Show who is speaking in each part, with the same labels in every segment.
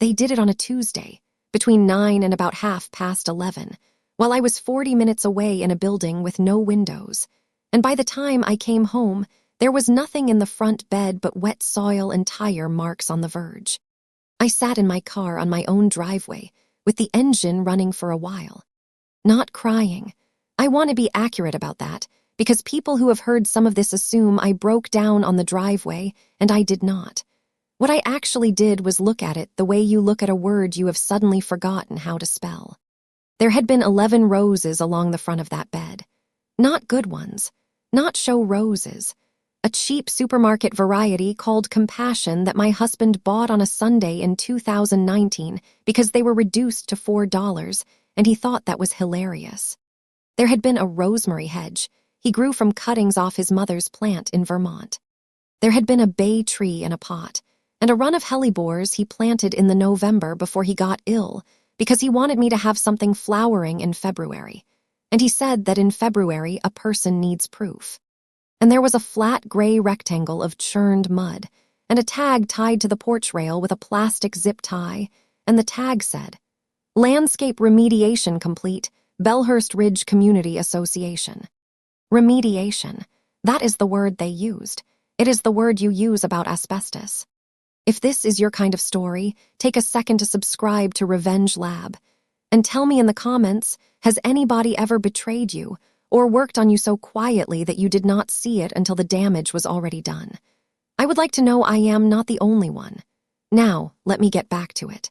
Speaker 1: They did it on a Tuesday, between 9 and about 11:30, while I was 40 minutes away in a building with no windows. And by the time I came home, there was nothing in the front bed but wet soil and tire marks on the verge. I sat in my car on my own driveway, with the engine running for a while. Not crying. I want to be accurate about that, because people who have heard some of this assume I broke down on the driveway, and I did not. What I actually did was look at it the way you look at a word you have suddenly forgotten how to spell. There had been 11 roses along the front of that bed. Not good ones. Not show roses. A cheap supermarket variety called Compassion that my husband bought on a Sunday in 2019 because they were reduced to $4, and he thought that was hilarious. There had been a rosemary hedge he grew from cuttings off his mother's plant in Vermont. There had been a bay tree in a pot, and a run of hellebores he planted in the November before he got ill because he wanted me to have something flowering in February. And he said that in February a person needs proof. And there was a flat gray rectangle of churned mud, and a tag tied to the porch rail with a plastic zip tie, and the tag said, "Landscape remediation complete, Bellhurst Ridge Community Association." Remediation. That is the word they used. It is the word you use about asbestos. If this is your kind of story, take a second to subscribe to Revenge Lab. And tell me in the comments, has anybody ever betrayed you or worked on you so quietly that you did not see it until the damage was already done? I would like to know I am not the only one. Now, let me get back to it.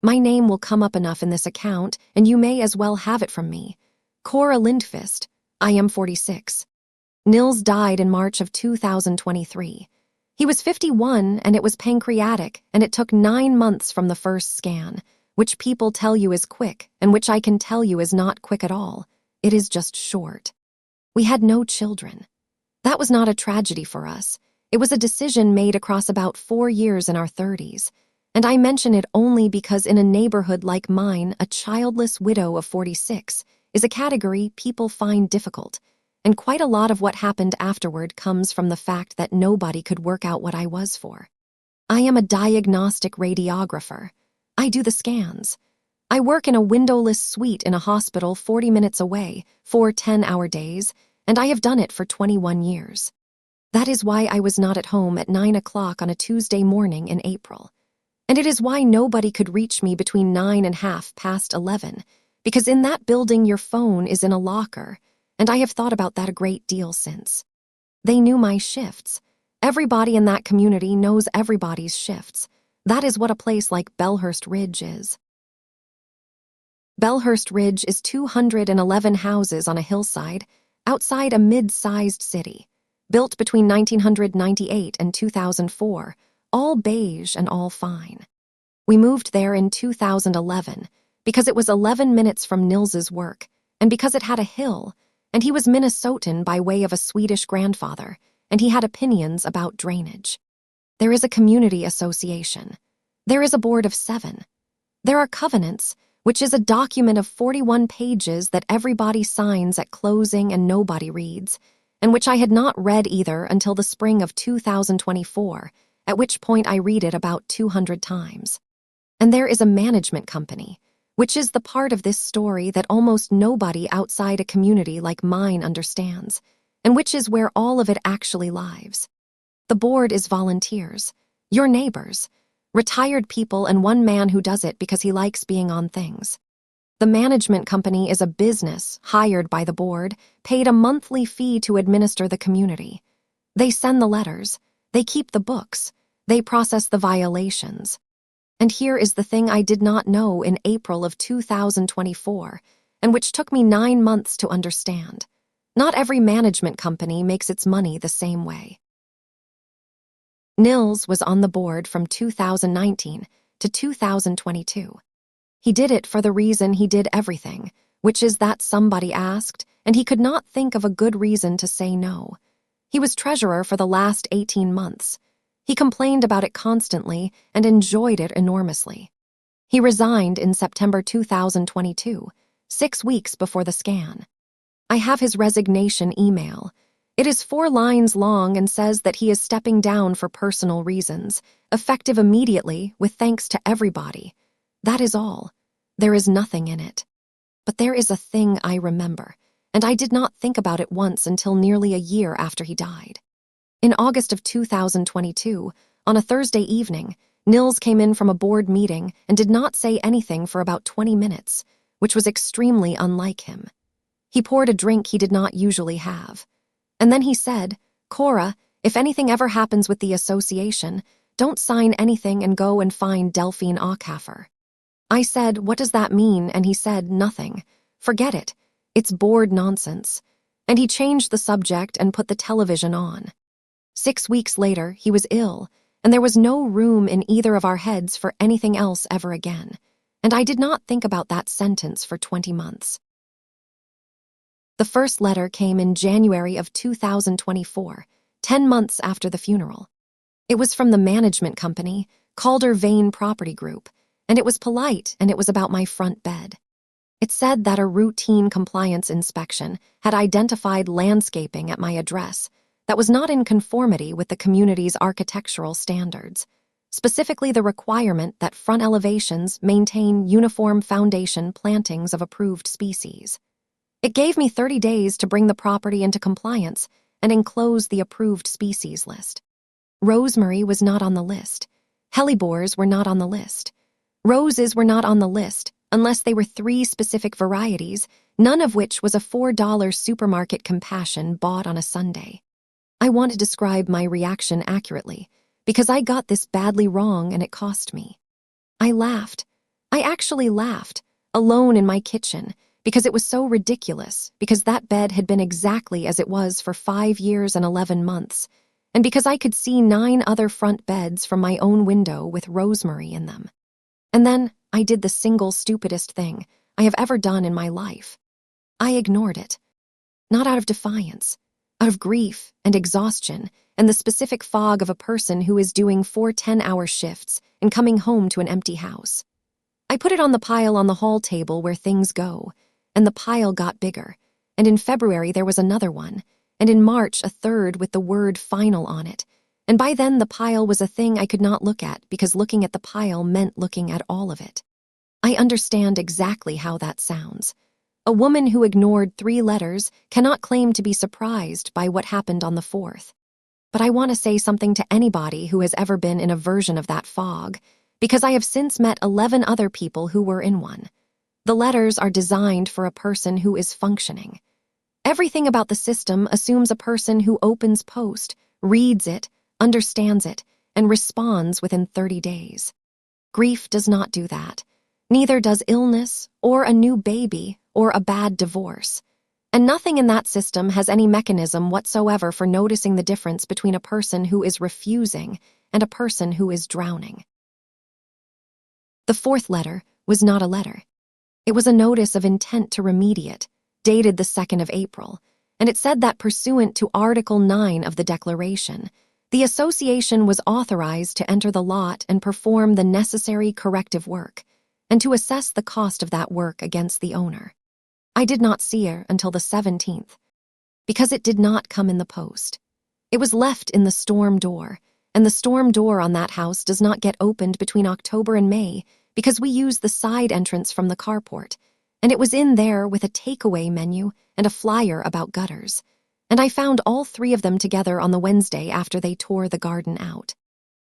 Speaker 1: My name will come up enough in this account, and you may as well have it from me. Cora Lindqvist. I am 46. Nils died in March of 2023. He was 51, and it was pancreatic, and it took 9 months from the first scan, which people tell you is quick, and which I can tell you is not quick at all. It is just short. We had no children. That was not a tragedy for us. It was a decision made across about 4 years in our 30s. And I mention it only because in a neighborhood like mine, a childless widow of 46 is a category people find difficult. And quite a lot of what happened afterward comes from the fact that nobody could work out what I was for. I am a diagnostic radiographer. I do the scans. I work in a windowless suite in a hospital 40 minutes away, 4 10-hour days, and I have done it for 21 years. That is why I was not at home at 9 o'clock on a Tuesday morning in April. And it is why nobody could reach me between 9 and 11:30, because in that building your phone is in a locker, and I have thought about that a great deal since. They knew my shifts. Everybody in that community knows everybody's shifts. That is what a place like Bellhurst Ridge is. Bellhurst Ridge is 211 houses on a hillside outside a mid-sized city, built between 1998 and 2004, all beige and all fine. We moved there in 2011 because it was 11 minutes from Nils's work, and because it had a hill, and he was Minnesotan by way of a Swedish grandfather, and he had opinions about drainage. There is a community association. There is a board of 7. There are covenants, which is a document of 41 pages that everybody signs at closing and nobody reads, and which I had not read either until the spring of 2024, at which point I read it about 200 times. And there is a management company, which is the part of this story that almost nobody outside a community like mine understands, and which is where all of it actually lives. The board is volunteers, your neighbors, retired people, and one man who does it because he likes being on things. The management company is a business hired by the board, paid a monthly fee to administer the community. They send the letters, they keep the books, they process the violations. And here is the thing I did not know in April of 2024, and which took me 9 months to understand. Not every management company makes its money the same way. Nils was on the board from 2019 to 2022. He did it for the reason he did everything, which is that somebody asked, and he could not think of a good reason to say no. He was treasurer for the last 18 months. He complained about it constantly and enjoyed it enormously. He resigned in September 2022, 6 weeks before the scan. I have his resignation email. It is 4 lines long and says that he is stepping down for personal reasons, effective immediately with thanks to everybody. That is all. There is nothing in it. But there is a thing I remember, and I did not think about it once until nearly a year after he died. In August of 2022, on a Thursday evening, Nils came in from a board meeting and did not say anything for about 20 minutes, which was extremely unlike him. He poured a drink he did not usually have. And then he said, "Cora, if anything ever happens with the association, don't sign anything and go and find Delphine Aucaffer." I said, "What does that mean?" And he said, "Nothing. Forget it. It's bored nonsense." And he changed the subject and put the television on. 6 weeks later, he was ill, and there was no room in either of our heads for anything else ever again. And I did not think about that sentence for 20 months. The first letter came in January of 2024, 10 months after the funeral. It was from the management company, Calder Vane Property Group, and it was polite, and it was about my front bed. It said that a routine compliance inspection had identified landscaping at my address that was not in conformity with the community's architectural standards, specifically the requirement that front elevations maintain uniform foundation plantings of approved species. It gave me 30 days to bring the property into compliance and enclose the approved species list. Rosemary was not on the list. Hellebores were not on the list. Roses were not on the list unless they were 3 specific varieties, none of which was a $4 supermarket compassion bought on a Sunday. I want to describe my reaction accurately because I got this badly wrong and it cost me. I laughed. I actually laughed, alone in my kitchen, because it was so ridiculous, because that bed had been exactly as it was for 5 years and 11 months, and because I could see 9 other front beds from my own window with rosemary in them. And then I did the single stupidest thing I have ever done in my life. I ignored it. Not out of defiance, out of grief and exhaustion and the specific fog of a person who is doing 4 10-hour shifts and coming home to an empty house. I put it on the pile on the hall table where things go, and the pile got bigger, and in February there was another one, and in March a third with the word final on it, and by then the pile was a thing I could not look at because looking at the pile meant looking at all of it. I understand exactly how that sounds. A woman who ignored 3 letters cannot claim to be surprised by what happened on the 4th. But I want to say something to anybody who has ever been in a version of that fog, because I have since met 11 other people who were in one. The letters are designed for a person who is functioning. Everything about the system assumes a person who opens post, reads it, understands it, and responds within 30 days. Grief does not do that. Neither does illness, or a new baby, or a bad divorce. And nothing in that system has any mechanism whatsoever for noticing the difference between a person who is refusing and a person who is drowning. The 4th letter was not a letter. It was a notice of intent to remediate, dated the 2nd of April, and it said that pursuant to Article 9 of the Declaration, the association was authorized to enter the lot and perform the necessary corrective work, and to assess the cost of that work against the owner. I did not see her until the 17th, because it did not come in the post. It was left in the storm door, and the storm door on that house does not get opened between October and May because we use the side entrance from the carport, and it was in there with a takeaway menu and a flyer about gutters, and I found all 3 of them together on the Wednesday after they tore the garden out.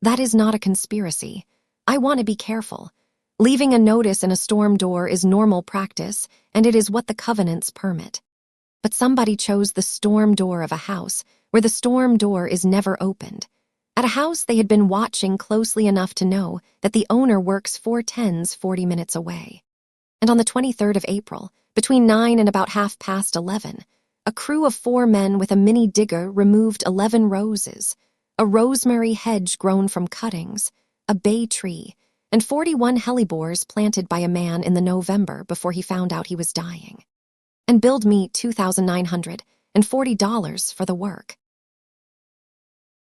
Speaker 1: That is not a conspiracy. I want to be careful. Leaving a notice in a storm door is normal practice, and it is what the covenants permit. But somebody chose the storm door of a house where the storm door is never opened. At a house they had been watching closely enough to know that the owner works 410s 40 minutes away. And on the 23rd of April, between 9 and about 11:30, a crew of 4 men with a mini digger removed 11 roses, a rosemary hedge grown from cuttings, a bay tree, and 41 hellebores planted by a man in the November before he found out he was dying, and billed me $2,940 for the work.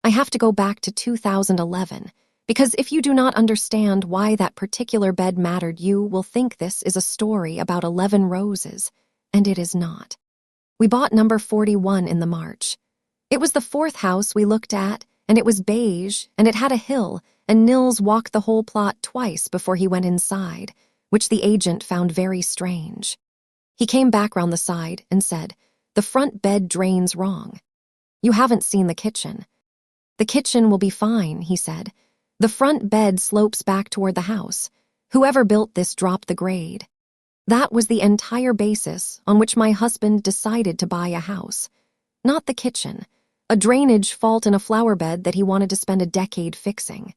Speaker 1: I have to go back to 2011, because if you do not understand why that particular bed mattered, you will think this is a story about 11 roses, and it is not. We bought number 41 in the March. It was the 4th house we looked at, and it was beige, and it had a hill, and Nils walked the whole plot twice before he went inside, which the agent found very strange. He came back round the side and said, "The front bed drains wrong. You haven't seen the kitchen." "The kitchen will be fine," he said. "The front bed slopes back toward the house. Whoever built this dropped the grade." That was the entire basis on which my husband decided to buy a house. Not the kitchen, a drainage fault in a flower bed that he wanted to spend a decade fixing.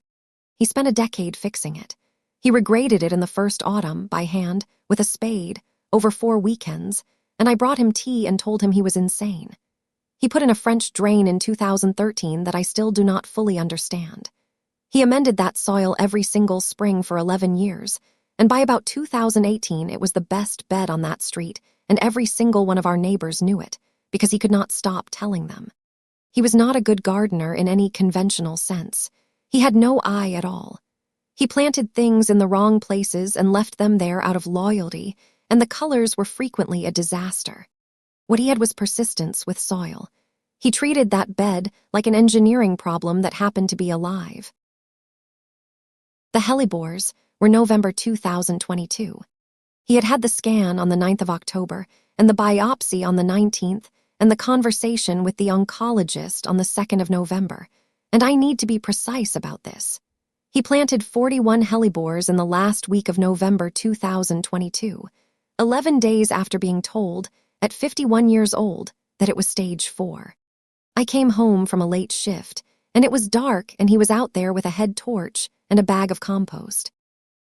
Speaker 1: He spent a decade fixing it. He regraded it in the first autumn, by hand, with a spade, over 4 weekends, and I brought him tea and told him he was insane. He put in a French drain in 2013 that I still do not fully understand. He amended that soil every single spring for 11 years, and by about 2018 it was the best bed on that street, and every single one of our neighbors knew it, because he could not stop telling them. He was not a good gardener in any conventional sense. He had no eye at all. He planted things in the wrong places and left them there out of loyalty, and the colors were frequently a disaster. What he had was persistence with soil. He treated that bed like an engineering problem that happened to be alive. The hellebores were November 2022. He had had the scan on the 9th of October, and the biopsy on the 19th, and the conversation with the oncologist on the 2nd of November, and I need to be precise about this. He planted 41 hellebores in the last week of November 2022, 11 days after being told, at 51 years old, that it was stage 4. I came home from a late shift, and it was dark and he was out there with a head torch and a bag of compost.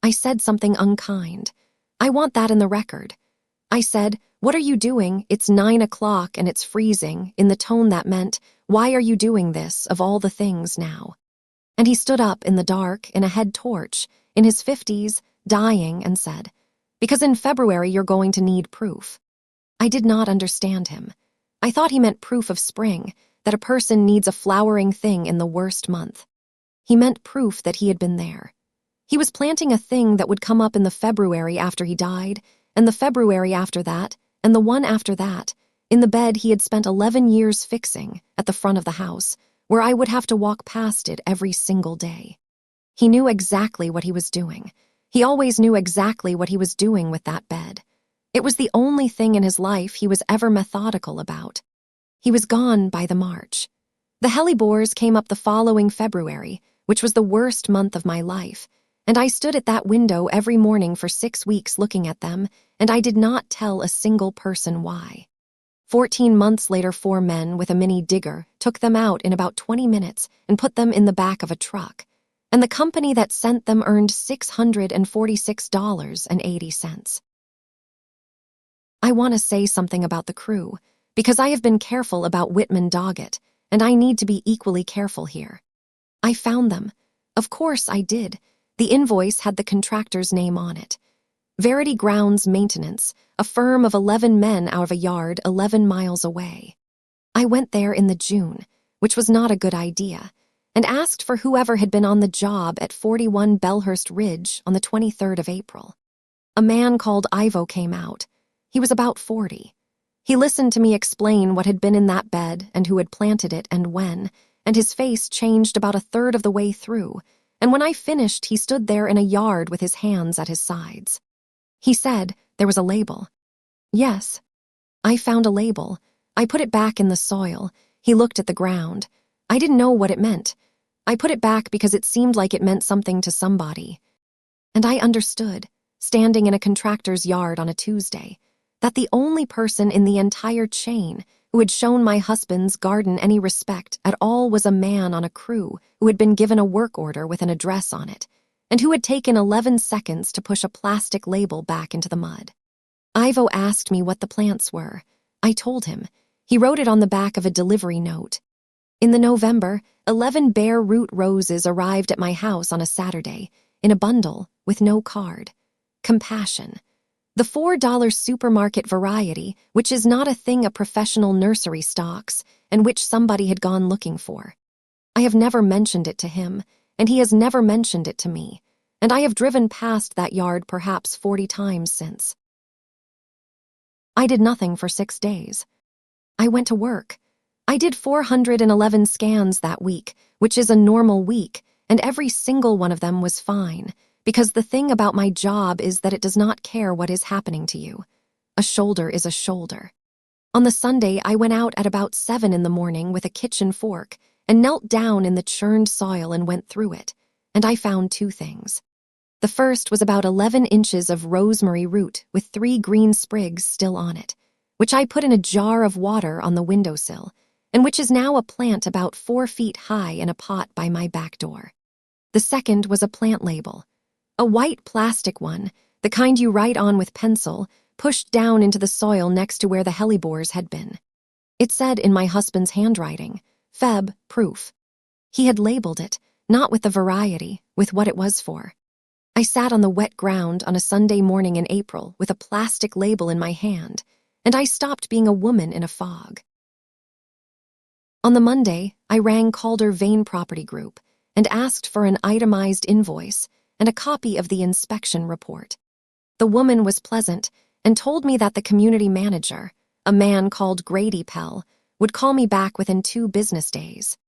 Speaker 1: I said something unkind. I want that in the record. I said, "What are you doing? It's 9 o'clock and it's freezing," in the tone that meant, "Why are you doing this, of all the things now?" And he stood up in the dark, in a head torch, in his 50s, dying, and said, "Because in February you're going to need proof." I did not understand him. I thought he meant proof of spring, that a person needs a flowering thing in the worst month. He meant proof that he had been there. He was planting a thing that would come up in the February after he died, and the February after that, and the one after that, in the bed he had spent 11 years fixing at the front of the house, where I would have to walk past it every single day. He knew exactly what he was doing. He always knew exactly what he was doing with that bed. It was the only thing in his life he was ever methodical about. He was gone by the March. The hellebores came up the following February, which was the worst month of my life, and I stood at that window every morning for 6 weeks looking at them, and I did not tell a single person why. 14 months later, 4 men with a mini digger took them out in about 20 minutes and put them in the back of a truck, and the company that sent them earned $646.80. I want to say something about the crew, because I have been careful about Whitman Doggett, and I need to be equally careful here. I found them. Of course I did. The invoice had the contractor's name on it. Verity Grounds Maintenance, a firm of 11 men out of a yard 11 miles away. I went there in the June, which was not a good idea, and asked for whoever had been on the job at 41 Bellhurst Ridge on the 23rd of April. A man called Ivo came out. He was about 40. He listened to me explain what had been in that bed and who had planted it and when, and his face changed about a third of the way through, and when I finished he stood there in a yard with his hands at his sides. He said there was a label. Yes. I found a label. I put it back in the soil. He looked at the ground. I didn't know what it meant. I put it back because it seemed like it meant something to somebody. And I understood, standing in a contractor's yard on a Tuesday, that the only person in the entire chain who had shown my husband's garden any respect at all was a man on a crew who had been given a work order with an address on it, and who had taken 11 seconds to push a plastic label back into the mud. Ivo asked me what the plants were. I told him. He wrote it on the back of a delivery note. In the November, 11 bare root roses arrived at my house on a Saturday, in a bundle with no card. Compassion. The $4 supermarket variety, which is not a thing a professional nursery stocks, and which somebody had gone looking for. I have never mentioned it to him, and he has never mentioned it to me, and I have driven past that yard perhaps 40 times since. I did nothing for 6 days. I went to work. I did 411 scans that week, which is a normal week, and every single one of them was fine, because the thing about my job is that it does not care what is happening to you. A shoulder is a shoulder. On the Sunday, I went out at about 7 in the morning with a kitchen fork and knelt down in the churned soil and went through it, and I found 2 things. The first was about 11 inches of rosemary root with 3 green sprigs still on it, which I put in a jar of water on the windowsill, and which is now a plant about 4 feet high in a pot by my back door. The second was a plant label, a white plastic one, the kind you write on with pencil, pushed down into the soil next to where the hellebores had been. It said in my husband's handwriting, Feb, proof. He had labeled it, not with the variety, with what it was for. I sat on the wet ground on a Sunday morning in April with a plastic label in my hand, and I stopped being a woman in a fog. On the Monday, I rang Calder Vane Property Group and asked for an itemized invoice and a copy of the inspection report. The woman was pleasant and told me that the community manager, a man called Grady Pell, would call me back within 2 business days.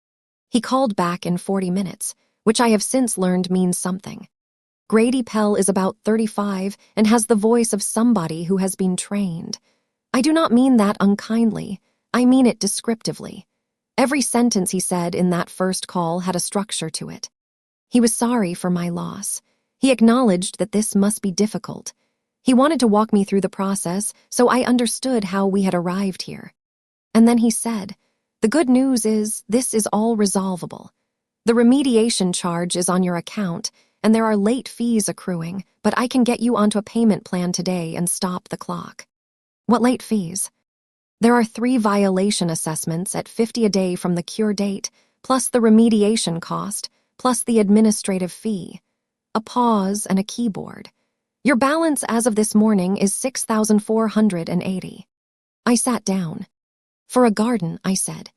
Speaker 1: He called back in 40 minutes, which I have since learned means something. Grady Pell is about 35 and has the voice of somebody who has been trained. I do not mean that unkindly, I mean it descriptively. Every sentence he said in that first call had a structure to it. He was sorry for my loss. He acknowledged that this must be difficult. He wanted to walk me through the process, so I understood how we had arrived here. And then he said, "The good news is this is all resolvable. The remediation charge is on your account, and there are late fees accruing, but I can get you onto a payment plan today and stop the clock." What late fees? There are 3 violation assessments at $50 a day from the cure date, plus the remediation cost, plus the administrative fee. A pause and a keyboard. Your balance as of this morning is $6,480. I sat down. For a garden, I said.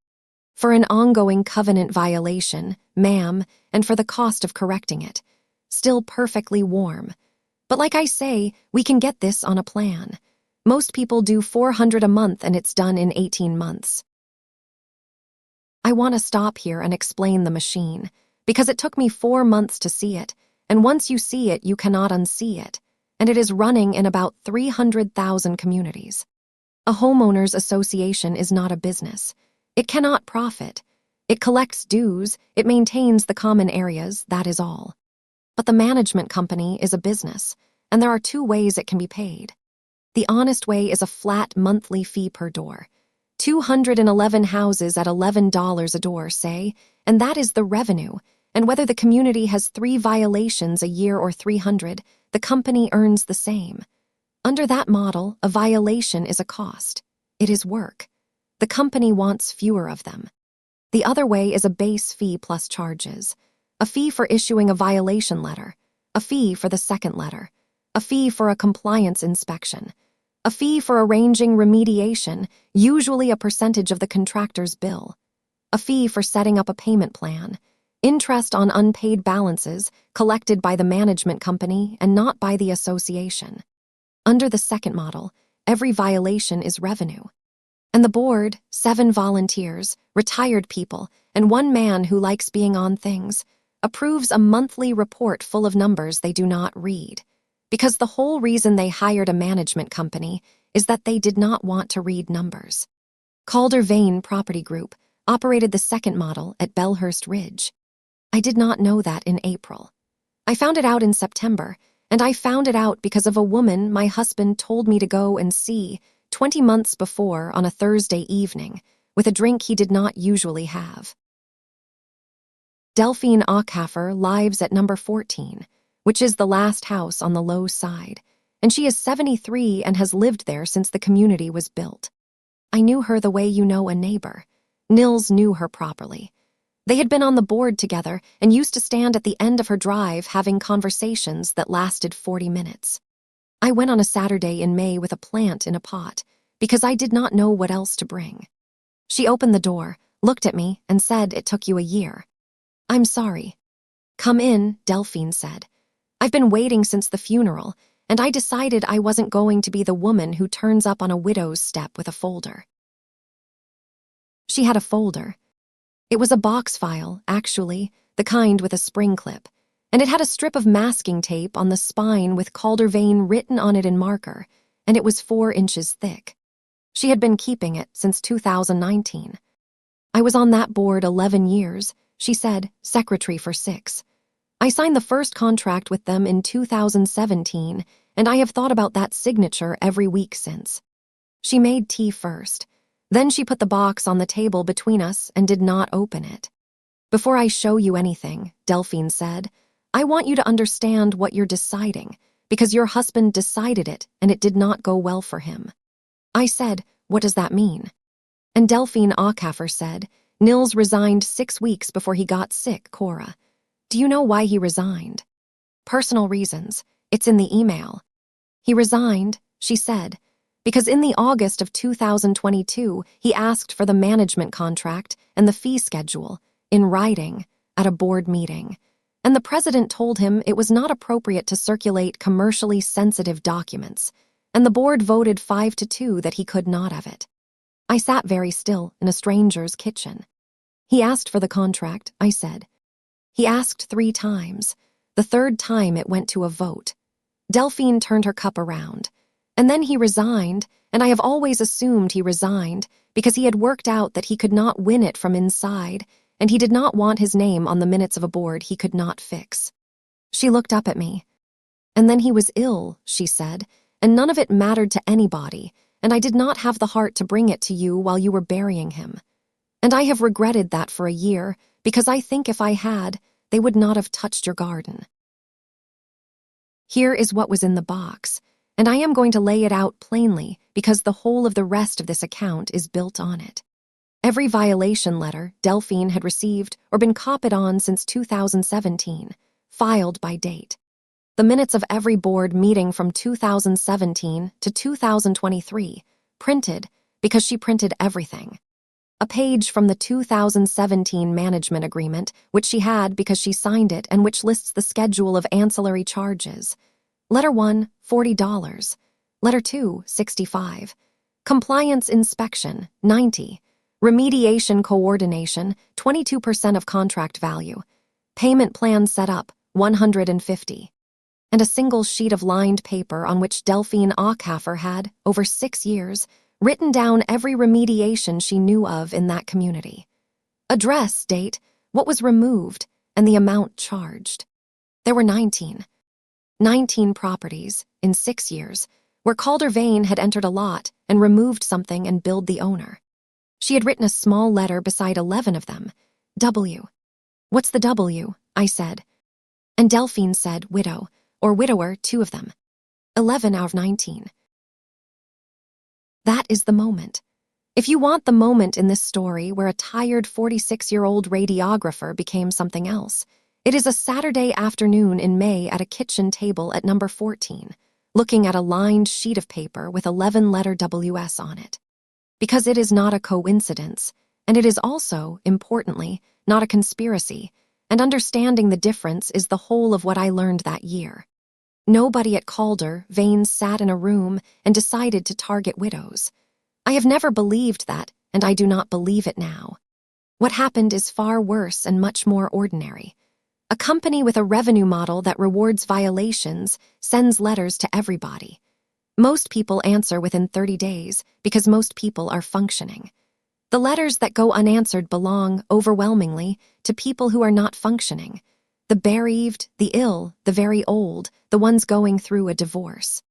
Speaker 1: For an ongoing covenant violation, ma'am, and for the cost of correcting it. Still perfectly warm. But like I say, we can get this on a plan. Most people do $400 a month and it's done in 18 months. I want to stop here and explain the machine, because it took me 4 months to see it, and once you see it, you cannot unsee it, and it is running in about 300,000 communities. A homeowners association is not a business. It cannot profit. It collects dues, it maintains the common areas, that is all. But the management company is a business, and there are 2 ways it can be paid. The honest way is a flat monthly fee per door. 211 houses at $11 a door, say, and that is the revenue, and whether the community has 3 violations a year or 300, the company earns the same. Under that model, a violation is a cost. It is work. The company wants fewer of them. The other way is a base fee plus charges. A fee for issuing a violation letter, a fee for the second letter, a fee for a compliance inspection, a fee for arranging remediation, usually a percentage of the contractor's bill, a fee for setting up a payment plan, interest on unpaid balances collected by the management company and not by the association. Under the second model, every violation is revenue. And the board, 7 volunteers, retired people, and 1 man who likes being on things, approves a monthly report full of numbers they do not read. Because the whole reason they hired a management company is that they did not want to read numbers. Calder Vane Property Group operated the second model at Bellhurst Ridge. I did not know that in April. I found it out in September, and I found it out because of a woman my husband told me to go and see 20 months before on a Thursday evening, with a drink he did not usually have. Delphine Auchaffer lives at number 14, which is the last house on the low side, and she is 73 and has lived there since the community was built. I knew her the way you know a neighbor. Nils knew her properly. They had been on the board together and used to stand at the end of her drive having conversations that lasted 40 minutes. I went on a Saturday in May with a plant in a pot, because I did not know what else to bring. She opened the door, looked at me, and said it took you a year. I'm sorry. Come in, Delphine said. I've been waiting since the funeral, and I decided I wasn't going to be the woman who turns up on a widow's step with a folder. She had a folder. It was a box file, actually, the kind with a spring clip, and it had a strip of masking tape on the spine with Caldervane written on it in marker, and it was 4 inches thick. She had been keeping it since 2019. I was on that board 11 years, she said, secretary for 6. I signed the first contract with them in 2017, and I have thought about that signature every week since. She made tea first. Then she put the box on the table between us and did not open it. Before I show you anything, Delphine said, I want you to understand what you're deciding, because your husband decided it and it did not go well for him. I said, what does that mean? And Delphine Aucaffer said, Nils resigned 6 weeks before he got sick, Cora. Do you know why he resigned? Personal reasons. It's in the email. He resigned, she said, because in the August of 2022, he asked for the management contract and the fee schedule, in writing, at a board meeting. And the president told him it was not appropriate to circulate commercially sensitive documents, and the board voted 5-2 that he could not have it. I sat very still in a stranger's kitchen. He asked for the contract, I said. He asked 3 times. The 3rd time it went to a vote. Delphine turned her cup around. And then he resigned, and I have always assumed he resigned because he had worked out that he could not win it from inside, and he did not want his name on the minutes of a board he could not fix. She looked up at me. And then he was ill, she said, and none of it mattered to anybody, and I did not have the heart to bring it to you while you were burying him. And I have regretted that for a year, because I think if I had, they would not have touched your garden. Here is what was in the box, and I am going to lay it out plainly because the whole of the rest of this account is built on it. Every violation letter Delphine had received or been copied on since 2017, filed by date. The minutes of every board meeting from 2017 to 2023, printed because she printed everything. A page from the 2017 management agreement, which she had because she signed it and which lists the schedule of ancillary charges. Letter 1, $40. Letter 2, $65. Compliance inspection, $90. Remediation coordination, 22% of contract value. Payment plan set up, $150. And a single sheet of lined paper on which Delphine Aucaffer had, over 6 years, written down every remediation she knew of in that community. Address, date, what was removed, and the amount charged. There were 19 properties, in 6 years, where Caldervane had entered a lot and removed something and billed the owner. She had written a small letter beside 11 of them. W. What's the W? I said. And Delphine said widow, or widower, 2 of them. 11 out of 19. That is the moment. If you want the moment in this story where a tired 46-year-old radiographer became something else, it is a Saturday afternoon in May at a kitchen table at number 14, looking at a lined sheet of paper with 11-letter WS on it. Because it is not a coincidence, and it is also, importantly, not a conspiracy, and understanding the difference is the whole of what I learned that year. Nobody at Caldervane sat in a room and decided to target widows. I have never believed that, and I do not believe it now. What happened is far worse and much more ordinary. A company with a revenue model that rewards violations sends letters to everybody. Most people answer within 30 days because most people are functioning. The letters that go unanswered belong, overwhelmingly, to people who are not functioning. The bereaved, the ill, the very old, the ones going through a divorce.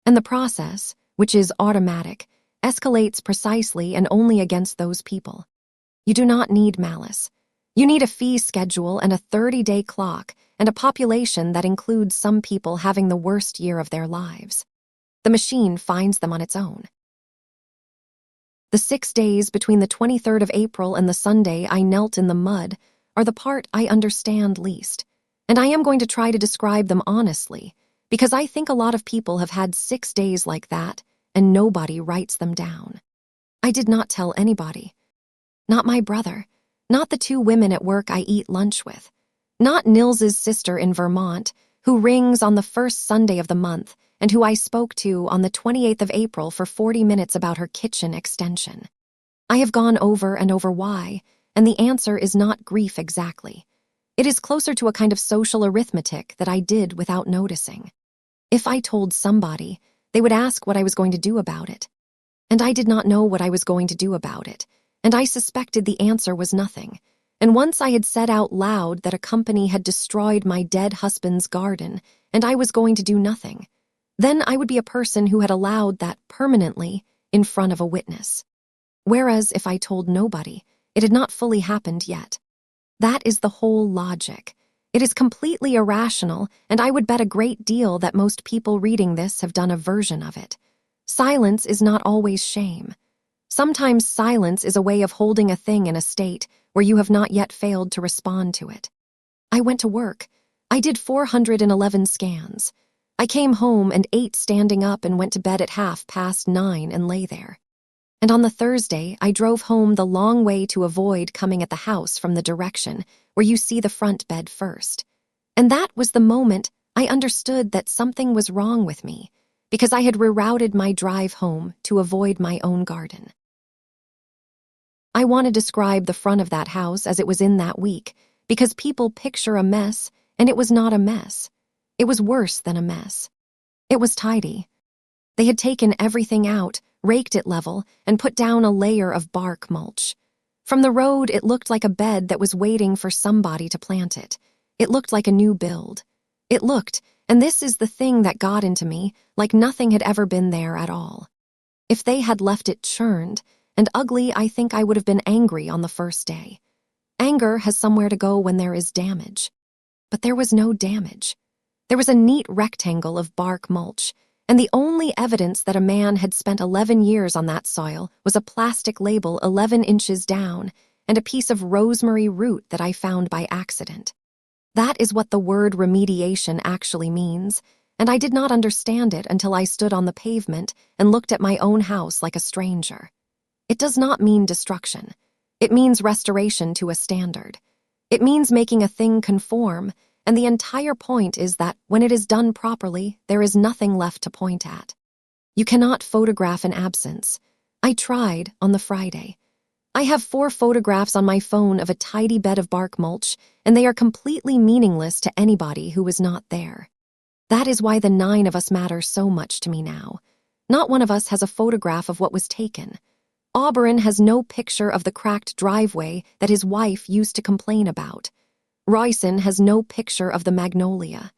Speaker 1: And the process, which is automatic, escalates precisely and only against those people. You do not need malice. You need a fee schedule and a 30-day clock and a population that includes some people having the worst year of their lives. The machine finds them on its own. The 6 days between the 23rd of April and the Sunday I knelt in the mud are the part I understand least, and I am going to try to describe them honestly, because I think a lot of people have had 6 days like that, and nobody writes them down. I did not tell anybody. Not my brother, not the 2 women at work I eat lunch with, not Nils's sister in Vermont, who rings on the first Sunday of the month, and who I spoke to on the 28th of April for 40 minutes about her kitchen extension. I have gone over and over why, and the answer is not grief exactly. It is closer to a kind of social arithmetic that I did without noticing. If I told somebody, they would ask what I was going to do about it. And I did not know what I was going to do about it, and I suspected the answer was nothing. And once I had said out loud that a company had destroyed my dead husband's garden, and I was going to do nothing, then I would be a person who had allowed that permanently in front of a witness. Whereas if I told nobody, it had not fully happened yet. That is the whole logic. It is completely irrational, and I would bet a great deal that most people reading this have done a version of it. Silence is not always shame. Sometimes silence is a way of holding a thing in a state where you have not yet failed to respond to it. I went to work. I did 411 scans. I came home and ate standing up and went to bed at 9:30 and lay there. And on the Thursday, I drove home the long way to avoid coming at the house from the direction where you see the front bed first. And that was the moment I understood that something was wrong with me, because I had rerouted my drive home to avoid my own garden. I want to describe the front of that house as it was in that week, because people picture a mess, and it was not a mess. It was worse than a mess. It was tidy. They had taken everything out, raked it level, and put down a layer of bark mulch. From the road, it looked like a bed that was waiting for somebody to plant it. It looked like a new build. It looked, and this is the thing that got into me, like nothing had ever been there at all. If they had left it churned and ugly, I think I would have been angry on the first day. Anger has somewhere to go when there is damage. But there was no damage. There was a neat rectangle of bark mulch, and the only evidence that a man had spent 11 years on that soil was a plastic label 11 inches down and a piece of rosemary root that I found by accident. That is what the word remediation actually means, and I did not understand it until I stood on the pavement and looked at my own house like a stranger. It does not mean destruction. It means restoration to a standard. It means making a thing conform, and the entire point is that when it is done properly, there is nothing left to point at. You cannot photograph an absence. I tried on the Friday. I have 4 photographs on my phone of a tidy bed of bark mulch, and they are completely meaningless to anybody who was not there. That is why the 9 of us matter so much to me now. Not one of us has a photograph of what was taken. Auburn has no picture of the cracked driveway that his wife used to complain about. Royson has no picture of the magnolia.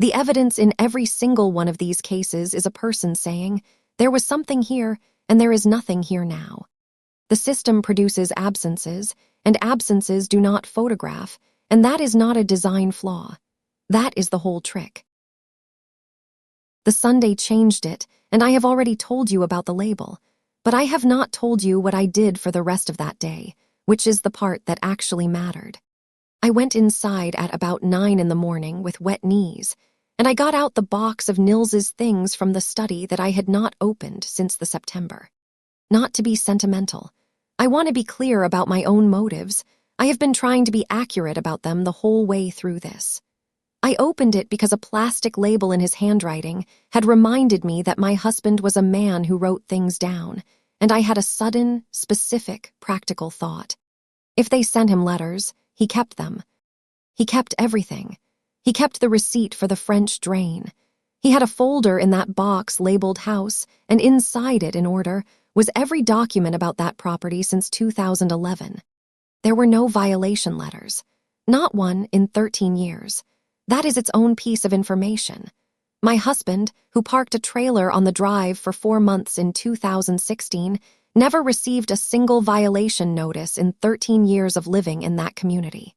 Speaker 1: The evidence in every single one of these cases is a person saying, there was something here and there is nothing here now. The system produces absences, and absences do not photograph, and that is not a design flaw. That is the whole trick. The Sunday changed it, and I have already told you about the label, but I have not told you what I did for the rest of that day, which is the part that actually mattered. I went inside at about 9 in the morning with wet knees, and I got out the box of Nils's things from the study that I had not opened since the September. Not to be sentimental. I want to be clear about my own motives. I have been trying to be accurate about them the whole way through this. I opened it because a plastic label in his handwriting had reminded me that my husband was a man who wrote things down, and I had a sudden, specific, practical thought. If they sent him letters, he kept them. He kept everything. He kept the receipt for the French drain. He had a folder in that box labeled house, and inside it, in order, was every document about that property since 2011. There were no violation letters. Not one in 13 years. That is its own piece of information. My husband, who parked a trailer on the drive for 4 months in 2016, never received a single violation notice in 13 years of living in that community.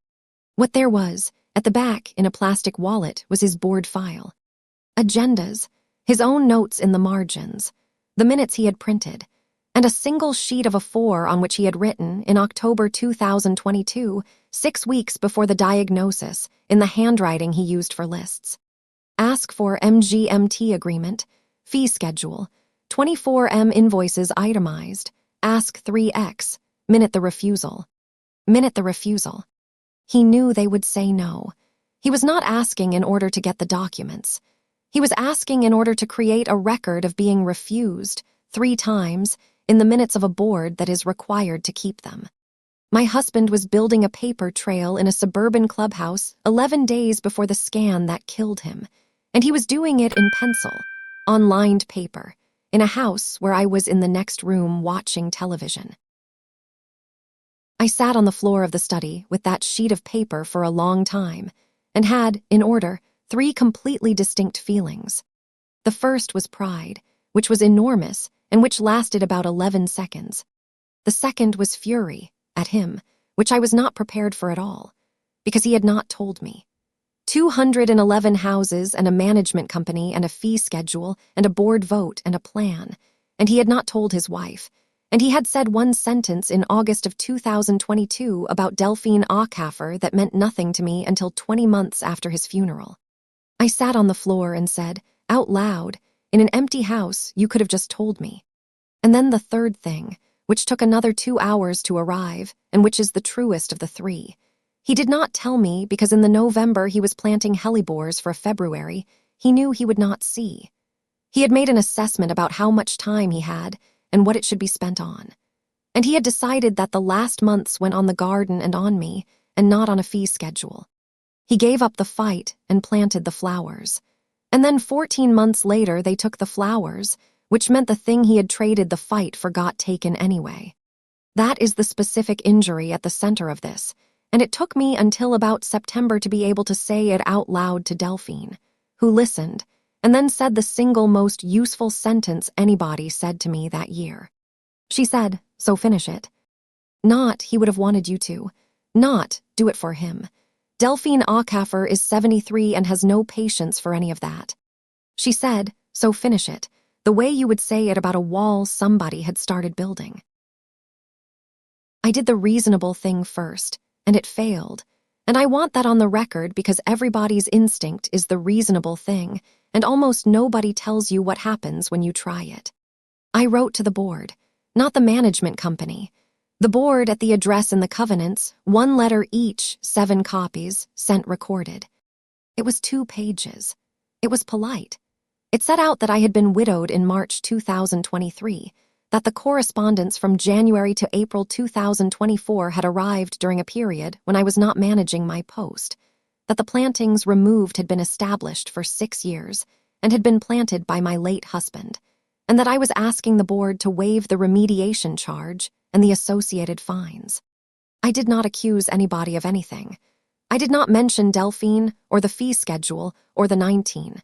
Speaker 1: What there was, at the back in a plastic wallet, was his board file. Agendas, his own notes in the margins, the minutes he had printed, and a single sheet of A4 on which he had written, in October 2022, 6 weeks before the diagnosis, in the handwriting he used for lists. Ask for MGMT agreement, fee schedule, 24M invoices itemized, ask 3X, minute the refusal. Minute the refusal. He knew they would say no. He was not asking in order to get the documents. He was asking in order to create a record of being refused 3 times in the minutes of a board that is required to keep them. My husband was building a paper trail in a suburban clubhouse 11 days before the scan that killed him, and he was doing it in pencil, on lined paper, in a house where I was in the next room watching television. I sat on the floor of the study with that sheet of paper for a long time and had, in order, 3 completely distinct feelings. The first was pride, which was enormous and which lasted about 11 seconds. The second was fury, at him, which I was not prepared for at all, because he had not told me. 211 houses and a management company and a fee schedule and a board vote and a plan, and he had not told his wife. And he had said one sentence in August of 2022 about Delphine Aucaffer that meant nothing to me until 20 months after his funeral. I sat on the floor and said, out loud, in an empty house, you could have just told me. And then the third thing, which took another 2 hours to arrive, and which is the truest of the 3. He did not tell me because in the November he was planting hellebores for February, he knew he would not see. He had made an assessment about how much time he had, and what it should be spent on. And he had decided that the last months went on the garden and on me, and not on a fee schedule. He gave up the fight and planted the flowers. And then 14 months later they took the flowers, which meant the thing he had traded the fight for got taken anyway. That is the specific injury at the center of this, and it took me until about September to be able to say it out loud to Delphine, who listened, and then said the single most useful sentence anybody said to me that year. She said, so finish it. Not, he would have wanted you to. Not, do it for him. Delphine Aucaffer is 73 and has no patience for any of that. She said, so finish it, the way you would say it about a wall somebody had started building. I did the reasonable thing first, and it failed. And I want that on the record because everybody's instinct is the reasonable thing, and almost nobody tells you what happens when you try it. I wrote to the board, not the management company. The board at the address in the covenants, 1 letter each, 7 copies, sent recorded. It was 2 pages. It was polite. It set out that I had been widowed in March 2023, that the correspondence from January to April 2024 had arrived during a period when I was not managing my post, that the plantings removed had been established for 6 years and had been planted by my late husband, and that I was asking the board to waive the remediation charge and the associated fines. I did not accuse anybody of anything. I did not mention Delphine or the fee schedule or the 19.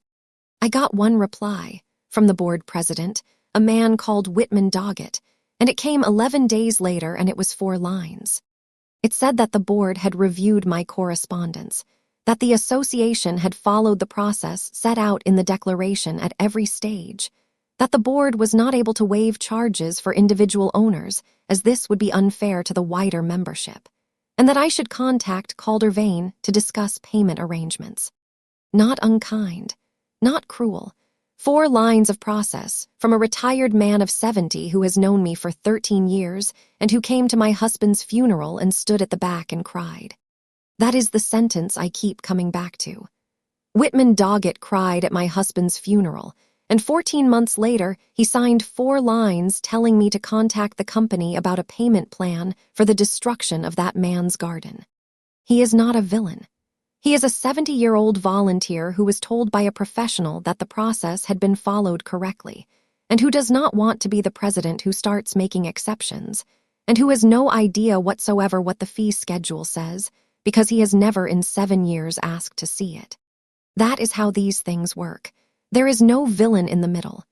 Speaker 1: I got one reply from the board president, a man called Whitman Doggett, and it came 11 days later and it was 4 lines. It said that the board had reviewed my correspondence, that the association had followed the process set out in the declaration at every stage, that the board was not able to waive charges for individual owners, as this would be unfair to the wider membership, and that I should contact Calder Vane to discuss payment arrangements. Not unkind, not cruel. 4 lines of process from a retired man of 70 who has known me for 13 years and who came to my husband's funeral and stood at the back and cried. That is the sentence I keep coming back to. Whitman Doggett cried at my husband's funeral, and 14 months later, he signed 4 lines telling me to contact the company about a payment plan for the destruction of that man's garden. He is not a villain. He is a 70-year-old volunteer who was told by a professional that the process had been followed correctly, and who does not want to be the president who starts making exceptions, and who has no idea whatsoever what the fee schedule says, because he has never in 7 years asked to see it. That is how these things work. There is no villain in the middle.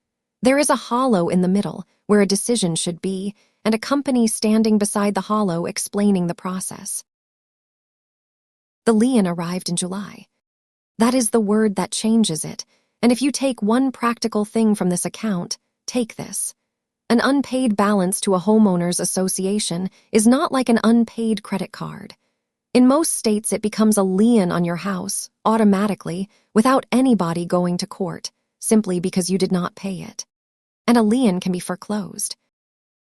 Speaker 1: There is a hollow in the middle, where a decision should be, and a company standing beside the hollow explaining the process. The lien arrived in July. That is the word that changes it, and if you take one practical thing from this account, take this. An unpaid balance to a homeowners association is not like an unpaid credit card. In most states, it becomes a lien on your house, automatically, without anybody going to court, simply because you did not pay it. And a lien can be foreclosed.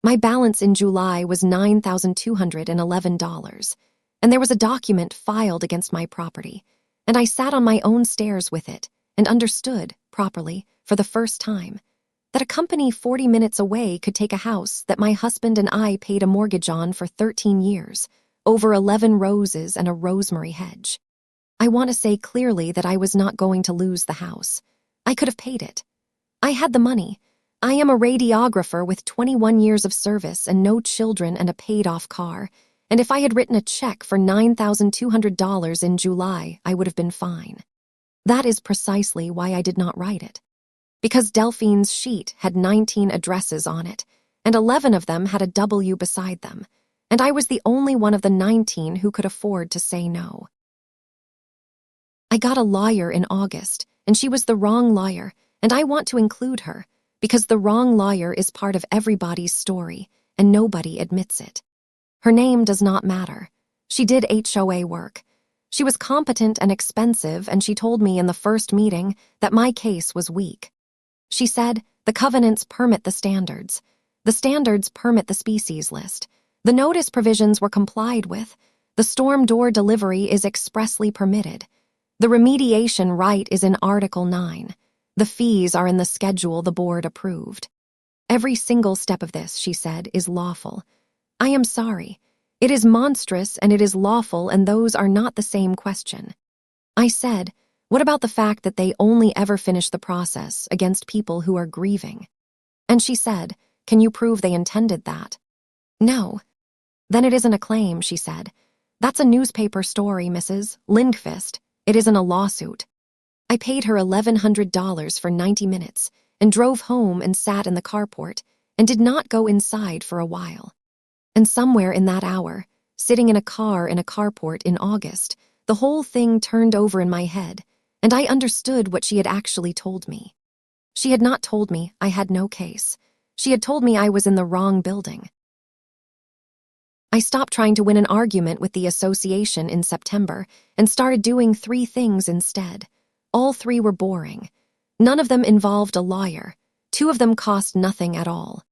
Speaker 1: My balance in July was $9,211, and there was a document filed against my property, and I sat on my own stairs with it and understood, properly, for the first time, that a company 40 minutes away could take a house that my husband and I paid a mortgage on for 13 years, over 11 roses and a rosemary hedge. I want to say clearly that I was not going to lose the house. I could have paid it. I had the money. I am a radiographer with 21 years of service and no children and a paid-off car, and if I had written a check for $9,200 in July, I would have been fine. That is precisely why I did not write it. Because Delphine's sheet had 19 addresses on it, and 11 of them had a W beside them, and I was the only one of the 19 who could afford to say no. I got a lawyer in August, and she was the wrong lawyer, and I want to include her, because the wrong lawyer is part of everybody's story, and nobody admits it. Her name does not matter. She did HOA work. She was competent and expensive, and she told me in the first meeting that my case was weak. She said, the covenants permit the standards. The standards permit the species list. The notice provisions were complied with. The storm door delivery is expressly permitted. The remediation right is in Article 9. The fees are in the schedule the board approved. Every single step of this, she said, is lawful. I am sorry. It is monstrous and it is lawful, and those are not the same question. I said, what about the fact that they only ever finish the process against people who are grieving? And she said, can you prove they intended that? No. Then it isn't a claim, she said. That's a newspaper story, Mrs. Lindqvist. It isn't a lawsuit. I paid her $1,100 for 90 minutes and drove home and sat in the carport and did not go inside for a while. And somewhere in that hour, sitting in a car in a carport in August, the whole thing turned over in my head, and I understood what she had actually told me. She had not told me I had no case. She had told me I was in the wrong building. I stopped trying to win an argument with the association in September and started doing 3 things instead. All 3 were boring. None of them involved a lawyer. 2 of them cost nothing at all.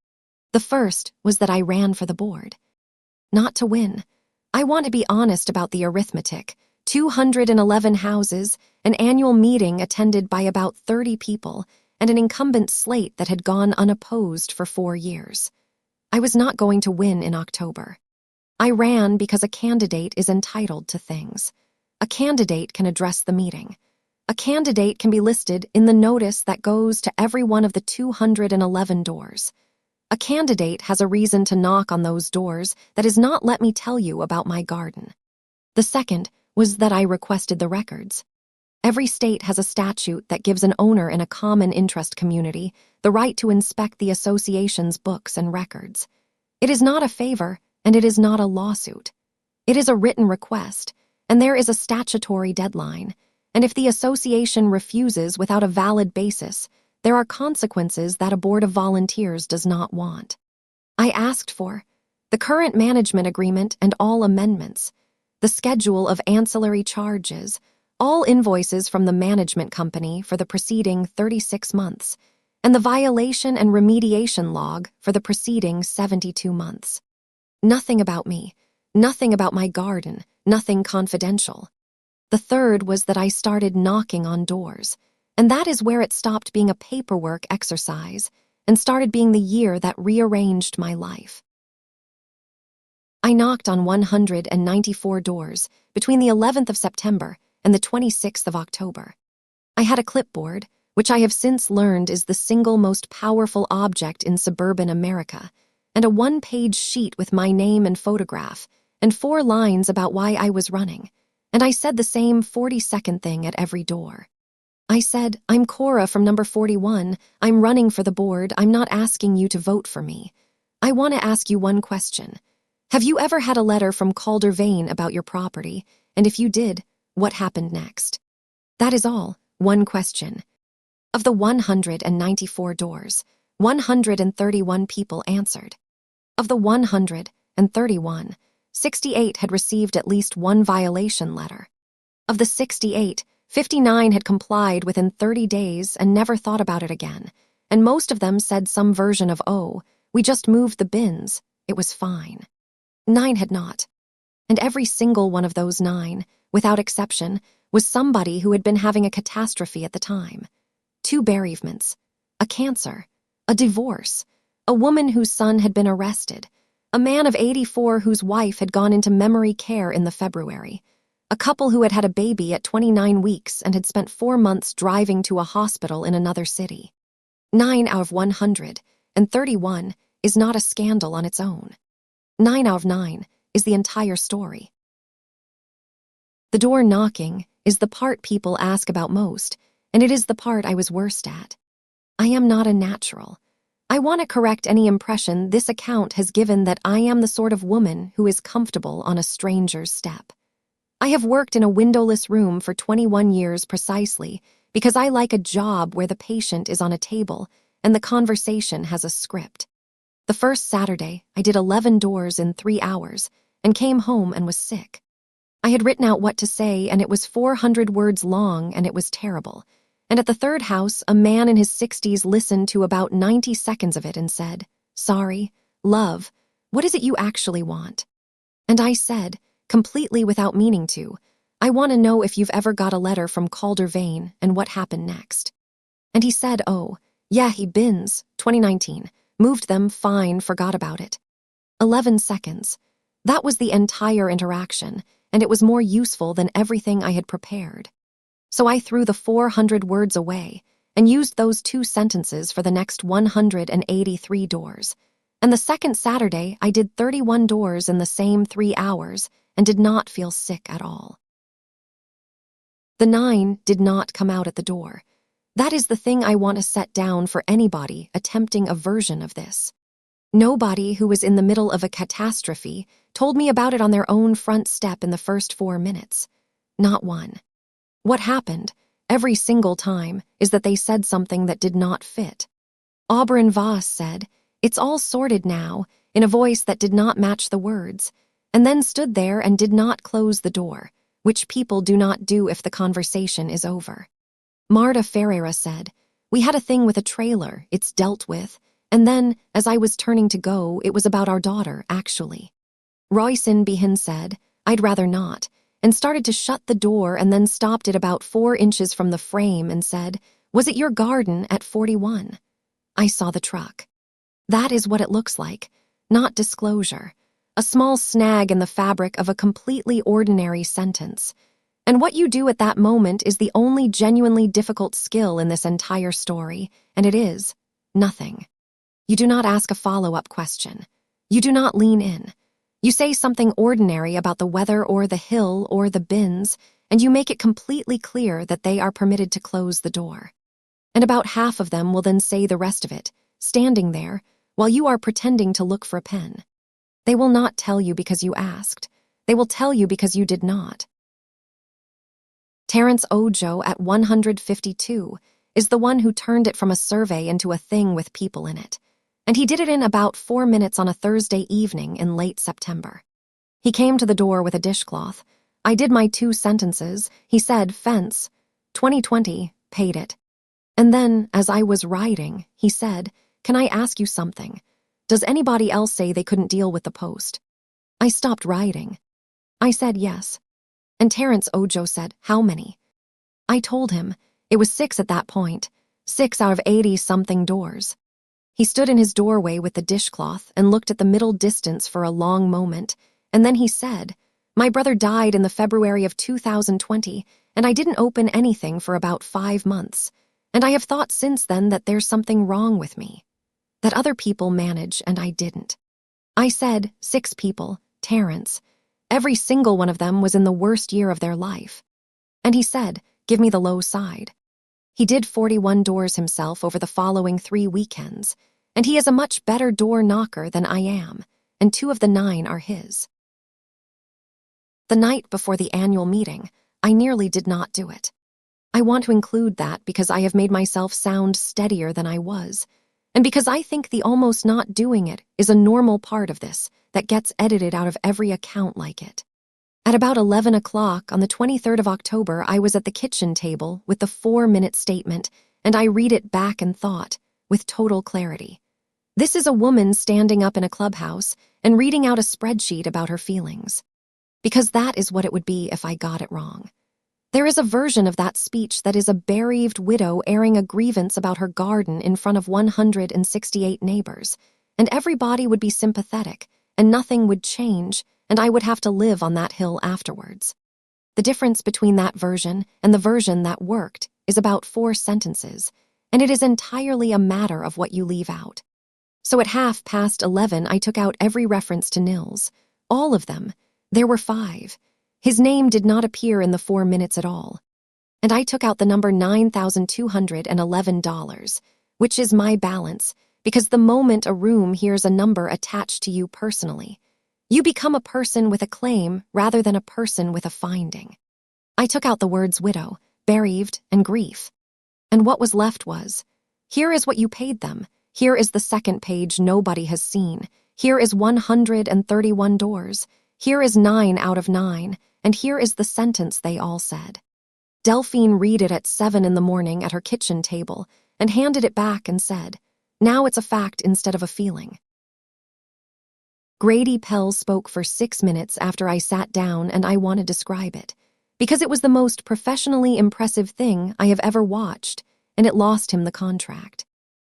Speaker 1: The first was that I ran for the board. Not to win. I want to be honest about the arithmetic. 211 houses, an annual meeting attended by about 30 people, and an incumbent slate that had gone unopposed for 4 years. I was not going to win in October. I ran because a candidate is entitled to things. A candidate can address the meeting. A candidate can be listed in the notice that goes to every one of the 211 doors. A candidate has a reason to knock on those doors that is not let me tell you about my garden. The second was that I requested the records. Every state has a statute that gives an owner in a common interest community the right to inspect the association's books and records. It is not a favor, and it is not a lawsuit. It is a written request, and there is a statutory deadline, and if the association refuses without a valid basis, there are consequences that a board of volunteers does not want. I asked for the current management agreement and all amendments, the schedule of ancillary charges, all invoices from the management company for the preceding 36 months, and the violation and remediation log for the preceding 72 months. Nothing about me, nothing about my garden, nothing confidential. The third was that I started knocking on doors, and that is where it stopped being a paperwork exercise and started being the year that rearranged my life. I knocked on 194 doors between the 11th of September and the 26th of October. I had a clipboard, which I have since learned is the single most powerful object in suburban America, and a 1-page sheet with my name and photograph, and 4 lines about why I was running, and I said the same 40-second thing at every door. I said, I'm Cora from number 41, I'm running for the board, I'm not asking you to vote for me. I want to ask you one question. Have you ever had a letter from Calder Vane about your property, and if you did, what happened next? That is all, one question. Of the 194 doors, 131 people answered. Of the 131, 68 had received at least one violation letter. Of the 68, 59 had complied within 30 days and never thought about it again, and most of them said some version of, oh, we just moved the bins, it was fine. 9 had not, and every single one of those 9, without exception, was somebody who had been having a catastrophe at the time. 2 bereavements, a cancer, a divorce, a woman whose son had been arrested, A man of 84 whose wife had gone into memory care in the February. A couple who had had a baby at 29 weeks and had spent 4 months driving to a hospital in another city. 9 out of 100, and 31 is not a scandal on its own. 9 out of 9 is the entire story. The door knocking is the part people ask about most, and it is the part I was worst at. I am not a natural. I want to correct any impression this account has given that I am the sort of woman who is comfortable on a stranger's step. I have worked in a windowless room for 21 years precisely because I like a job where the patient is on a table and the conversation has a script. The first Saturday, I did 11 doors in 3 hours and came home and was sick. I had written out what to say, and it was 400 words long, and it was terrible. And at the third house, a man in his 60s listened to about 90 seconds of it and said, "Sorry, love, what is it you actually want?" And I said, completely without meaning to, "I want to know if you've ever got a letter from Calder Vane and what happened next." And he said, "Oh, yeah, he bins, 2019, moved them, fine, forgot about it." 11 seconds. That was the entire interaction, and it was more useful than everything I had prepared. So I threw the 400 words away and used those 2 sentences for the next 183 doors. And the second Saturday, I did 31 doors in the same 3 hours and did not feel sick at all. The 9 did not come out at the door. That is the thing I want to set down for anybody attempting a version of this. Nobody who was in the middle of a catastrophe told me about it on their own front step in the first 4 minutes. Not one. What happened, every single time, is that they said something that did not fit. Auburn Voss said, "It's all sorted now," in a voice that did not match the words, and then stood there and did not close the door, which people do not do if the conversation is over. Marta Ferreira said, "We had a thing with a trailer, it's dealt with," and then, as I was turning to go, it was about our daughter, actually. Royson Behan said, "I'd rather not," and started to shut the door and then stopped it about 4 inches from the frame and said, "Was it your garden at 41? I saw the truck. That is what it looks like, not disclosure. A small snag in the fabric of a completely ordinary sentence. And what you do at that moment is the only genuinely difficult skill in this entire story, and it is nothing. You do not ask a follow-up question. You do not lean in. You say something ordinary about the weather or the hill or the bins, and you make it completely clear that they are permitted to close the door. And about half of them will then say the rest of it, standing there, while you are pretending to look for a pen. They will not tell you because you asked. They will tell you because you did not. Terence Ojo at 152 is the one who turned it from a survey into a thing with people in it. And he did it in about 4 minutes on a Thursday evening in late September. He came to the door with a dishcloth. I did my 2 sentences. He said, "Fence, 2020, paid it." And then, as I was writing, he said, "Can I ask you something? Does anybody else say they couldn't deal with the post?" I stopped writing. I said yes. And Terence Ojo said, "How many?" I told him. It was 6 at that point. 6 out of 80-something doors. He stood in his doorway with the dishcloth and looked at the middle distance for a long moment, and then he said, "My brother died in the February of 2020, and I didn't open anything for about 5 months, and I have thought since then that there's something wrong with me, that other people manage and I didn't." I said, 6 people, Terence. Every single one of them was in the worst year of their life. And he said, "Give me the low side." He did 41 doors himself over the following 3 weekends, and he is a much better door knocker than I am, and 2 of the 9 are his. The night before the annual meeting, I nearly did not do it. I want to include that because I have made myself sound steadier than I was, and because I think the almost not doing it is a normal part of this that gets edited out of every account like it. At about 11 o'clock on the 23rd of October, I was at the kitchen table with the 4-minute statement, and I read it back and thought, with total clarity. This is a woman standing up in a clubhouse and reading out a spreadsheet about her feelings. Because that is what it would be if I got it wrong. There is a version of that speech that is a bereaved widow airing a grievance about her garden in front of 168 neighbors, and everybody would be sympathetic, and nothing would change, and I would have to live on that hill afterwards. The difference between that version and the version that worked is about 4 sentences, and it is entirely a matter of what you leave out. So at 11:30, I took out every reference to Nils. All of them. There were 5. His name did not appear in the 4 minutes at all. And I took out the number $9,211, which is my balance, because the moment a room hears a number attached to you personally, you become a person with a claim rather than a person with a finding. I took out the words widow, bereaved, and grief. And what was left was, here is what you paid them. Here is the second page nobody has seen. Here is 131 doors. Here is 9 out of 9. And here is the sentence they all said. Delphine read it at 7 in the morning at her kitchen table and handed it back and said, now it's a fact instead of a feeling. Grady Pell spoke for 6 minutes after I sat down, and I want to describe it, because it was the most professionally impressive thing I have ever watched, and it lost him the contract.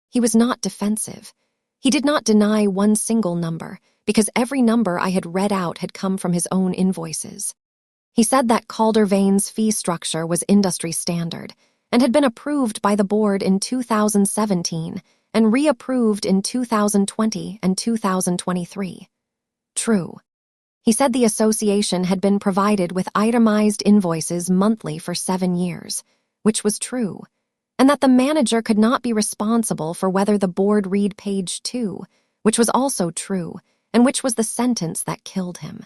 Speaker 1: He was not defensive. He did not deny one single number, because every number I had read out had come from his own invoices. He said that Calder-Vane's fee structure was industry standard and had been approved by the board in 2017 and reapproved in 2020 and 2023. True. He said the association had been provided with itemized invoices monthly for 7 years, which was true, and that the manager could not be responsible for whether the board read page 2, which was also true, and which was the sentence that killed him.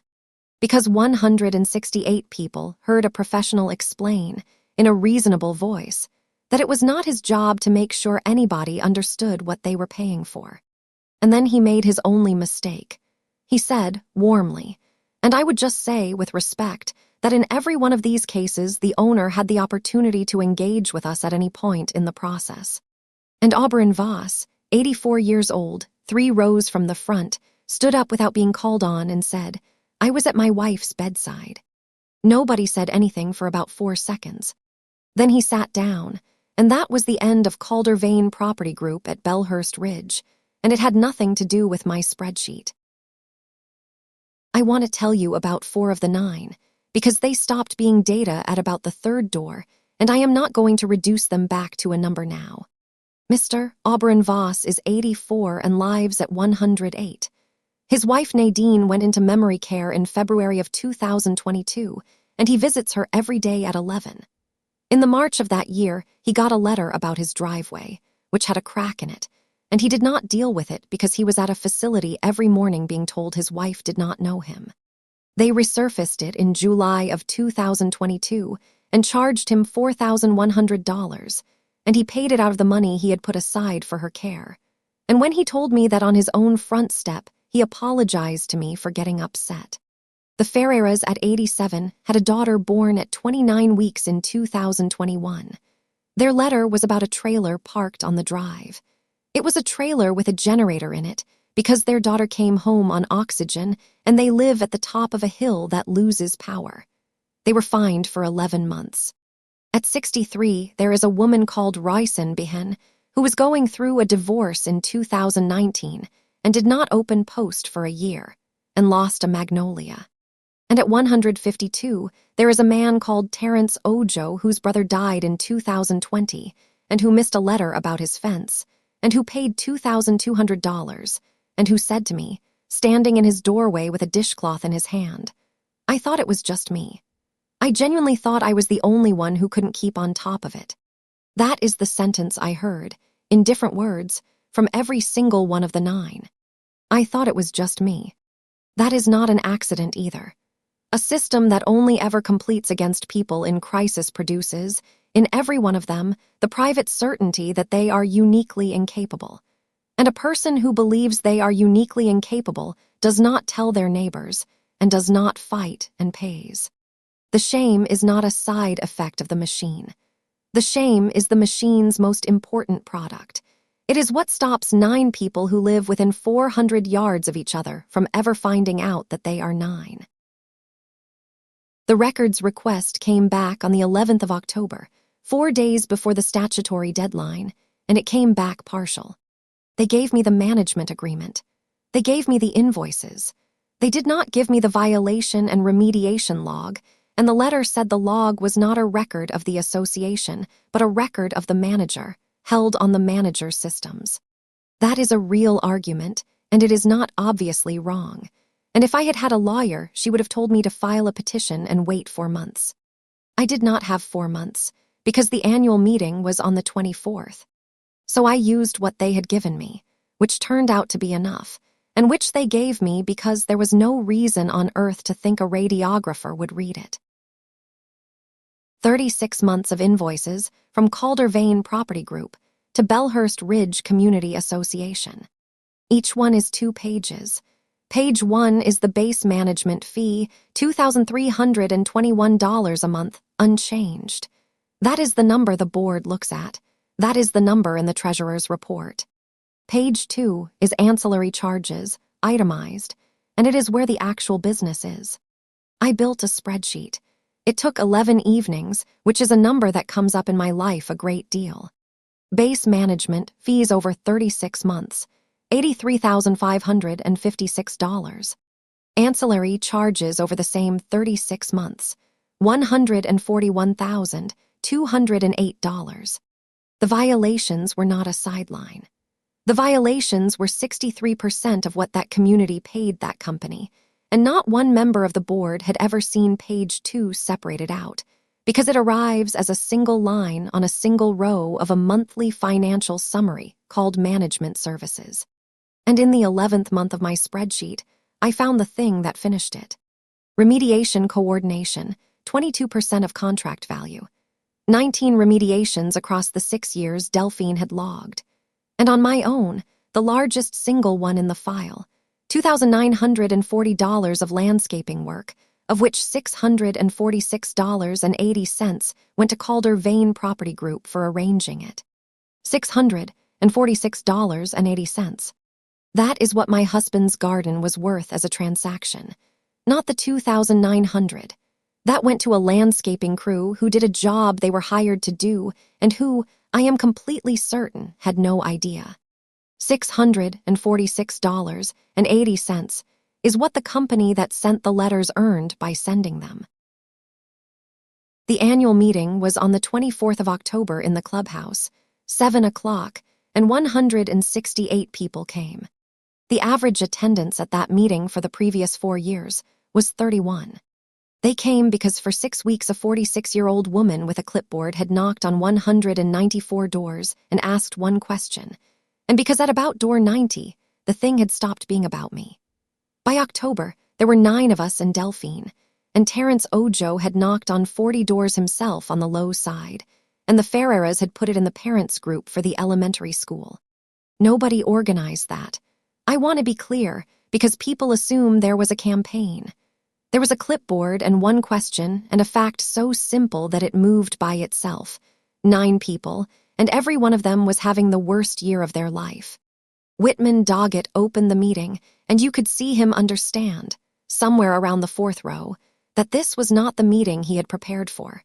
Speaker 1: Because 168 people heard a professional explain, in a reasonable voice, that it was not his job to make sure anybody understood what they were paying for. And then he made his only mistake. He said, warmly, and I would just say with respect, that in every one of these cases the owner had the opportunity to engage with us at any point in the process. And Auberon Voss, 84 years old, 3 rows from the front, stood up without being called on and said, I was at my wife's bedside. Nobody said anything for about 4 seconds. Then he sat down, and that was the end of Calder-Vane Property Group at Bellhurst Ridge, and it had nothing to do with my spreadsheet. I want to tell you about 4 of the 9, because they stopped being data at about the 3rd door, and I am not going to reduce them back to a number now. Mr. Auberon Voss is 84 and lives at 108. His wife Nadine went into memory care in February of 2022, and he visits her every day at 11. In the March of that year, he got a letter about his driveway, which had a crack in it, and he did not deal with it because he was at a facility every morning being told his wife did not know him. They resurfaced it in July of 2022 and charged him $4,100, and he paid it out of the money he had put aside for her care. And when he told me that on his own front step, he apologized to me for getting upset. The Ferreiras at 87 had a daughter born at 29 weeks in 2021. Their letter was about a trailer parked on the drive. It was a trailer with a generator in it because their daughter came home on oxygen and they live at the top of a hill that loses power. They were fined for 11 months. At 63, there is a woman called Ryson Behen who was going through a divorce in 2019 and did not open post for a year and lost a magnolia. And at 152, there is a man called Terrence Ojo whose brother died in 2020 and who missed a letter about his fence and who paid $2,200 and who said to me, standing in his doorway with a dishcloth in his hand, I thought it was just me. I genuinely thought I was the only one who couldn't keep on top of it. That is the sentence I heard, in different words, from every single one of the 9. I thought it was just me. That is not an accident either. A system that only ever completes against people in crisis produces, in every one of them, the private certainty that they are uniquely incapable. And a person who believes they are uniquely incapable does not tell their neighbors and does not fight and pays. The shame is not a side effect of the machine. The shame is the machine's most important product. It is what stops 9 people who live within 400 yards of each other from ever finding out that they are 9. The records request came back on the 11th of October, 4 days before the statutory deadline, and it came back partial. They gave me the management agreement. They gave me the invoices. They did not give me the violation and remediation log, and the letter said the log was not a record of the association, but a record of the manager, held on the manager's systems. That is a real argument, and it is not obviously wrong. And if I had had a lawyer, she would have told me to file a petition and wait 4 months. I did not have 4 months, because the annual meeting was on the 24th. So I used what they had given me, which turned out to be enough, and which they gave me because there was no reason on earth to think a radiographer would read it. 36 months of invoices from Calder Vane Property Group to Bellhurst Ridge Community Association. Each one is 2 pages. Page 1 is the base management fee, $2,321 a month, unchanged. That is the number the board looks at. That is the number in the treasurer's report. Page 2 is ancillary charges, itemized, and it is where the actual business is. I built a spreadsheet. It took 11 evenings, which is a number that comes up in my life a great deal. Base management fees over 36 months, $83,556. Ancillary charges over the same 36 months, $141,208. The violations were not a sideline. The violations were 63% of what that community paid that company, and not one member of the board had ever seen page 2 separated out, because it arrives as a single line on a single row of a monthly financial summary called management services. And in the 11th month of my spreadsheet, I found the thing that finished it. Remediation coordination, 22% of contract value. 19 remediations across the 6 years Delphine had logged. And on my own, the largest single one in the file, $2,940 of landscaping work, of which $646.80 went to Calder Vane Property Group for arranging it. $646.80. That is what my husband's garden was worth as a transaction, not the $2,900. That went to a landscaping crew who did a job they were hired to do and who, I am completely certain, had no idea. $646.80 is what the company that sent the letters earned by sending them. The annual meeting was on the 24th of October in the clubhouse, 7 o'clock, and 168 people came. The average attendance at that meeting for the previous 4 years was 31. They came because for 6 weeks a 46-year-old woman with a clipboard had knocked on 194 doors and asked one question, and because at about door 90, the thing had stopped being about me. By October, there were 9 of us in Delphine, and Terrence Ojo had knocked on 40 doors himself on the low side, and the Ferreras had put it in the parents' group for the elementary school. Nobody organized that. I want to be clear, because people assume there was a campaign. There was a clipboard and one question and a fact so simple that it moved by itself. 9 people, and every one of them was having the worst year of their life. Whitman Doggett opened the meeting, and you could see him understand, somewhere around the 4th row, that this was not the meeting he had prepared for.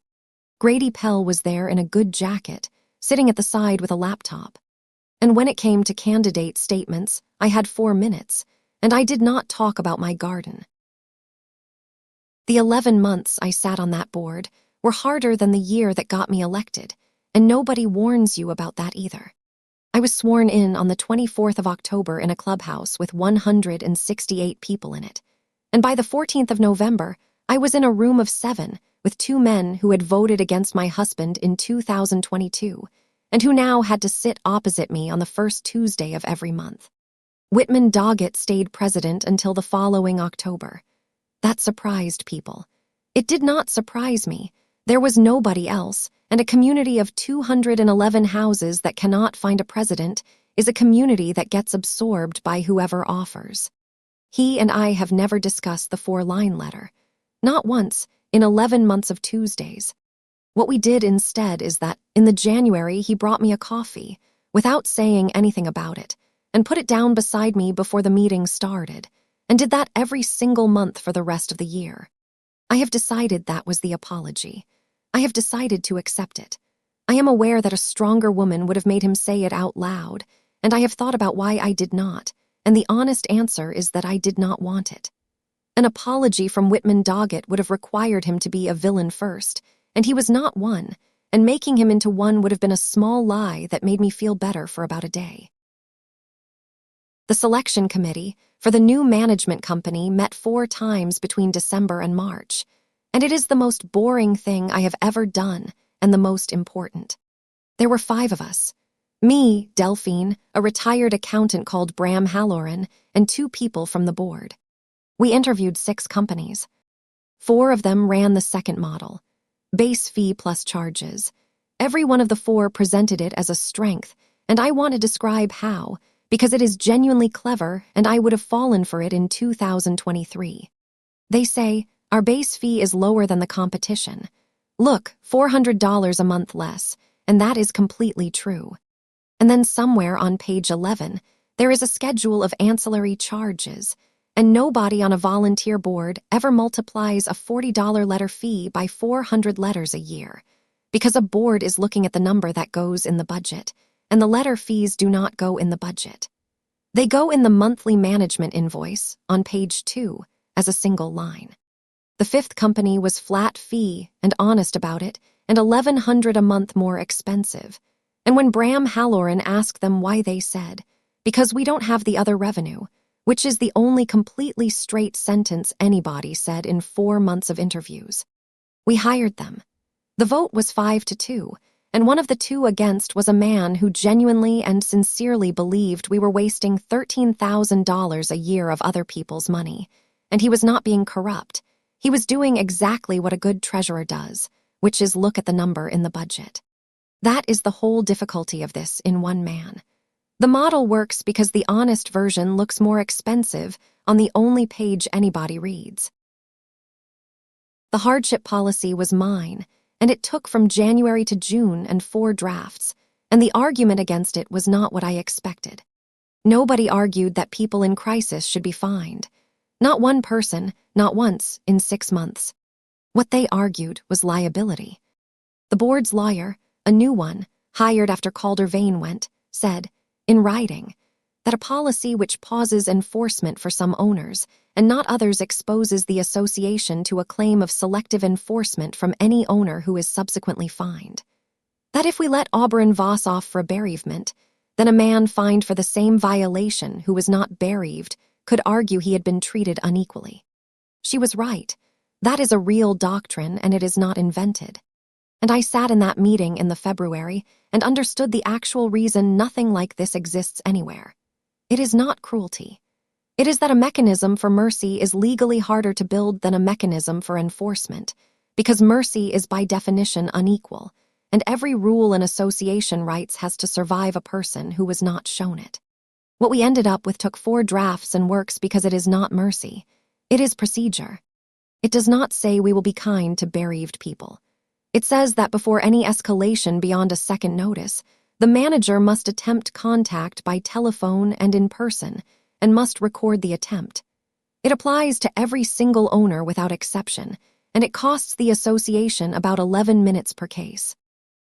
Speaker 1: Grady Pell was there in a good jacket, sitting at the side with a laptop. And when it came to candidate statements, I had 4 minutes, and I did not talk about my garden. The 11 months I sat on that board were harder than the year that got me elected, and nobody warns you about that either. I was sworn in on the 24th of October in a clubhouse with 168 people in it, and by the 14th of November, I was in a room of 7 with 2 men who had voted against my husband in 2022, and who now had to sit opposite me on the first Tuesday of every month. Whitman Doggett stayed president until the following October. That surprised people. It did not surprise me. There was nobody else, and a community of 211 houses that cannot find a president is a community that gets absorbed by whoever offers. He and I have never discussed the 4-line letter. Not once, in 11 months of Tuesdays. What we did instead is that, in the January, he brought me a coffee, without saying anything about it, and put it down beside me before the meeting started, and did that every single month for the rest of the year. I have decided that was the apology. I have decided to accept it. I am aware that a stronger woman would have made him say it out loud, and I have thought about why I did not, and the honest answer is that I did not want it. An apology from Whitman Doggett would have required him to be a villain first, and he was not one, and making him into one would have been a small lie that made me feel better for about a day. The selection committee for the new management company met 4 times between December and March, and it is the most boring thing I have ever done and the most important. There were 5 of us. Me, Delphine, a retired accountant called Bram Halloran, and 2 people from the board. We interviewed 6 companies. 4 of them ran the second model, base fee plus charges. Every one of the 4 presented it as a strength, and I want to describe how, because it is genuinely clever and I would have fallen for it in 2023. They say, our base fee is lower than the competition. Look, $400 a month less, and that is completely true. And then somewhere on page 11, there is a schedule of ancillary charges, and nobody on a volunteer board ever multiplies a $40 letter fee by 400 letters a year, because a board is looking at the number that goes in the budget, and the letter fees do not go in the budget. They go in the monthly management invoice, on page 2, as a single line. The 5th company was flat fee and honest about it, and $1,100 a month more expensive. And when Bram Halloran asked them why, they said, because we don't have the other revenue, which is the only completely straight sentence anybody said in 4 months of interviews. We hired them. The vote was 5-2, and one of the 2 against was a man who genuinely and sincerely believed we were wasting $13,000 a year of other people's money, and he was not being corrupt. He was doing exactly what a good treasurer does, which is look at the number in the budget. That is the whole difficulty of this in one man. The model works because the honest version looks more expensive on the only page anybody reads. The hardship policy was mine, and it took from January to June and 4 drafts, and the argument against it was not what I expected. Nobody argued that people in crisis should be fined. Not one person, not once, in 6 months. What they argued was liability. The board's lawyer, a new one, hired after Calder Vane went, said, in writing, that a policy which pauses enforcement for some owners and not others exposes the association to a claim of selective enforcement from any owner who is subsequently fined. That if we let Auburn Voss off for a bereavement, then a man fined for the same violation who was not bereaved could argue he had been treated unequally. She was right. That is a real doctrine, and it is not invented. And I sat in that meeting in the February and understood the actual reason nothing like this exists anywhere. It is not cruelty. It is that a mechanism for mercy is legally harder to build than a mechanism for enforcement, because mercy is by definition unequal, and every rule an association writes has to survive a person who was not shown it. What we ended up with took 4 drafts and works because it is not mercy. It is procedure. It does not say we will be kind to bereaved people. It says that before any escalation beyond a second notice, the manager must attempt contact by telephone and in person, and must record the attempt. It applies to every single owner without exception, and it costs the association about 11 minutes per case.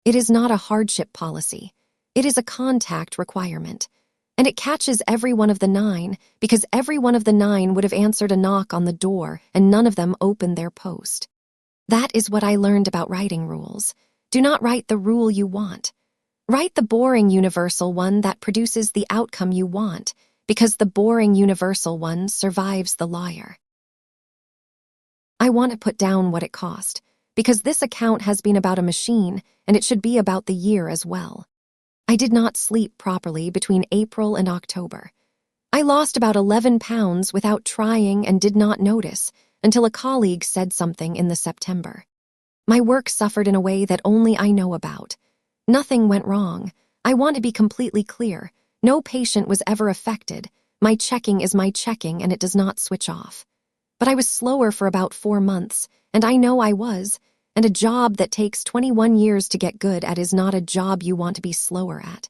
Speaker 1: It is not a hardship policy. It is a contact requirement. And it catches every one of the 9, because every one of the 9 would have answered a knock on the door, and none of them opened their post. That is what I learned about writing rules. Do not write the rule you want. Write the boring universal one that produces the outcome you want, because the boring universal one survives the liar. I want to put down what it cost, because this account has been about a machine, and it should be about the year as well. I did not sleep properly between April and October. I lost about 11 pounds without trying and did not notice until a colleague said something in the September. My work suffered in a way that only I know about. Nothing went wrong. I want to be completely clear. No patient was ever affected. My checking is my checking and it does not switch off. But I was slower for about 4 months, and I know I was, and a job that takes 21 years to get good at is not a job you want to be slower at.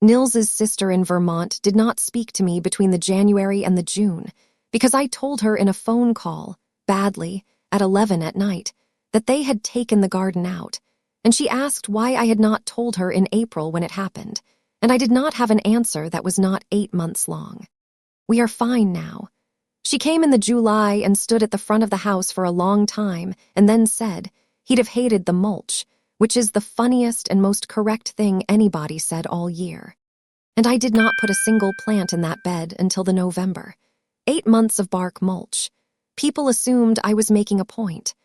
Speaker 1: Nils's sister in Vermont did not speak to me between the January and the June, because I told her in a phone call, badly, at 11 at night, that they had taken the garden out, and she asked why I had not told her in April when it happened, and I did not have an answer that was not 8 months long. We are fine now. She came in the July and stood at the front of the house for a long time and then said he'd have hated the mulch, which is the funniest and most correct thing anybody said all year. And I did not put a single plant in that bed until the November. 8 months of bark mulch. People assumed I was making a point.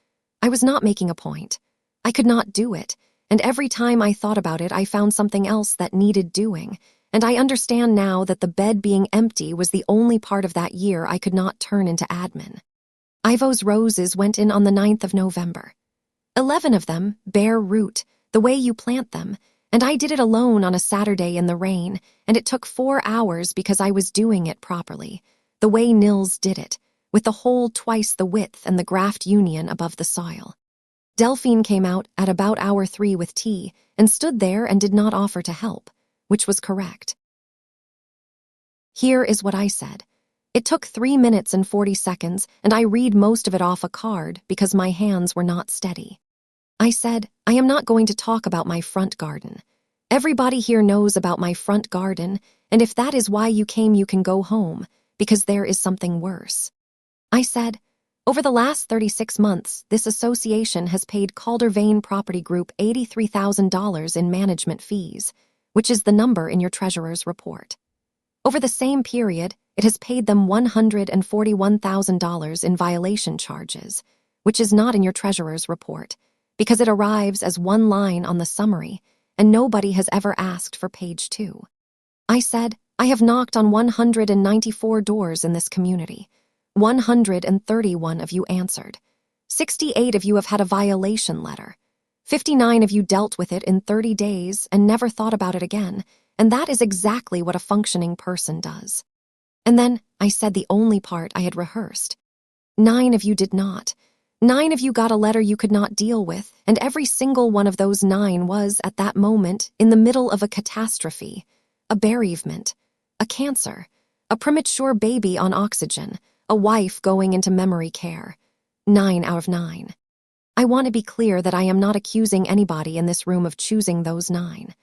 Speaker 1: I was not making a point. I could not do it, and every time I thought about it, I found something else that needed doing, and I understand now that the bed being empty was the only part of that year I could not turn into admin. Ivo's roses went in on the 9th of November. 11 of them, bare root, the way you plant them, and I did it alone on a Saturday in the rain, and it took 4 hours because I was doing it properly, the way Nils did it, with the hole twice the width and the graft union above the soil. Delphine came out at about hour 3 with tea and stood there and did not offer to help, which was correct. Here is what I said. It took 3 minutes and 40 seconds, and I read most of it off a card because my hands were not steady. I said, I am not going to talk about my front garden. Everybody here knows about my front garden, and if that is why you came, you can go home, because there is something worse. I said, over the last 36 months, this association has paid Caldervane Property Group $83,000 in management fees, which is the number in your treasurer's report. Over the same period, it has paid them $141,000 in violation charges, which is not in your treasurer's report, because it arrives as one line on the summary, and nobody has ever asked for page 2. I said, I have knocked on 194 doors in this community. 131 of you answered. 68 of you have had a violation letter. 59 of you dealt with it in 30 days and never thought about it again, and that is exactly what a functioning person does. And then I said the only part I had rehearsed. 9 of you did not. 9 of you got a letter you could not deal with, and every single one of those 9 was, at that moment, in the middle of a catastrophe, a bereavement, a cancer, a premature baby on oxygen, a wife going into memory care. 9 out of 9. I want to be clear that I am not accusing anybody in this room of choosing those 9.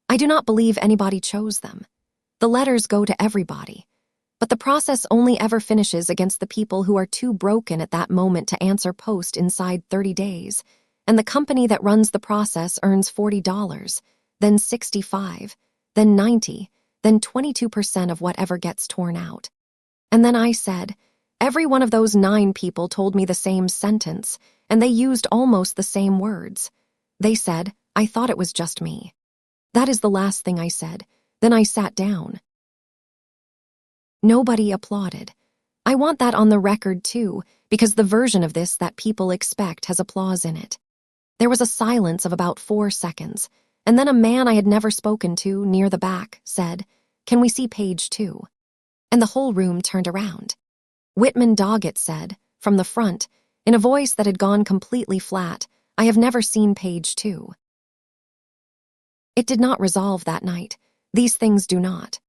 Speaker 1: I do not believe anybody chose them. The letters go to everybody. But the process only ever finishes against the people who are too broken at that moment to answer post inside 30 days, and the company that runs the process earns $40, then $65, then $90, then 22% of whatever gets torn out. And then I said, every one of those 9 people told me the same sentence, and they used almost the same words. They said, I thought it was just me. That is the last thing I said. Then I sat down. Nobody applauded. I want that on the record, too, because the version of this that people expect has applause in it. There was a silence of about 4 seconds, and then a man I had never spoken to, near the back, said, Can we see page 2? And the whole room turned around. Whitman Doggett said, from the front, in a voice that had gone completely flat, I have never seen page 2. It did not resolve that night. These things do not.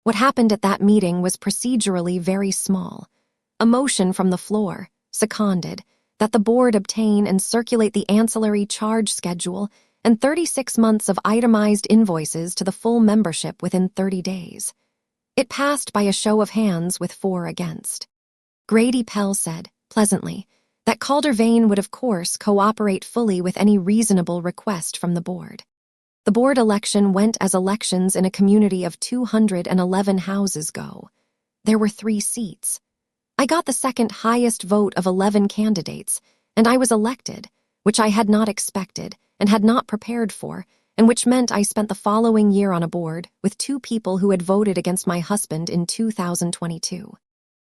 Speaker 1: What happened at that meeting was procedurally very small. A motion from the floor, seconded, that the board obtain and circulate the ancillary charge schedule and 36 months of itemized invoices to the full membership within 30 days. It passed by a show of hands with 4 against. Grady Pell said, pleasantly, that Caldervane would of course cooperate fully with any reasonable request from the board. The board election went as elections in a community of 211 houses go. There were 3 seats. I got the second highest vote of 11 candidates, and I was elected, which I had not expected and had not prepared for, and which meant I spent the following year on a board with 2 people who had voted against my husband in 2022.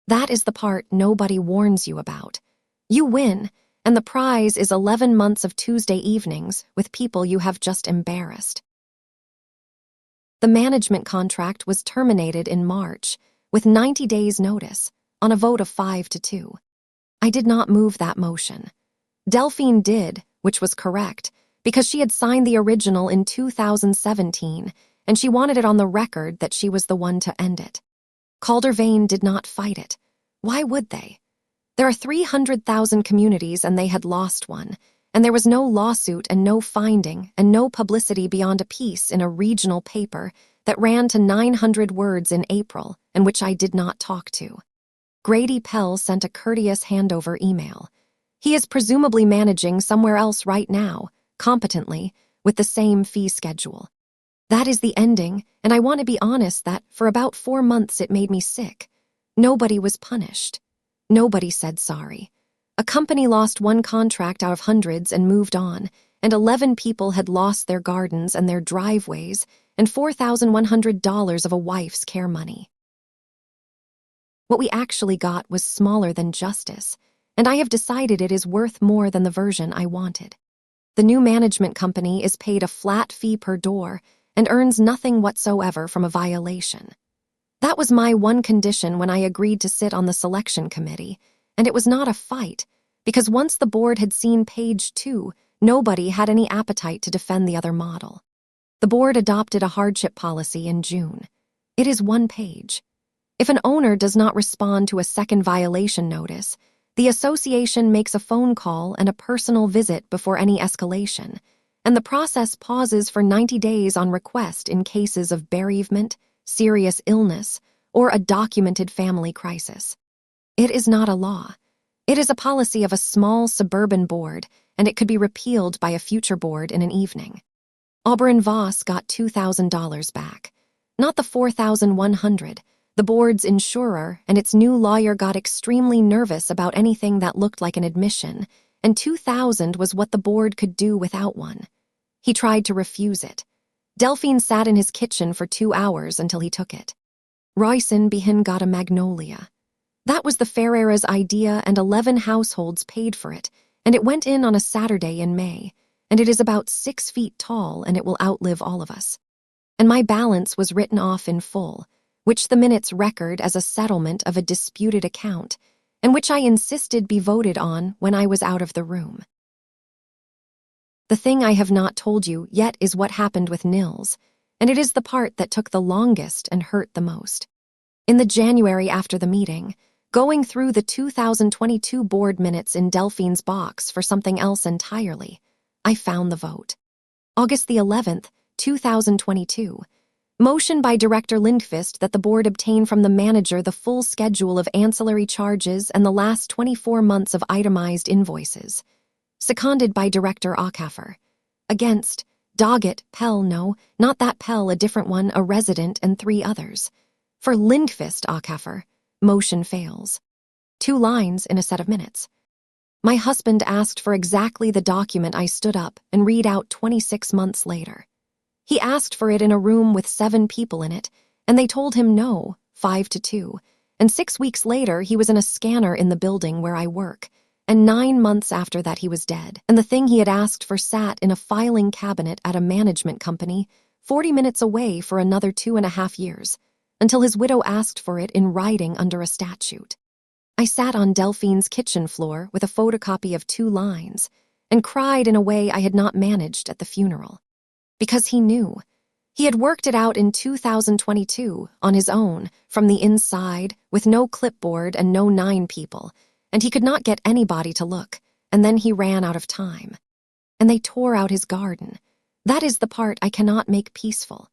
Speaker 1: That is the part nobody warns you about. You win, and the prize is 11 months of Tuesday evenings with people you have just embarrassed. The management contract was terminated in March, with 90 days' notice, on a vote of 5-2. I did not move that motion. Delphine did, which was correct, because she had signed the original in 2017, and she wanted it on the record that she was the one to end it. Caldervane did not fight it. Why would they? There are 300,000 communities and they had lost one, and there was no lawsuit and no finding and no publicity beyond a piece in a regional paper that ran to 900 words in April and which I did not talk to. Grady Pell sent a courteous handover email. He is presumably managing somewhere else right now, competently, with the same fee schedule. That is the ending, and I want to be honest that for about 4 months it made me sick. Nobody was punished. Nobody said sorry. A company lost one contract out of hundreds and moved on, and 11 people had lost their gardens and their driveways and $4,100 of a wife's care money. What we actually got was smaller than justice, and I have decided it is worth more than the version I wanted. The new management company is paid a flat fee per door and earns nothing whatsoever from a violation. That was my one condition when I agreed to sit on the selection committee, and it was not a fight, because once the board had seen page 2, nobody had any appetite to defend the other model. The board adopted a hardship policy in June. It is 1 page. If an owner does not respond to a second violation notice, the association makes a phone call and a personal visit before any escalation, and the process pauses for 90 days on request in cases of bereavement, serious illness, or a documented family crisis. It is not a law. It is a policy of a small suburban board, and it could be repealed by a future board in an evening. Auburn Voss got $2,000 back, not the $4,100. The board's insurer and its new lawyer got extremely nervous about anything that looked like an admission, and $2,000 was what the board could do without one. He tried to refuse it. Delphine sat in his kitchen for 2 hours until he took it. Royson Behan got a magnolia. That was the Ferreira's idea, and 11 households paid for it, and it went in on a Saturday in May, and it is about 6 feet tall, and it will outlive all of us. And my balance was written off in full, which the minutes record as a settlement of a disputed account, and which I insisted be voted on when I was out of the room. The thing I have not told you yet is what happened with Nils, and it is the part that took the longest and hurt the most. In the January after the meeting, going through the 2022 board minutes in Delphine's box for something else entirely, I found the vote. August the 11th, 2022. Motion by Director Lindqvist that the board obtain from the manager the full schedule of ancillary charges and the last 24 months of itemized invoices. Seconded by Director Ackhaffer. Against, Doggett, Pell, no, not that Pell, a different one, a resident, and 3 others. For Lindqvist, Ackhaffer, motion fails. 2 lines in a set of minutes. My husband asked for exactly the document I stood up and read out 26 months later. He asked for it in a room with 7 people in it, and they told him no, 5 to 2, and 6 weeks later he was in a scanner in the building where I work, and 9 months after that he was dead, and the thing he had asked for sat in a filing cabinet at a management company 40 minutes away for another 2.5 years, until his widow asked for it in writing under a statute. I sat on Delphine's kitchen floor with a photocopy of 2 lines, and cried in a way I had not managed at the funeral. Because he knew. He had worked it out in 2022, on his own, from the inside, with no clipboard and no 9 people, and he could not get anybody to look, and then he ran out of time. And they tore out his garden. That is the part I cannot make peaceful.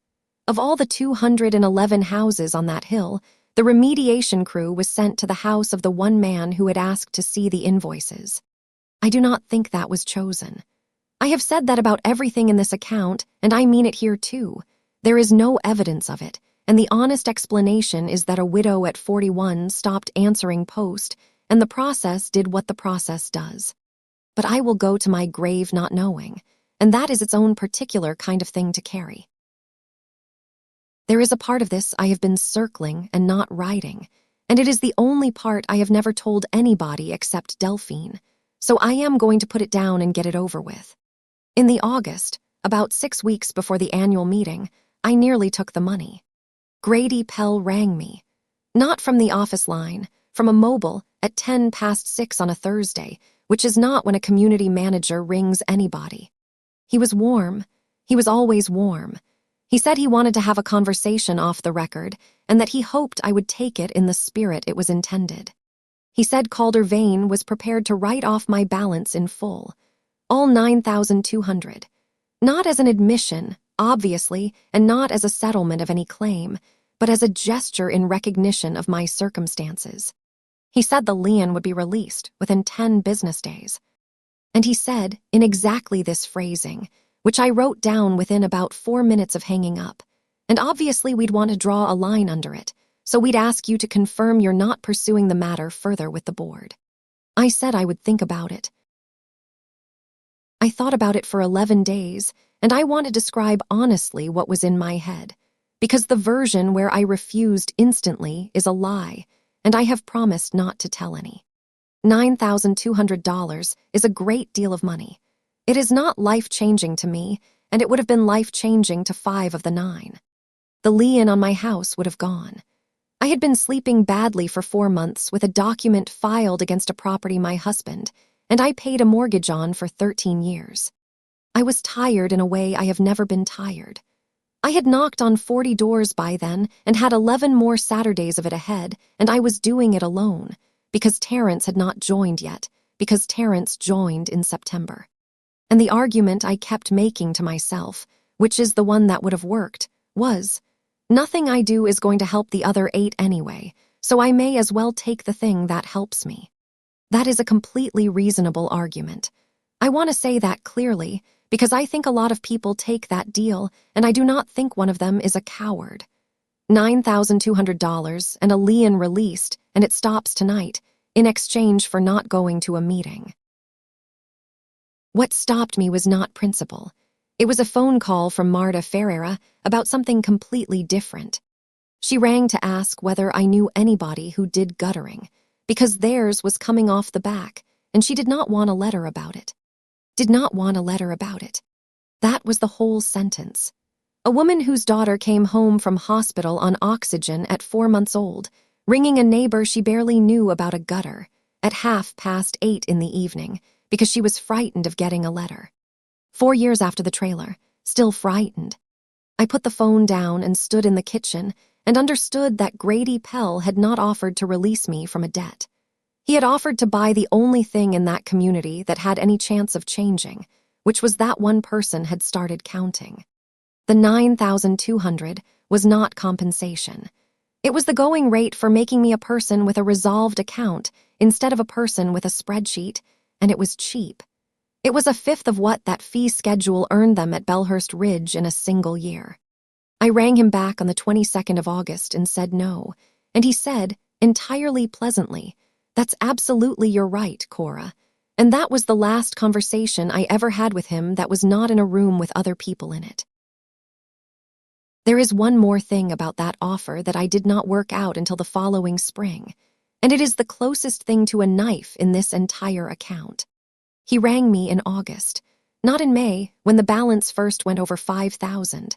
Speaker 1: Of all the 211 houses on that hill, the remediation crew was sent to the house of the one man who had asked to see the invoices. I do not think that was chosen. I have said that about everything in this account, and I mean it here too. There is no evidence of it, and the honest explanation is that a widow at 41 stopped answering post, and the process did what the process does. But I will go to my grave not knowing, and that is its own particular kind of thing to carry. There is a part of this I have been circling and not writing, and it is the only part I have never told anybody except Delphine, so I am going to put it down and get it over with. In the August, about 6 weeks before the annual meeting, I nearly took the money. Grady Pell rang me. Not from the office line, from a mobile at 6:10 on a Thursday, which is not when a community manager rings anybody. He was warm. He was always warm. He said he wanted to have a conversation off the record and that he hoped I would take it in the spirit it was intended. He said Calder Vane was prepared to write off my balance in full. All $9,200. Not as an admission, obviously, and not as a settlement of any claim, but as a gesture in recognition of my circumstances. He said the lien would be released within 10 business days. And he said, in exactly this phrasing, which I wrote down within about 4 minutes of hanging up, and obviously we'd want to draw a line under it, so we'd ask you to confirm you're not pursuing the matter further with the board. I said I would think about it. I thought about it for 11 days, and I want to describe honestly what was in my head, because the version where I refused instantly is a lie, and I have promised not to tell any. $9,200 is a great deal of money. It is not life-changing to me, and it would have been life-changing to 5 of the 9. The lien on my house would have gone. I had been sleeping badly for 4 months with a document filed against a property my husband, and I paid a mortgage on for 13 years. I was tired in a way I have never been tired. I had knocked on 40 doors by then and had 11 more Saturdays of it ahead, and I was doing it alone, because Terrence had not joined yet, because Terrence joined in September. And the argument I kept making to myself, which is the one that would have worked, was, nothing I do is going to help the other 8 anyway, so I may as well take the thing that helps me. That is a completely reasonable argument. I want to say that clearly, because I think a lot of people take that deal, and I do not think one of them is a coward. $9,200 and a lien released, and it stops tonight, in exchange for not going to a meeting. What stopped me was not principle. It was a phone call from Marta Ferreira about something completely different. She rang to ask whether I knew anybody who did guttering, because theirs was coming off the back, and she did not want a letter about it. Did not want a letter about it. That was the whole sentence. A woman whose daughter came home from hospital on oxygen at 4 months old, ringing a neighbor she barely knew about a gutter, at 8:30 in the evening, because she was frightened of getting a letter. 4 years after the trailer, still frightened. I put the phone down and stood in the kitchen and understood that Grady Pell had not offered to release me from a debt. He had offered to buy the only thing in that community that had any chance of changing, which was that one person had started counting. The $9,200 was not compensation. It was the going rate for making me a person with a resolved account instead of a person with a spreadsheet, and it was cheap. It was 1/5 of what that fee schedule earned them at Belhurst Ridge in a single year. I rang him back on the 22nd of August and said no, and he said, entirely pleasantly, "That's absolutely your right, Cora." And that was the last conversation I ever had with him that was not in a room with other people in it. There is one more thing about that offer that I did not work out until the following spring, and it is the closest thing to a knife in this entire account. He rang me in August, not in May, when the balance first went over 5,000,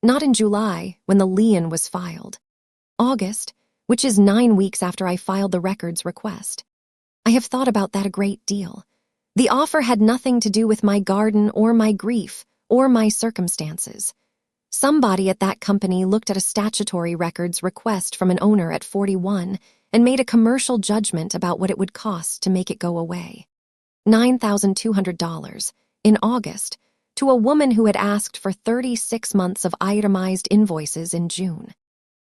Speaker 1: not in July, when the lien was filed. August, which is 9 weeks after I filed the records request. I have thought about that a great deal. The offer had nothing to do with my garden or my grief or my circumstances. Somebody at that company looked at a statutory records request from an owner at 41 and made a commercial judgment about what it would cost to make it go away. $9,200 in August to a woman who had asked for 36 months of itemized invoices in June.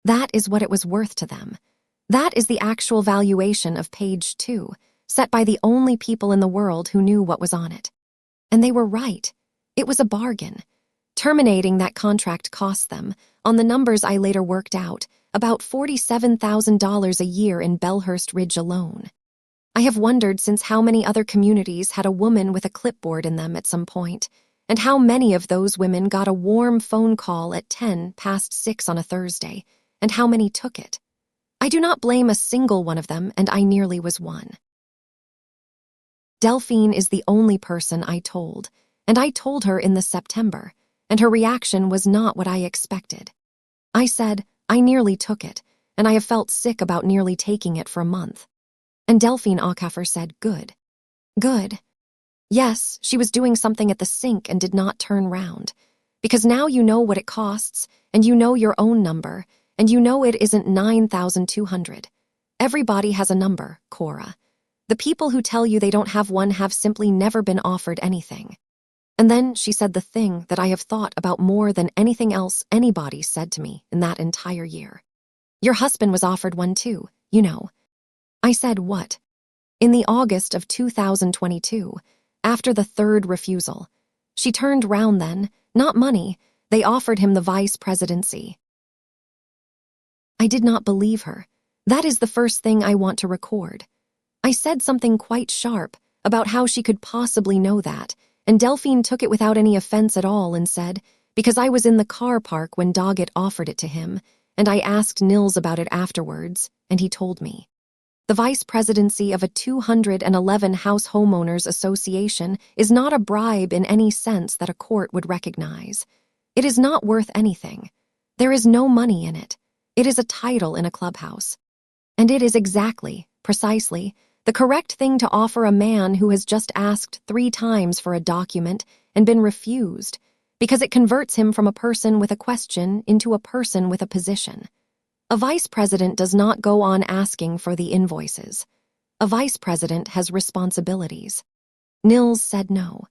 Speaker 1: That is what it was worth to them. That is the actual valuation of page 2, set by the only people in the world who knew what was on it. And they were right. It was a bargain. Terminating that contract cost them, on the numbers I later worked out, about $47,000 a year in Belhurst Ridge alone. I have wondered since how many other communities had a woman with a clipboard in them at some point, and how many of those women got a warm phone call at 6:10 on a Thursday, and how many took it. I do not blame a single one of them, and I nearly was one. Delphine is the only person I told, and I told her in the September, and her reaction was not what I expected. I said, I nearly took it, and I have felt sick about nearly taking it for a month. And Delphine Aucaffer said, good. Good. Yes, she was doing something at the sink and did not turn round. Because now you know what it costs, and you know your own number, and you know it isn't 9,200. Everybody has a number, Cora. The people who tell you they don't have one have simply never been offered anything. And then she said the thing that I have thought about more than anything else anybody said to me in that entire year. Your husband was offered one too, you know. I said, "What?" "In the August of 2022, after the third refusal. She turned round then, not money, they offered him the vice presidency." I did not believe her. That is the first thing I want to record. I said something quite sharp about how she could possibly know that, and Delphine took it without any offense at all and said, because I was in the car park when Doggett offered it to him, and I asked Nils about it afterwards, and he told me. The vice presidency of a 211 house homeowners association is not a bribe in any sense that a court would recognize. It is not worth anything. There is no money in it. It is a title in a clubhouse. And it is exactly, precisely, the correct thing to offer a man who has just asked 3 times for a document and been refused, because it converts him from a person with a question into a person with a position. A vice president does not go on asking for the invoices. A vice president has responsibilities. Nils said no.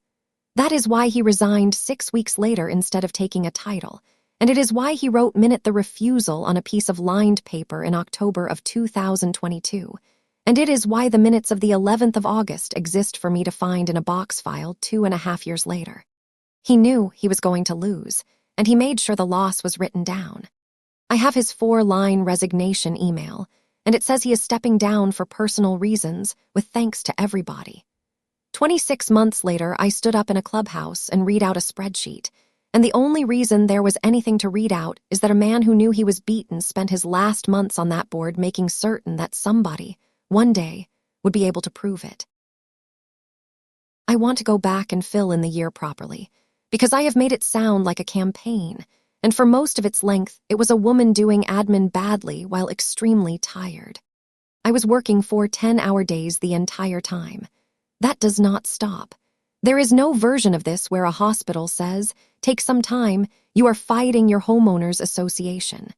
Speaker 1: That is why he resigned 6 weeks later instead of taking a title, and it is why he wrote minute the refusal on a piece of lined paper in October of 2022, and it is why the minutes of the 11th of August exist for me to find in a box file 2.5 years later. He knew he was going to lose, and he made sure the loss was written down. I have his 4-line resignation email, and it says he is stepping down for personal reasons with thanks to everybody. 26 months later, I stood up in a clubhouse and read out a spreadsheet, and the only reason there was anything to read out is that a man who knew he was beaten spent his last months on that board making certain that somebody, one day, would be able to prove it. I want to go back and fill in the year properly, because I have made it sound like a campaign, and for most of its length, it was a woman doing admin badly while extremely tired. I was working 4 10-hour days the entire time. That does not stop. There is no version of this where a hospital says, take some time, you are fighting your homeowners association.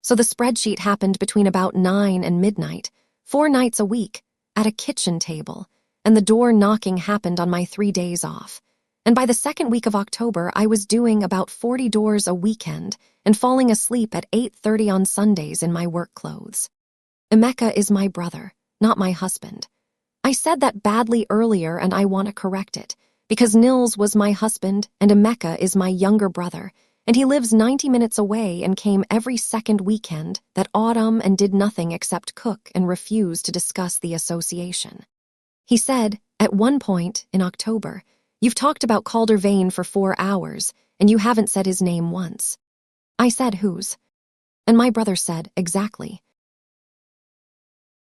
Speaker 1: So the spreadsheet happened between about 9 and midnight, 4 nights a week, at a kitchen table, and the door knocking happened on my 3 days off. And by the second week of October, I was doing about 40 doors a weekend and falling asleep at 8:30 on Sundays in my work clothes. Emeka is my brother, not my husband. I said that badly earlier and I want to correct it, because Nils was my husband and Emeka is my younger brother, and he lives 90 minutes away and came every second weekend that autumn and did nothing except cook and refuse to discuss the association. He said, at one point in October, "You've talked about Calder Vane for 4 hours, and you haven't said his name once." I said, "Whose?" And my brother said, "Exactly."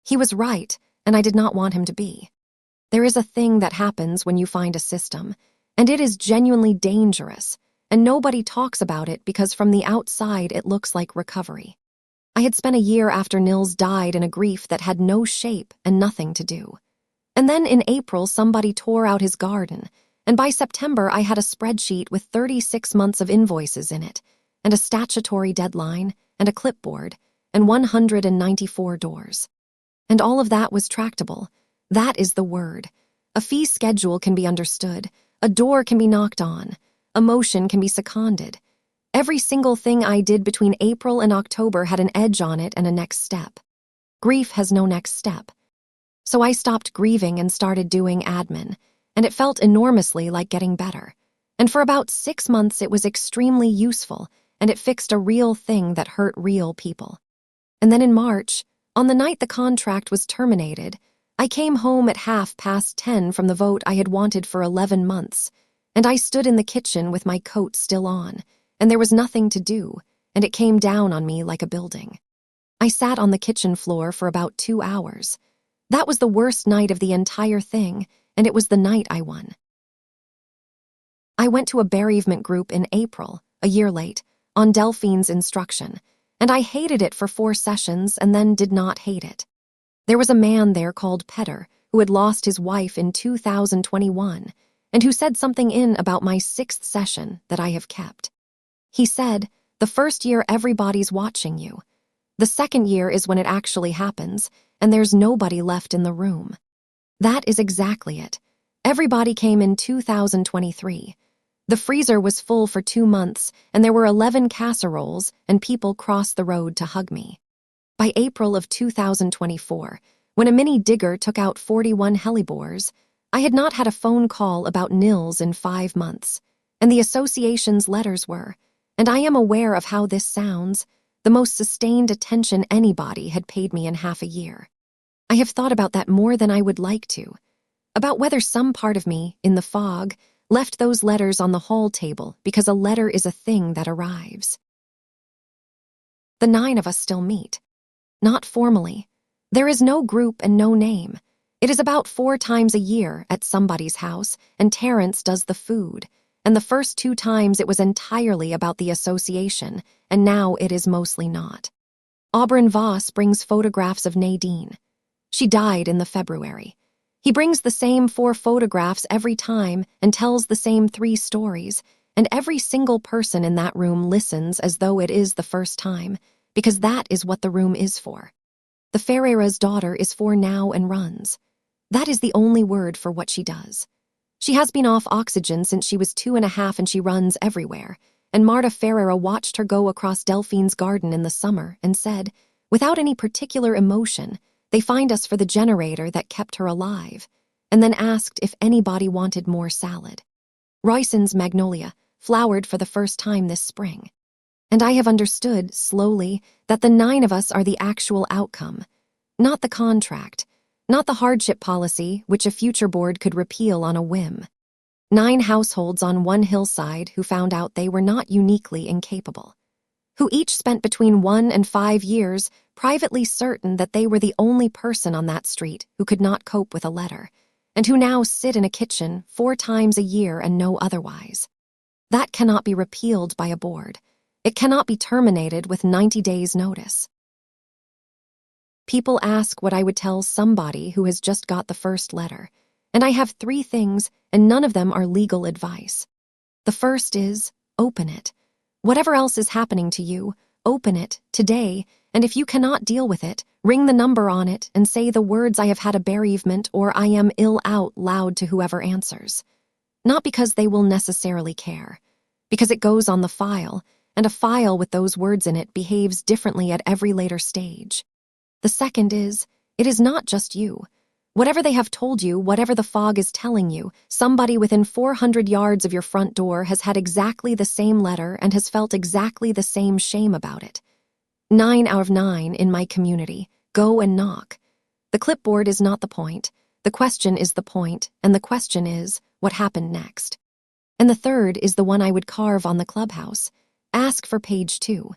Speaker 1: He was right, and I did not want him to be. There is a thing that happens when you find a system, and it is genuinely dangerous, and nobody talks about it because from the outside it looks like recovery. I had spent a year after Nils died in a grief that had no shape and nothing to do. And then in April, somebody tore out his garden, and by September I had a spreadsheet with 36 months of invoices in it, and a statutory deadline, and a clipboard, and 194 doors. And all of that was tractable. That is the word. A fee schedule can be understood, a door can be knocked on, a motion can be seconded. Every single thing I did between April and October had an edge on it and a next step. Grief has no next step. So I stopped grieving and started doing admin, and it felt enormously like getting better. And for about 6 months it was extremely useful, and it fixed a real thing that hurt real people. And then in March, on the night the contract was terminated, I came home at 10:30 from the vote I had wanted for 11 months, and I stood in the kitchen with my coat still on, and there was nothing to do, and it came down on me like a building. I sat on the kitchen floor for about 2 hours. That was the worst night of the entire thing, and it was the night I won. I went to a bereavement group in April, a year late, on Delphine's instruction, and I hated it for 4 sessions and then did not hate it. There was a man there called Petter who had lost his wife in 2021 and who said something in about my 6th session that I have kept. He said, "The first year everybody's watching you. The second year is when it actually happens, and there's nobody left in the room." That is exactly it. Everybody came in 2023. The freezer was full for 2 months, and there were 11 casseroles, and people crossed the road to hug me. By April of 2024, when a mini digger took out 41 hellebores. I had not had a phone call about Nils in 5 months, and the association's letters were, and I am aware of how this sounds, the most sustained attention anybody had paid me in half a year. I have thought about that more than I would like to, about whether some part of me, in the fog, left those letters on the hall table because a letter is a thing that arrives. The 9 of us still meet. Not formally. There is no group and no name. It is about 4 times a year at somebody's house, and Terrence does the food. And the first 2 times it was entirely about the association, and now it is mostly not. Aubryn Voss brings photographs of Nadine. She died in the February. He brings the same 4 photographs every time and tells the same 3 stories, and every single person in that room listens as though it is the first time, because that is what the room is for. The Ferreira's daughter is for now and runs. That is the only word for what she does. She has been off oxygen since she was 2.5 and she runs everywhere, and Marta Ferreira watched her go across Delphine's garden in the summer and said, without any particular emotion, they find us for the generator that kept her alive, and then asked if anybody wanted more salad. Royson's magnolia flowered for the first time this spring. And I have understood, slowly, that the 9 of us are the actual outcome, not the contract, not the hardship policy which a future board could repeal on a whim. 9 households on one hillside who found out they were not uniquely incapable, who each spent between 1 and 5 years privately certain that they were the only person on that street who could not cope with a letter, and who now sit in a kitchen 4 times a year and no otherwise. That cannot be repealed by a board. It cannot be terminated with 90 days' notice. People ask what I would tell somebody who has just got the first letter, and I have 3 things, and none of them are legal advice. The first is, open it. Whatever else is happening to you, open it, today, and if you cannot deal with it, ring the number on it and say the words I have had a bereavement or I am ill out loud to whoever answers. Not because they will necessarily care, because it goes on the file, and a file with those words in it behaves differently at every later stage. The second is, it is not just you. Whatever they have told you, whatever the fog is telling you, somebody within 400 yards of your front door has had exactly the same letter and has felt exactly the same shame about it. 9 out of 9 in my community. Go and knock. The clipboard is not the point. The question is the point, and the question is, what happened next? And the third is the one I would carve on the clubhouse. Ask for page 2.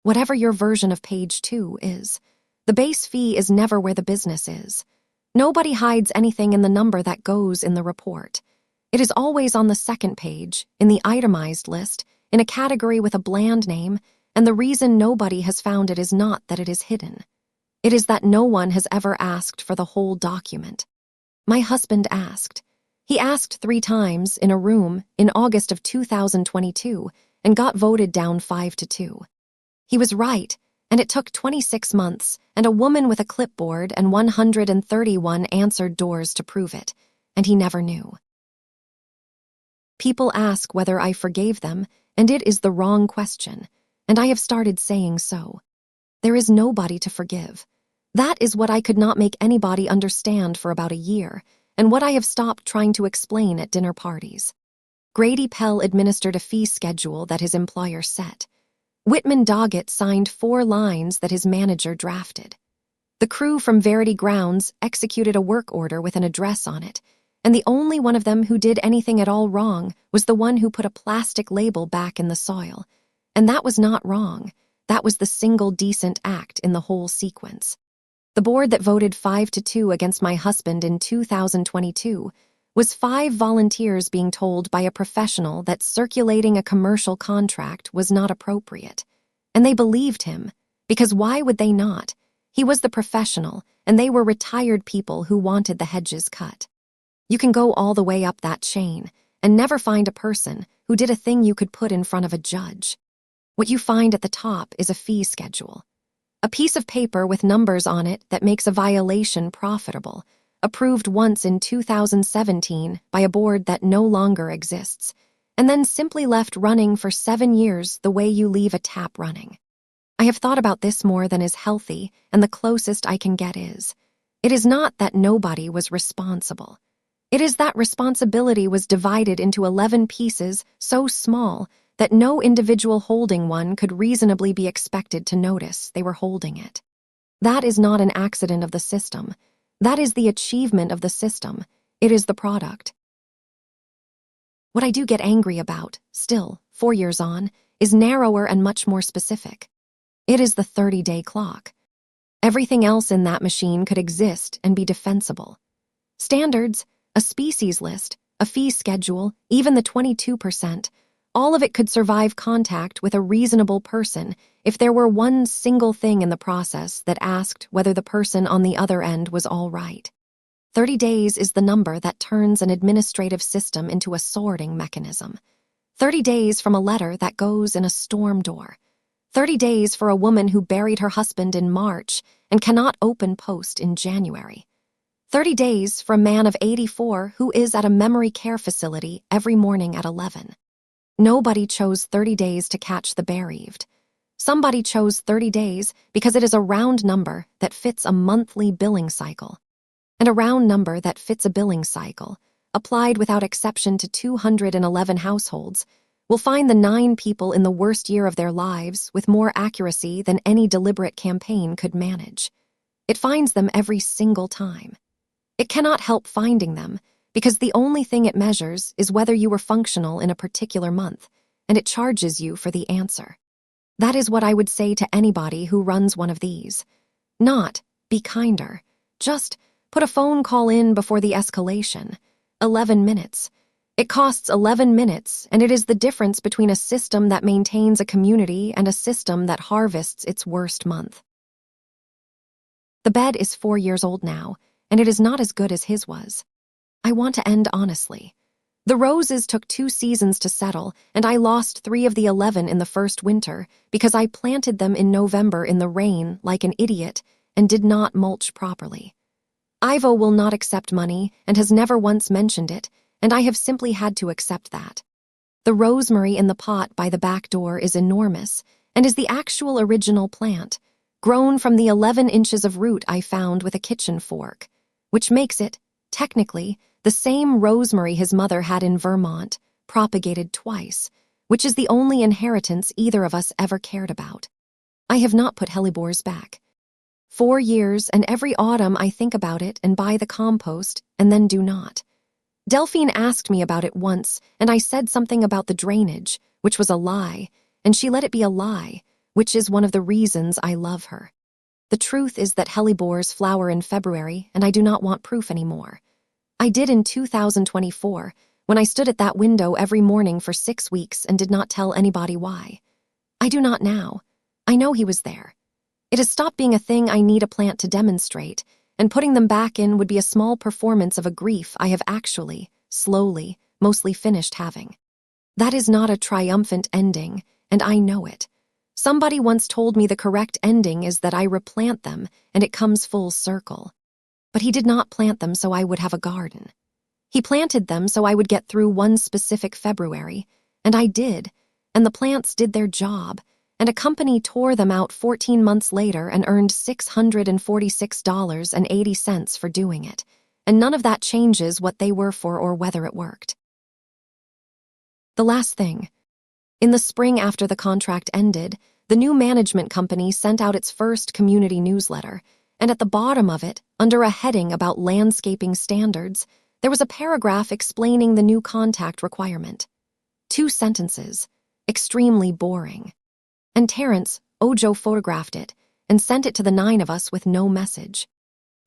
Speaker 1: Whatever your version of page 2 is. The base fee is never where the business is. Nobody hides anything in the number that goes in the report. It is always on the second page, in the itemized list, in a category with a bland name, and the reason nobody has found it is not that it is hidden. It is that no one has ever asked for the whole document. My husband asked. He asked 3 times in a room in August of 2022 and got voted down 5-2. He was right, and it took 26 months and a woman with a clipboard and 131 answered doors to prove it, and he never knew. People ask whether I forgave them, and it is the wrong question, and I have started saying so. There is nobody to forgive. That is what I could not make anybody understand for about a year, and what I have stopped trying to explain at dinner parties. Grady Pell administered a fee schedule that his employer set. Whitman Doggett signed 4 lines that his manager drafted. The crew from Verity Grounds executed a work order with an address on it, and the only one of them who did anything at all wrong was the one who put a plastic label back in the soil. And that was not wrong. That was the single decent act in the whole sequence. The board that voted 5-2 against my husband in 2022 was 5 volunteers being told by a professional that circulating a commercial contract was not appropriate. And they believed him, because why would they not? He was the professional, and they were retired people who wanted the hedges cut. You can go all the way up that chain and never find a person who did a thing you could put in front of a judge. What you find at the top is a fee schedule. A piece of paper with numbers on it that makes a violation profitable, approved once in 2017 by a board that no longer exists, and then simply left running for 7 years the way you leave a tap running. I have thought about this more than is healthy, and the closest I can get is, It is not that nobody was responsible. It is that responsibility was divided into 11 pieces so small that no individual holding one could reasonably be expected to notice they were holding it. That is not an accident of the system. That is the achievement of the system. It is the product. What I do get angry about, still, 4 years on, is narrower and much more specific. It is the 30-day clock. Everything else in that machine could exist and be defensible. Standards, a species list, a fee schedule, even the 22%, all of it could survive contact with a reasonable person if there were one single thing in the process that asked whether the person on the other end was all right. 30 days is the number that turns an administrative system into a sorting mechanism. 30 days from a letter that goes in a storm door. 30 days for a woman who buried her husband in March and cannot open post in January. 30 days for a man of 84 who is at a memory care facility every morning at 11. Nobody chose 30 days to catch the bereaved. Somebody chose 30 days because it is a round number that fits a monthly billing cycle. And a round number that fits a billing cycle, applied without exception to 211 households, will find the 9 people in the worst year of their lives with more accuracy than any deliberate campaign could manage. It finds them every single time. It cannot help finding them, because the only thing it measures is whether you were functional in a particular month, and it charges you for the answer. That is what I would say to anybody who runs one of these. Not, be kinder. Just put a phone call in before the escalation. 11 minutes. It costs 11 minutes, and it is the difference between a system that maintains a community and a system that harvests its worst month. The bed is 4 years old now, and it is not as good as his was. I want to end honestly. The roses took 2 seasons to settle, and I lost 3 of the 11 in the first winter because I planted them in November in the rain like an idiot and did not mulch properly. Ivo will not accept money and has never once mentioned it, and I have simply had to accept that. The rosemary in the pot by the back door is enormous and is the actual original plant, grown from the 11 inches of root I found with a kitchen fork, which makes it, technically, the same rosemary his mother had in Vermont, propagated twice, which is the only inheritance either of us ever cared about. I have not put hellebores back. 4 years, and every autumn I think about it and buy the compost, and then do not. Delphine asked me about it once, and I said something about the drainage, which was a lie, and she let it be a lie, which is one of the reasons I love her. The truth is that hellebores flower in February, and I do not want proof anymore. I did in 2024, when I stood at that window every morning for 6 weeks and did not tell anybody why. I do not now. I know he was there. It has stopped being a thing I need a plant to demonstrate, and putting them back in would be a small performance of a grief I have actually, slowly, mostly finished having. That is not a triumphant ending, and I know it. Somebody once told me the correct ending is that I replant them and it comes full circle. But he did not plant them so I would have a garden. He planted them so I would get through one specific February, and I did, and the plants did their job, and a company tore them out 14 months later and earned $646.80 for doing it, and none of that changes what they were for or whether it worked. The last thing. In the spring after the contract ended, the new management company sent out its first community newsletter, and at the bottom of it, under a heading about landscaping standards, there was a paragraph explaining the new contact requirement. 2 sentences, extremely boring. And Terrence, Ojo, photographed it and sent it to the 9 of us with no message.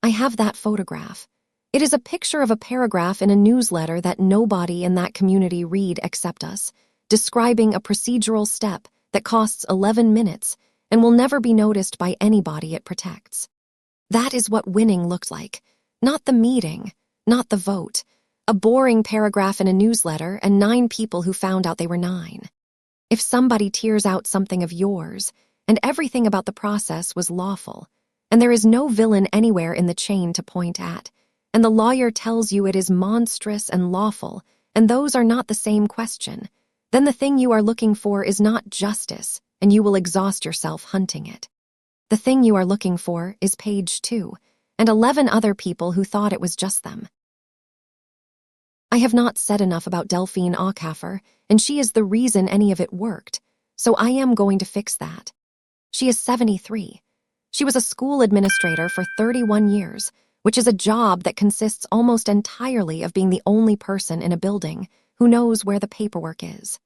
Speaker 1: I have that photograph. It is a picture of a paragraph in a newsletter that nobody in that community read except us, describing a procedural step that costs 11 minutes and will never be noticed by anybody it protects. That is what winning looked like. Not the meeting, not the vote. A boring paragraph in a newsletter and 9 people who found out they were 9. If somebody tears out something of yours, and everything about the process was lawful, and there is no villain anywhere in the chain to point at, and the lawyer tells you it is monstrous and lawful, and those are not the same question, then the thing you are looking for is not justice, and you will exhaust yourself hunting it. The thing you are looking for is page 2, and 11 other people who thought it was just them. I have not said enough about Delphine Aucaffer, and she is the reason any of it worked, so I am going to fix that. She is 73. She was a school administrator for 31 years, which is a job that consists almost entirely of being the only person in a building who knows where the paperwork is.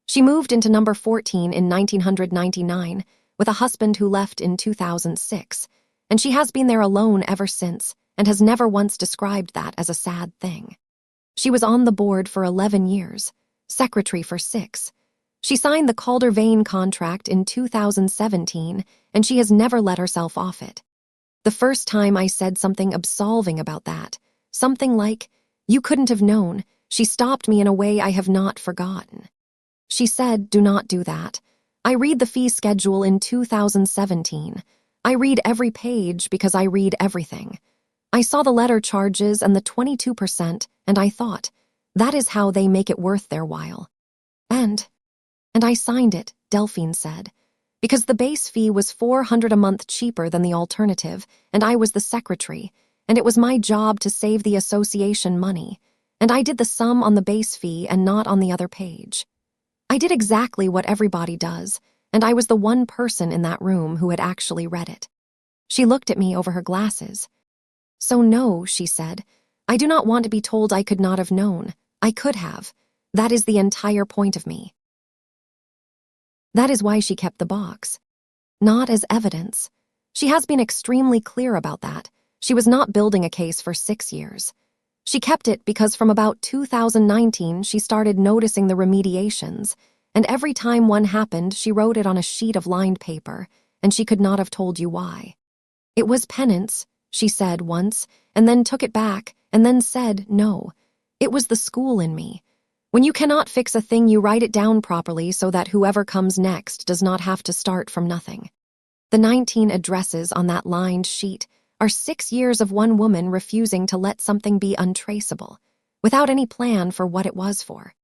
Speaker 1: She moved into number 14 in 1999 with a husband who left in 2006, and she has been there alone ever since and has never once described that as a sad thing. She was on the board for 11 years, secretary for 6. She signed the Calder-Vane contract in 2017, and she has never let herself off it. The first time I said something absolving about that, something like, "You couldn't have known," she stopped me in a way I have not forgotten. She said, "Do not do that. I read the fee schedule in 2017. I read every page because I read everything. I saw the letter charges and the 22%, and I thought, that is how they make it worth their while. And I signed it," Delphine said, "because the base fee was $400 a month cheaper than the alternative, and I was the secretary, and it was my job to save the association money, and I did the sum on the base fee and not on the other page. I did exactly what everybody does, and I was the one person in that room who had actually read it." She looked at me over her glasses. "So no," she said, "I do not want to be told I could not have known. I could have. That is the entire point of me." That is why she kept the box. Not as evidence. She has been extremely clear about that. She was not building a case for 6 years. She kept it because from about 2019 she started noticing the remediations, and every time one happened she wrote it on a sheet of lined paper, and she could not have told you why. "It was penance," she said once, and then took it back, and then said, "No, it was the school in me. When you cannot fix a thing, you write it down properly so that whoever comes next does not have to start from nothing." The 19 addresses on that lined sheet are 6 years of one woman refusing to let something be untraceable, without any plan for what it was for.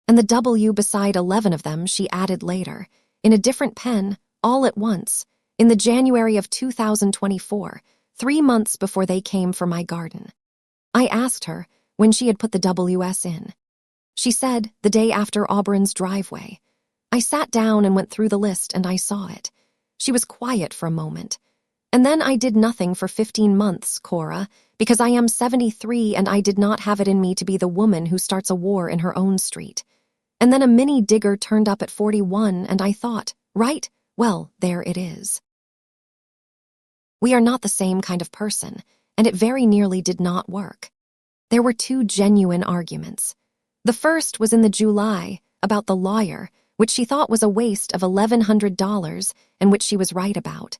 Speaker 1: And the W beside 11 of them she added later, in a different pen, all at once, in the January of 2024, 3 months before they came for my garden. I asked her when she had put the WS in. She said, the day after Auburn's driveway. I sat down and went through the list and I saw it. She was quiet for a moment. "And then I did nothing for 15 months, Cora, because I am 73 and I did not have it in me to be the woman who starts a war in her own street. And then a mini digger turned up at 41 and I thought, right, well, there it is." We are not the same kind of person, and it very nearly did not work. There were 2 genuine arguments. The first was in the July, about the lawyer, which she thought was a waste of $1,100 and which she was right about.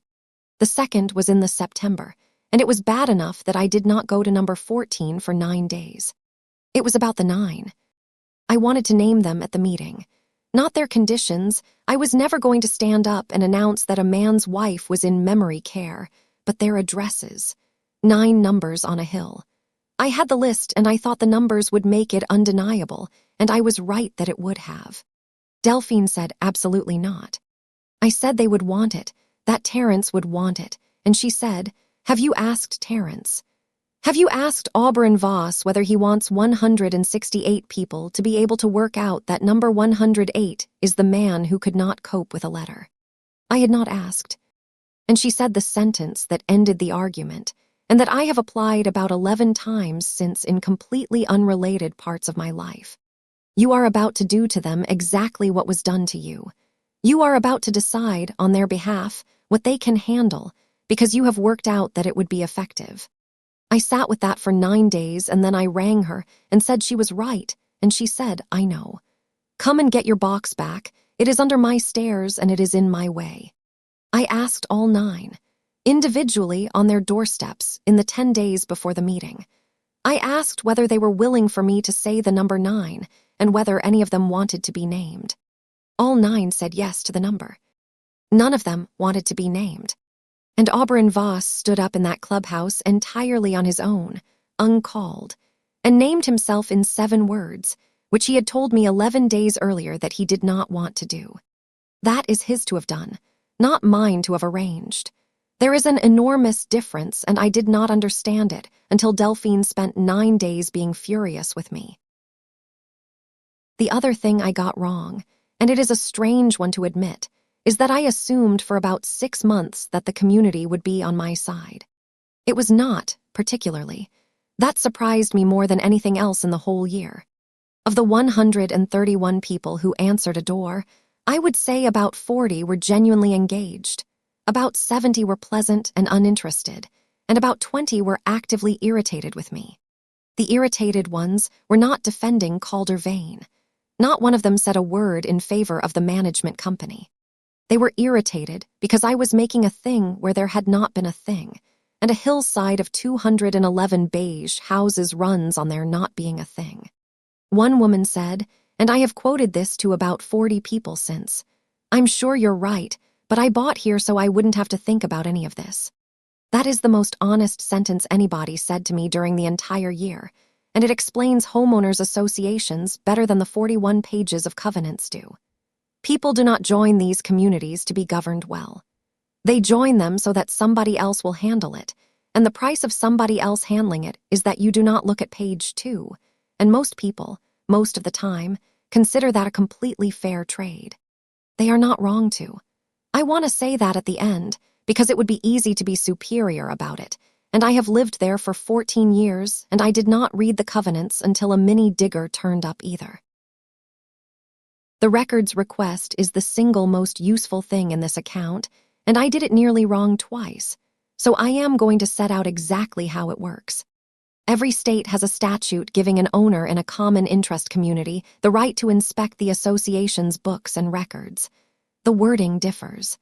Speaker 1: The second was in the September, and it was bad enough that I did not go to number 14 for 9 days. It was about the 9. I wanted to name them at the meeting. Not their conditions. I was never going to stand up and announce that a man's wife was in memory care, but their addresses. 9 numbers on a hill. I had the list and I thought the numbers would make it undeniable, and I was right that it would have. Delphine said absolutely not. I said they would want it, that Terrence would want it, and she said, "Have you asked Terrence? Have you asked Auburn Voss whether he wants 168 people to be able to work out that number 108 is the man who could not cope with a letter?" I had not asked. And she said the sentence that ended the argument, and that I have applied about 11 times since in completely unrelated parts of my life. "You are about to do to them exactly what was done to you. You are about to decide, on their behalf, what they can handle, because you have worked out that it would be effective." I sat with that for 9 days, and then I rang her and said she was right, and she said, "I know. Come and get your box back. It is under my stairs and it is in my way." I asked all 9. Individually on their doorsteps in the 10 days before the meeting. I asked whether they were willing for me to say the number 9 and whether any of them wanted to be named. All 9 said yes to the number. None of them wanted to be named. And Auburn Voss stood up in that clubhouse entirely on his own, uncalled, and named himself in 7 words, which he had told me 11 days earlier that he did not want to do. That is his to have done, not mine to have arranged. There is an enormous difference, and I did not understand it until Delphine spent 9 days being furious with me. The other thing I got wrong, and it is a strange one to admit, is that I assumed for about 6 months that the community would be on my side. It was not, particularly. That surprised me more than anything else in the whole year. Of the 131 people who answered a door, I would say about 40 were genuinely engaged. About 70 were pleasant and uninterested, and about 20 were actively irritated with me. The irritated ones were not defending Calder Vane. Not one of them said a word in favor of the management company. They were irritated because I was making a thing where there had not been a thing, and a hillside of 211 beige houses runs on there not being a thing. One woman said, and I have quoted this to about 40 people since, "I'm sure you're right, but I bought here so I wouldn't have to think about any of this." That is the most honest sentence anybody said to me during the entire year, and it explains homeowners associations better than the 41 pages of covenants do. People do not join these communities to be governed well. They join them so that somebody else will handle it, and the price of somebody else handling it is that you do not look at page 2, and most people, most of the time, consider that a completely fair trade. They are not wrong to. I want to say that at the end, because it would be easy to be superior about it, and I have lived there for 14 years, and I did not read the covenants until a mini digger turned up either. The records request is the single most useful thing in this account, and I did it nearly wrong twice, so I am going to set out exactly how it works. Every state has a statute giving an owner in a common interest community the right to inspect the association's books and records. The wording differs.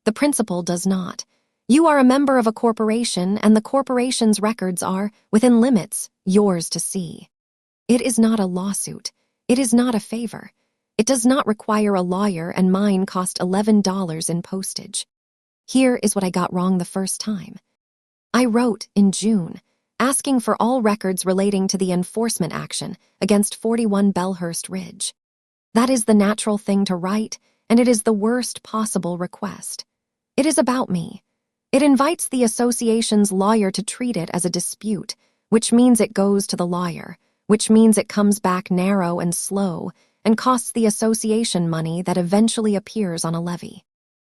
Speaker 1: The principle does not. You are a member of a corporation, and the corporation's records are, within limits, yours to see. It is not a lawsuit. It is not a favor. It does not require a lawyer, and mine cost $11 in postage. Here is what I got wrong the first time. I wrote, in June, asking for all records relating to the enforcement action against 41 Bellhurst Ridge. That is the natural thing to write, and it is the worst possible request. It is about me. It invites the association's lawyer to treat it as a dispute, which means it goes to the lawyer, which means it comes back narrow and slow and costs the association money that eventually appears on a levy.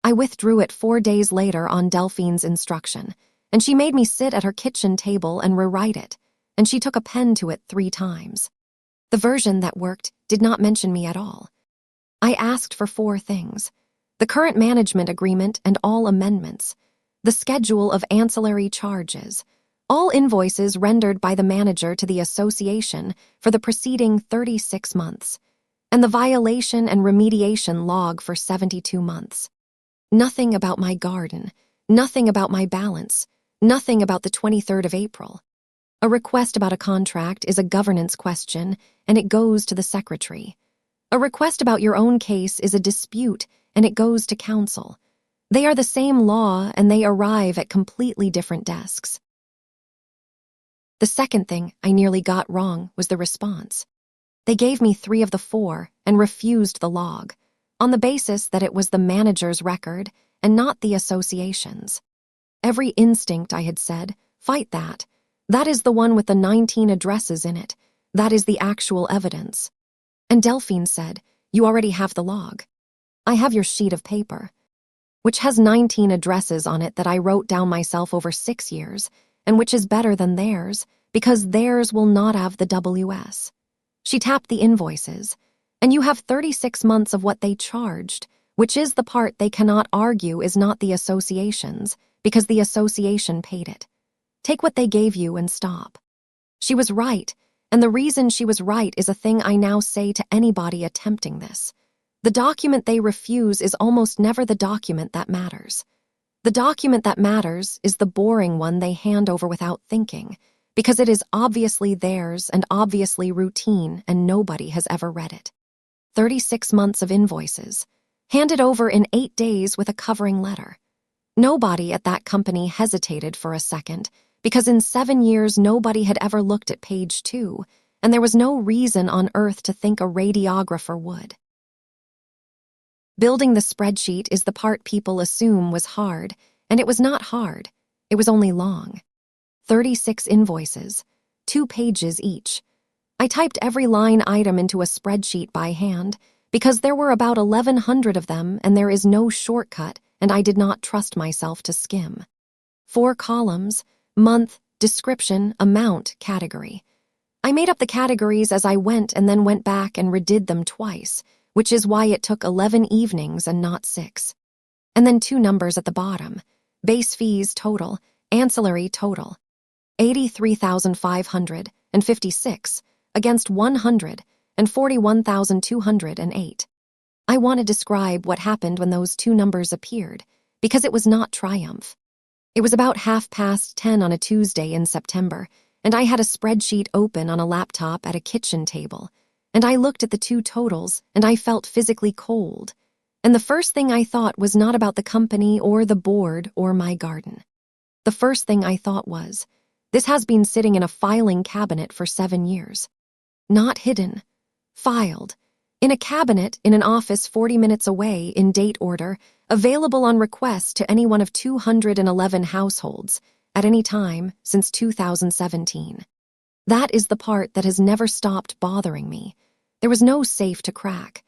Speaker 1: I withdrew it 4 days later on Delphine's instruction, and she made me sit at her kitchen table and rewrite it, and she took a pen to it 3 times. The version that worked did not mention me at all. I asked for 4 things: the current management agreement and all amendments, the schedule of ancillary charges, all invoices rendered by the manager to the association for the preceding 36 months, and the violation and remediation log for 72 months. Nothing about my garden, nothing about my balance, nothing about the 23rd of April. A request about a contract is a governance question, and it goes to the secretary. A request about your own case is a dispute, and it goes to counsel. They are the same law, and they arrive at completely different desks. The second thing I nearly got wrong was the response. They gave me 3 of the 4 and refused the log, on the basis that it was the manager's record and not the association's. Every instinct, I had said, fight that. That is the one with the 19 addresses in it. That is the actual evidence. And Delphine said, "You already have the log. I have your sheet of paper," which has 19 addresses on it that I wrote down myself over 6 years, and which is better than theirs, because theirs will not have the WS. She tapped the invoices, and you have 36 months of what they charged, which is the part they cannot argue is not the association's, because the association paid it. Take what they gave you and stop. She was right, and the reason she was right is a thing I now say to anybody attempting this. The document they refuse is almost never the document that matters. The document that matters is the boring one they hand over without thinking, because it is obviously theirs and obviously routine, and nobody has ever read it. 36 months of invoices, handed over in 8 days with a covering letter. Nobody at that company hesitated for a second, because in 7 years nobody had ever looked at page 2, and there was no reason on earth to think a radiographer would. Building the spreadsheet is the part people assume was hard, And it was not hard. It was only long. 36 invoices, 2 pages each. I typed every line item into a spreadsheet by hand because there were about 1,100 of them and there is no shortcut and I did not trust myself to skim. 4 columns, month, description, amount, category. I made up the categories as I went and then went back and redid them twice, which is why it took 11 evenings and not 6. And then 2 numbers at the bottom. Base fees total, ancillary total. 83,556 against 100 and 41,208. I want to describe what happened when those 2 numbers appeared, because it was not triumph. It was about 10:30 on a Tuesday in September, and I had a spreadsheet open on a laptop at a kitchen table, and I looked at the 2 totals, and I felt physically cold. And the first thing I thought was not about the company or the board or my garden. The first thing I thought was, this has been sitting in a filing cabinet for 7 years. Not hidden. Filed. In a cabinet in an office 40 minutes away in date order, available on request to any one of 211 households at any time since 2017. That is the part that has never stopped bothering me. There was no safe to crack.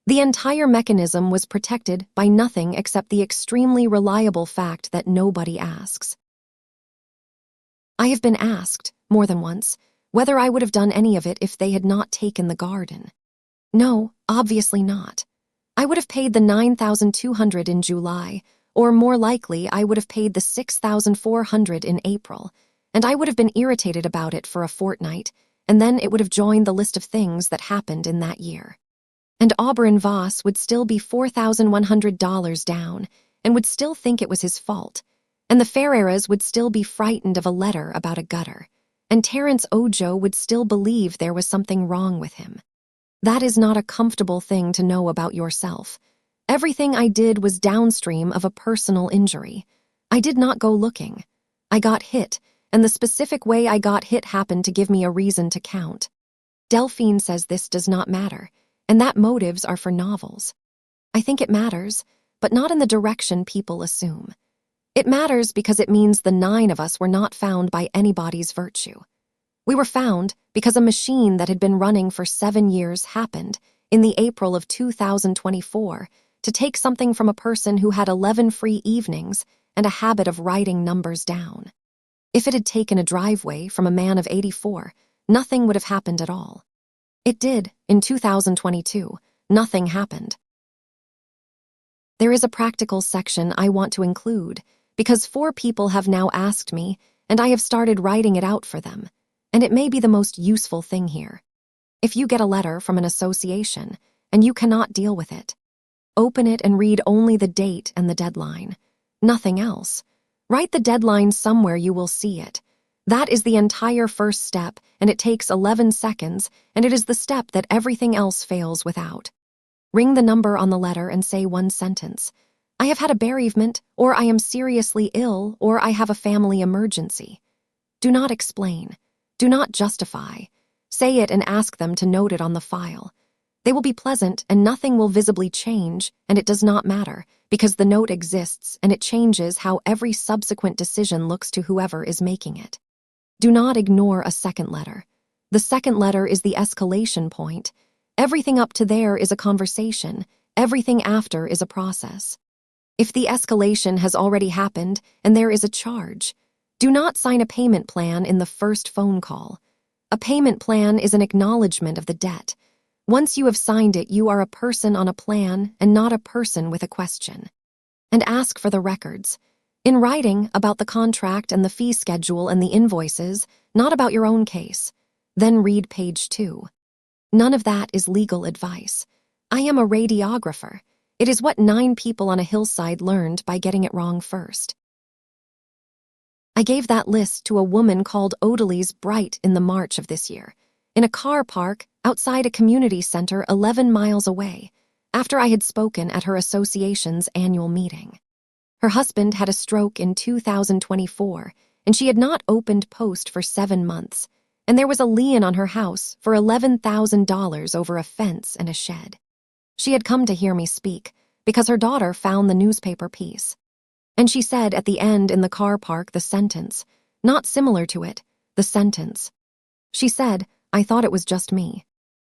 Speaker 1: The entire mechanism was protected by nothing except the extremely reliable fact that nobody asks. I have been asked, more than once, whether I would have done any of it if they had not taken the garden. No, obviously not. I would have paid the $9,200 in July, or more likely I would have paid the $6,400 in April, and I would have been irritated about it for a fortnight, and then it would have joined the list of things that happened in that year. And Aubryn Voss would still be $4,100 down, and would still think it was his fault, and the Ferreiras would still be frightened of a letter about a gutter, and Terence Ojo would still believe there was something wrong with him. That is not a comfortable thing to know about yourself. Everything I did was downstream of a personal injury. I did not go looking. I got hit, and the specific way I got hit happened to give me a reason to count. Delphine says this does not matter, and that motives are for novels. I think it matters, but not in the direction people assume. It matters because it means the 9 of us were not found by anybody's virtue. We were found because a machine that had been running for 7 years happened, in the April of 2024, to take something from a person who had 11 free evenings and a habit of writing numbers down. If it had taken a driveway from a man of 84, nothing would have happened at all. It did, in 2022, nothing happened. There is a practical section I want to include, because 4 people have now asked me, and I have started writing it out for them, and it may be the most useful thing here. If you get a letter from an association, and you cannot deal with it, open it and read only the date and the deadline. Nothing else. Write the deadline somewhere you will see it. That is the entire first step, and it takes 11 seconds, and it is the step that everything else fails without. Ring the number on the letter and say 1 sentence. I have had a bereavement, or I am seriously ill, or I have a family emergency. Do not explain. Do not justify. Say it and ask them to note it on the file. They will be pleasant and nothing will visibly change, and it does not matter, because the note exists and it changes how every subsequent decision looks to whoever is making it. Do not ignore a second letter. The second letter is the escalation point. Everything up to there is a conversation. Everything after is a process. If the escalation has already happened and there is a charge, do not sign a payment plan in the first phone call. A payment plan is an acknowledgement of the debt. Once you have signed it, you are a person on a plan and not a person with a question. And ask for the records. In writing about the contract and the fee schedule and the invoices, not about your own case. Then read page 2. None of that is legal advice. I am a radiographer. It is what 9 people on a hillside learned by getting it wrong first. I gave that list to a woman called Odalise Bright in the March of this year, in a car park outside a community center 11 miles away, after I had spoken at her association's annual meeting. Her husband had a stroke in 2024, and she had not opened post for 7 months, and there was a lien on her house for $11,000 over a fence and a shed. She had come to hear me speak because her daughter found the newspaper piece. And she said at the end in the car park the sentence, not similar to it, the sentence. She said, I thought it was just me.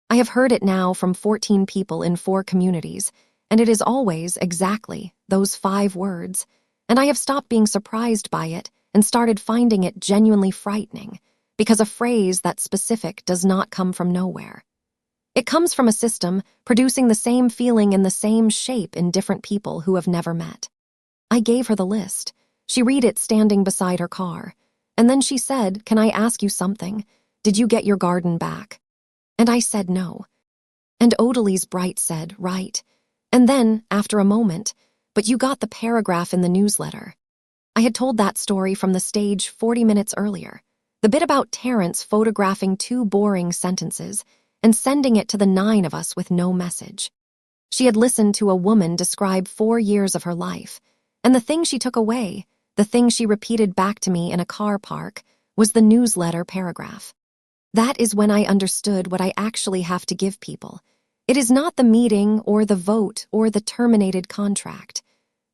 Speaker 1: I have heard it now from 14 people in 4 communities, and it is always exactly those 5 words, and I have stopped being surprised by it and started finding it genuinely frightening, because a phrase that specific does not come from nowhere. It comes from a system producing the same feeling in the same shape in different people who have never met. I gave her the list. She read it standing beside her car, and then she said, can I ask you something? Did you get your garden back? And I said no. And Odalise Bright said, right. And then, after a moment, but you got the paragraph in the newsletter. I had told that story from the stage 40 minutes earlier. The bit about Terrence photographing 2 boring sentences and sending it to the 9 of us with no message. She had listened to a woman describe 4 years of her life, and the thing she took away, the thing she repeated back to me in a car park, was the newsletter paragraph. That is when I understood what I actually have to give people. It is not the meeting or the vote or the terminated contract.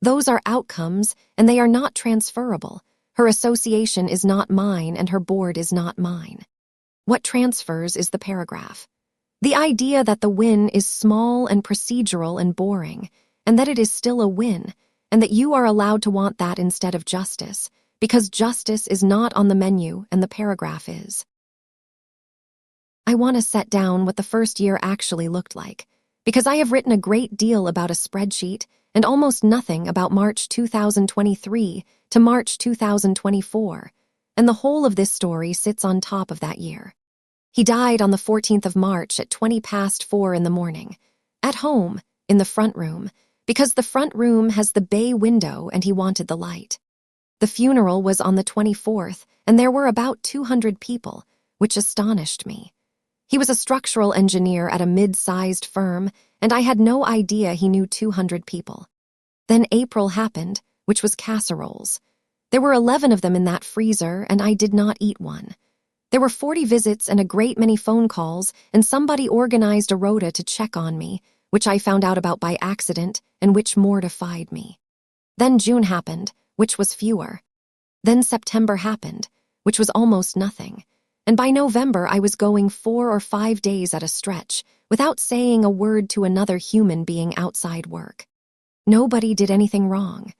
Speaker 1: Those are outcomes, and they are not transferable. Her association is not mine, and her board is not mine. What transfers is the paragraph. The idea that the win is small and procedural and boring, and that it is still a win, and that you are allowed to want that instead of justice, because justice is not on the menu and the paragraph is. I want to set down what the first year actually looked like, because I have written a great deal about a spreadsheet and almost nothing about March 2023 to March 2024, and the whole of this story sits on top of that year. He died on the 14th of March at 4:20 in the morning, at home, in the front room, because the front room has the bay window and he wanted the light. The funeral was on the 24th, and there were about 200 people, which astonished me. He was a structural engineer at a mid-sized firm, and I had no idea he knew 200 people. Then April happened, which was casseroles. There were 11 of them in that freezer, and I did not eat one. There were 40 visits and a great many phone calls, and somebody organized a rota to check on me, which I found out about by accident and which mortified me. Then June happened, which was fewer. Then September happened, which was almost nothing. And by November I was going 4 or 5 days at a stretch, without saying a word to another human being outside work. Nobody did anything wrong.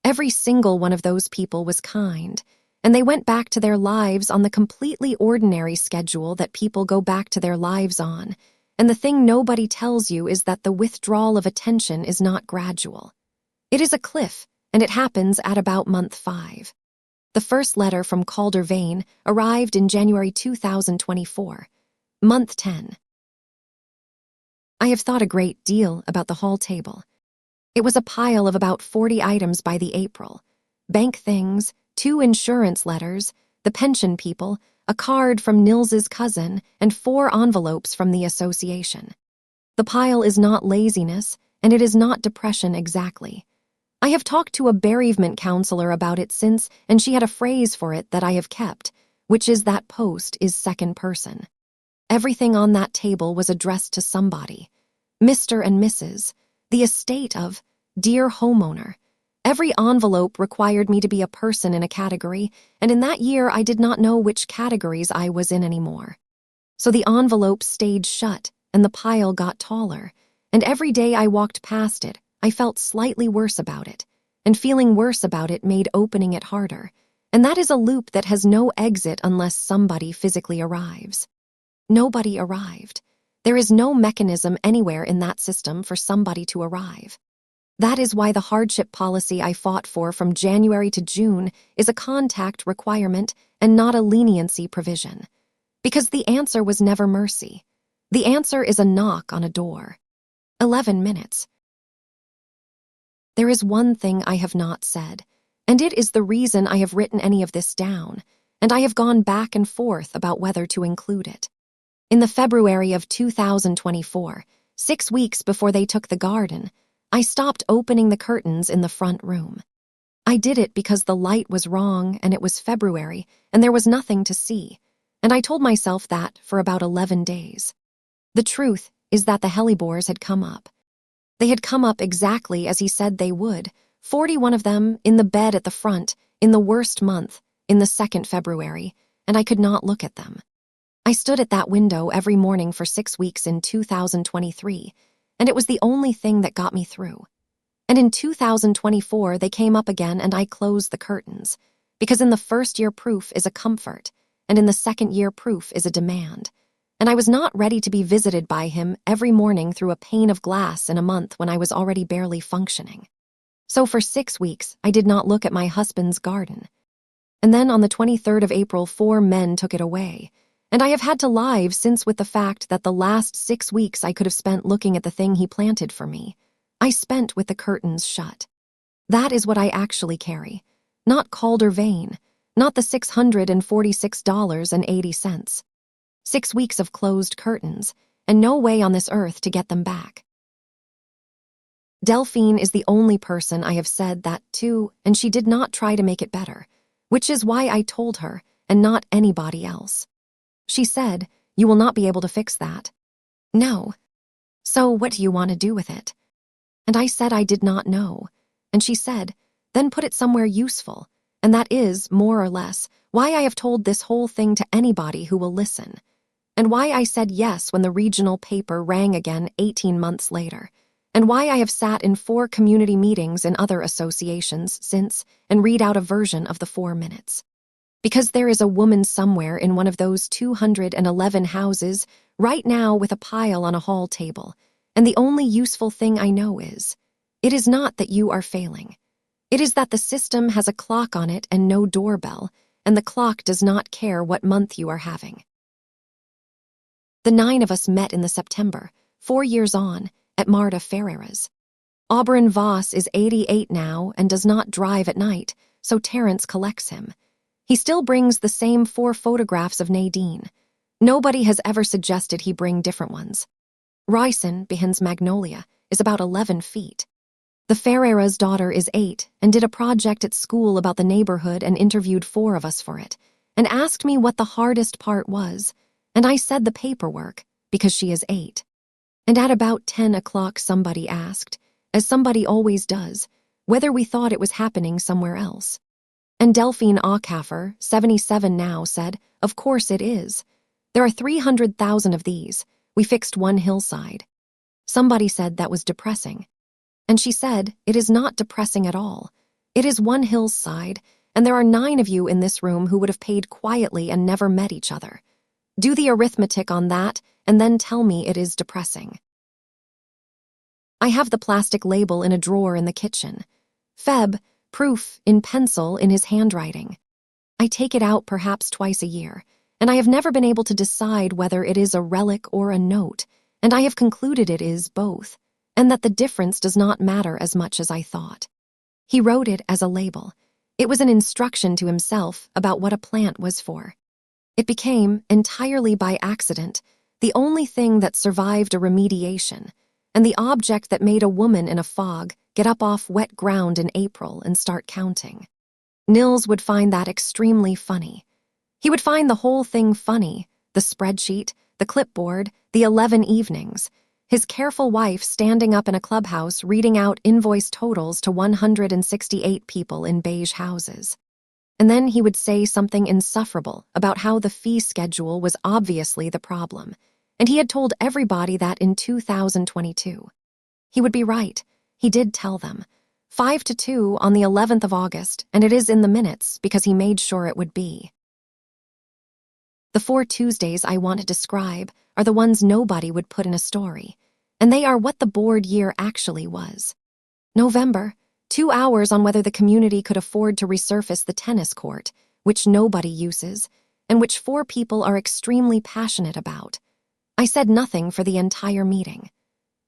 Speaker 1: Every single one of those people was kind, and they went back to their lives on the completely ordinary schedule that people go back to their lives on, and the thing nobody tells you is that the withdrawal of attention is not gradual. It is a cliff, and it happens at about month 5. The first letter from Calder Vane arrived in January 2024, month 10. I have thought a great deal about the hall table. It was a pile of about 40 items by the April. Bank things, 2 insurance letters, the pension people, a card from Nils's cousin, and 4 envelopes from the association. The pile is not laziness, and it is not depression exactly. I have talked to a bereavement counselor about it since, and she had a phrase for it that I have kept, which is that post is second person. Everything on that table was addressed to somebody. Mr. and Mrs., the estate of, dear homeowner. Every envelope required me to be a person in a category, and in that year I did not know which categories I was in anymore. So the envelopes stayed shut, and the pile got taller, and every day I walked past it, I felt slightly worse about it, and feeling worse about it made opening it harder, and that is a loop that has no exit unless somebody physically arrives. Nobody arrived. There is no mechanism anywhere in that system for somebody to arrive. That is why the hardship policy I fought for from January to June is a contact requirement and not a leniency provision. Because the answer was never mercy. The answer is a knock on a door. 11 minutes. There is one thing I have not said, and it is the reason I have written any of this down, and I have gone back and forth about whether to include it. In the February of 2024, 6 weeks before they took the garden, I stopped opening the curtains in the front room. I did it because the light was wrong and it was February and there was nothing to see, and I told myself that for about 11 days. The truth is that the hellebores had come up. They had come up exactly as he said they would, 41 of them in the bed at the front, in the worst month, in the 2nd February, and I could not look at them. I stood at that window every morning for 6 weeks in 2023, and it was the only thing that got me through. And in 2024, they came up again and I closed the curtains, because in the first year proof is a comfort, and in the second year proof is a demand. And I was not ready to be visited by him every morning through a pane of glass in a month when I was already barely functioning. So for 6 weeks, I did not look at my husband's garden. And then on the 23rd of April, 4 men took it away. And I have had to live since with the fact that the last 6 weeks I could have spent looking at the thing he planted for me. I spent with the curtains shut. That is what I actually carry. Not Calder Vane, not the $646.80. 6 weeks of closed curtains, and no way on this earth to get them back. Delphine is the only person I have said that to, and she did not try to make it better, which is why I told her, and not anybody else. She said, "You will not be able to fix that." No. So what do you want to do with it? And I said I did not know. And she said, "Then put it somewhere useful." And that is, more or less, why I have told this whole thing to anybody who will listen. And why I said yes when the regional paper rang again 18 months later. And why I have sat in 4 community meetings in other associations since and read out a version of the 4 minutes. Because there is a woman somewhere in one of those 211 houses right now with a pile on a hall table, and the only useful thing I know is, it is not that you are failing. It is that the system has a clock on it and no doorbell, and the clock does not care what month you are having. The 9 of us met in the September, 4 years on, at Marta Ferreira's. Auburn Voss is 88 now and does not drive at night, so Terrence collects him. He still brings the same 4 photographs of Nadine. Nobody has ever suggested he bring different ones. Ryson, Behin's Magnolia, is about 11 feet. The Ferreira's daughter is 8 and did a project at school about the neighborhood and interviewed 4 of us for it, and asked me what the hardest part was, and I said the paperwork, because she is 8. And at about 10 o'clock somebody asked, as somebody always does, whether we thought it was happening somewhere else. And Delphine Aucaffer, 77 now, said, "Of course it is. There are 300,000 of these. We fixed one hillside." Somebody said that was depressing. And she said, "It is not depressing at all. It is one hillside, and there are 9 of you in this room who would have paid quietly and never met each other. Do the arithmetic on that, and then tell me it is depressing." I have the plastic label in a drawer in the kitchen. Feb, proof, in pencil in his handwriting. I take it out perhaps twice a year, and I have never been able to decide whether it is a relic or a note, and I have concluded it is both, and that the difference does not matter as much as I thought. He wrote it as a label. It was an instruction to himself about what a plant was for. It became, entirely by accident, the only thing that survived a remediation, and the object that made a woman in a fog get up off wet ground in April and start counting. Nils would find that extremely funny. He would find the whole thing funny, the spreadsheet, the clipboard, the 11 evenings, his careful wife standing up in a clubhouse reading out invoice totals to 168 people in beige houses. And then he would say something insufferable about how the fee schedule was obviously the problem, and he had told everybody that in 2022. He would be right. He did tell them. 5-2 on the 11th of August, and it is in the minutes because he made sure it would be. The 4 Tuesdays I want to describe are the ones nobody would put in a story, and they are what the board year actually was. November, 2 hours on whether the community could afford to resurface the tennis court, which nobody uses, and which 4 people are extremely passionate about. I said nothing for the entire meeting.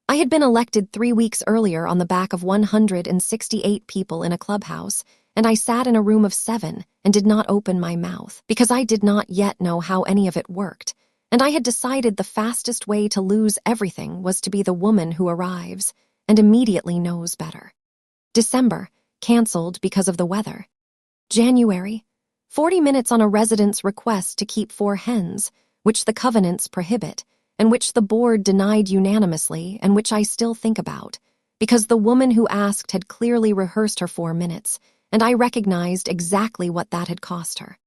Speaker 1: I had been elected 3 weeks earlier on the back of 168 people in a clubhouse, and I sat in a room of 7 and did not open my mouth because I did not yet know how any of it worked, and I had decided the fastest way to lose everything was to be the woman who arrives and immediately knows better. December, canceled because of the weather. January, 40 minutes on a resident's request to keep 4 hens, which the covenants prohibit, and which the board denied unanimously and which I still think about, because the woman who asked had clearly rehearsed her 4 minutes, and I recognized exactly what that had cost her.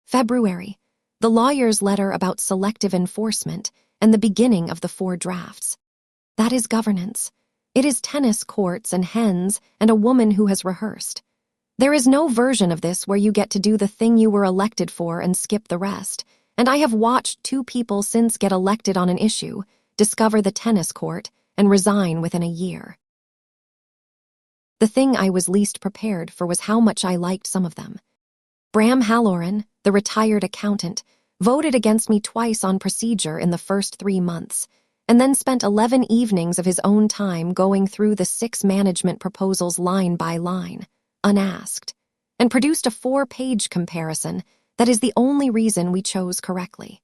Speaker 1: February, the lawyer's letter about selective enforcement and the beginning of the 4 drafts. That is governance. It is tennis courts and hens and a woman who has rehearsed. There is no version of this where you get to do the thing you were elected for and skip the rest, and I have watched 2 people since get elected on an issue, discover the tennis court, and resign within a year. The thing I was least prepared for was how much I liked some of them. Bram Halloran, the retired accountant, voted against me twice on procedure in the first 3 months, and then spent 11 evenings of his own time going through the 6 management proposals line by line, unasked, and produced a 4-page comparison that is the only reason we chose correctly.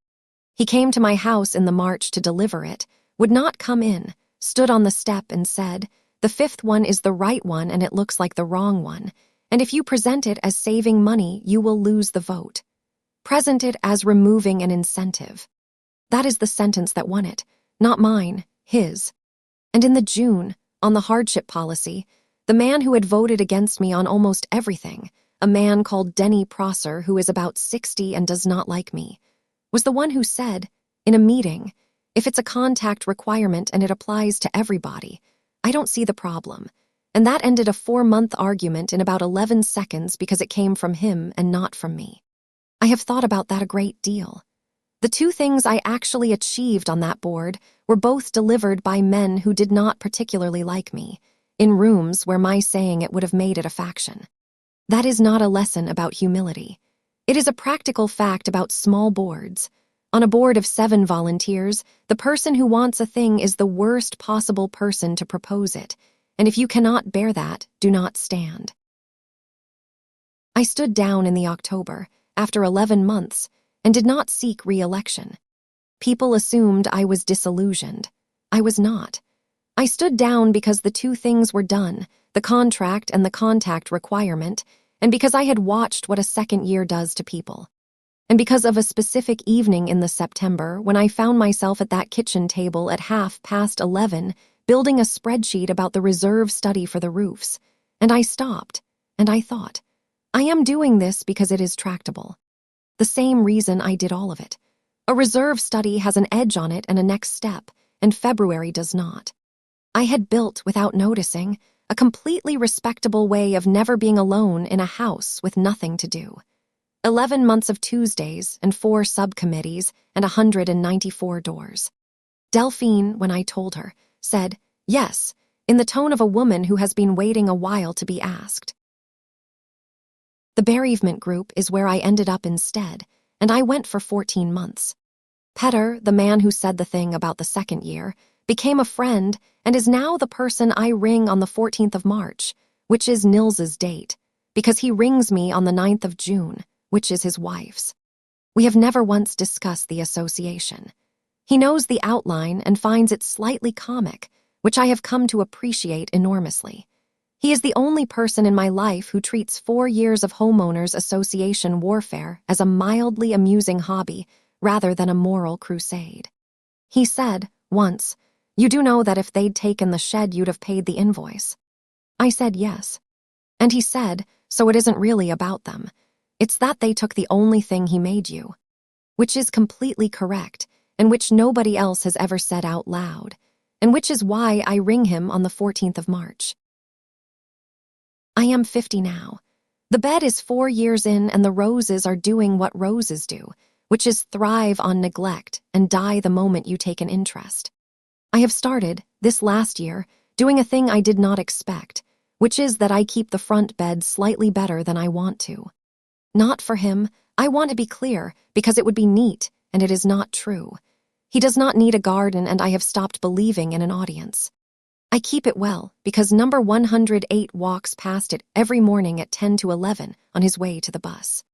Speaker 1: He came to my house in the March to deliver it, would not come in, stood on the step and said, "The 5th one is the right one and it looks like the wrong one, and if you present it as saving money, you will lose the vote. Present it as removing an incentive." That is the sentence that won it, not mine, his. And in the June, on the hardship policy, the man who had voted against me on almost everything, a man called Denny Prosser who is about 60 and does not like me, was the one who said, in a meeting, if it's a contact requirement and it applies to everybody, I don't see the problem. And that ended a 4-month argument in about 11 seconds because it came from him and not from me. I have thought about that a great deal. The 2 things I actually achieved on that board were both delivered by men who did not particularly like me, in rooms where my saying it would have made it a faction. That is not a lesson about humility. It is a practical fact about small boards. On a board of 7 volunteers, the person who wants a thing is the worst possible person to propose it, and if you cannot bear that, do not stand. I stood down in the October, after 11 months, and did not seek re-election. People assumed I was disillusioned. I was not. I stood down because the 2 things were done, the contract and the contact requirement, and because I had watched what a second year does to people. And because of a specific evening in the September when I found myself at that kitchen table at 11:30, building a spreadsheet about the reserve study for the roofs, and I stopped, and I thought, I am doing this because it is tractable. The same reason I did all of it. A reserve study has an edge on it and a next step, and February does not. I had built, without noticing, a completely respectable way of never being alone in a house with nothing to do. 11 months of Tuesdays and 4 subcommittees and 194 doors. Delphine, when I told her, said, yes, in the tone of a woman who has been waiting a while to be asked. The bereavement group is where I ended up instead, and I went for 14 months. Petter, the man who said the thing about the second year, became a friend and is now the person I ring on the 14th of March, which is Nils's date, because he rings me on the 9th of June, which is his wife's. We have never once discussed the association. He knows the outline and finds it slightly comic, which I have come to appreciate enormously. He is the only person in my life who treats 4 years of homeowners association warfare as a mildly amusing hobby rather than a moral crusade. He said, once, "You do know that if they'd taken the shed you'd have paid the invoice." I said yes. And he said, so it isn't really about them. It's that they took the only thing he made you. Which is completely correct, and which nobody else has ever said out loud, and which is why I ring him on the 14th of March. I am 50 now. The bed is 4 years in and the roses are doing what roses do, which is thrive on neglect and die the moment you take an interest. I have started, this last year, doing a thing I did not expect, which is that I keep the front bed slightly better than I want to. Not for him, I want to be clear, because it would be neat, and it is not true. He does not need a garden and I have stopped believing in an audience. I keep it well, because number 108 walks past it every morning at 10 to 11 on his way to the bus.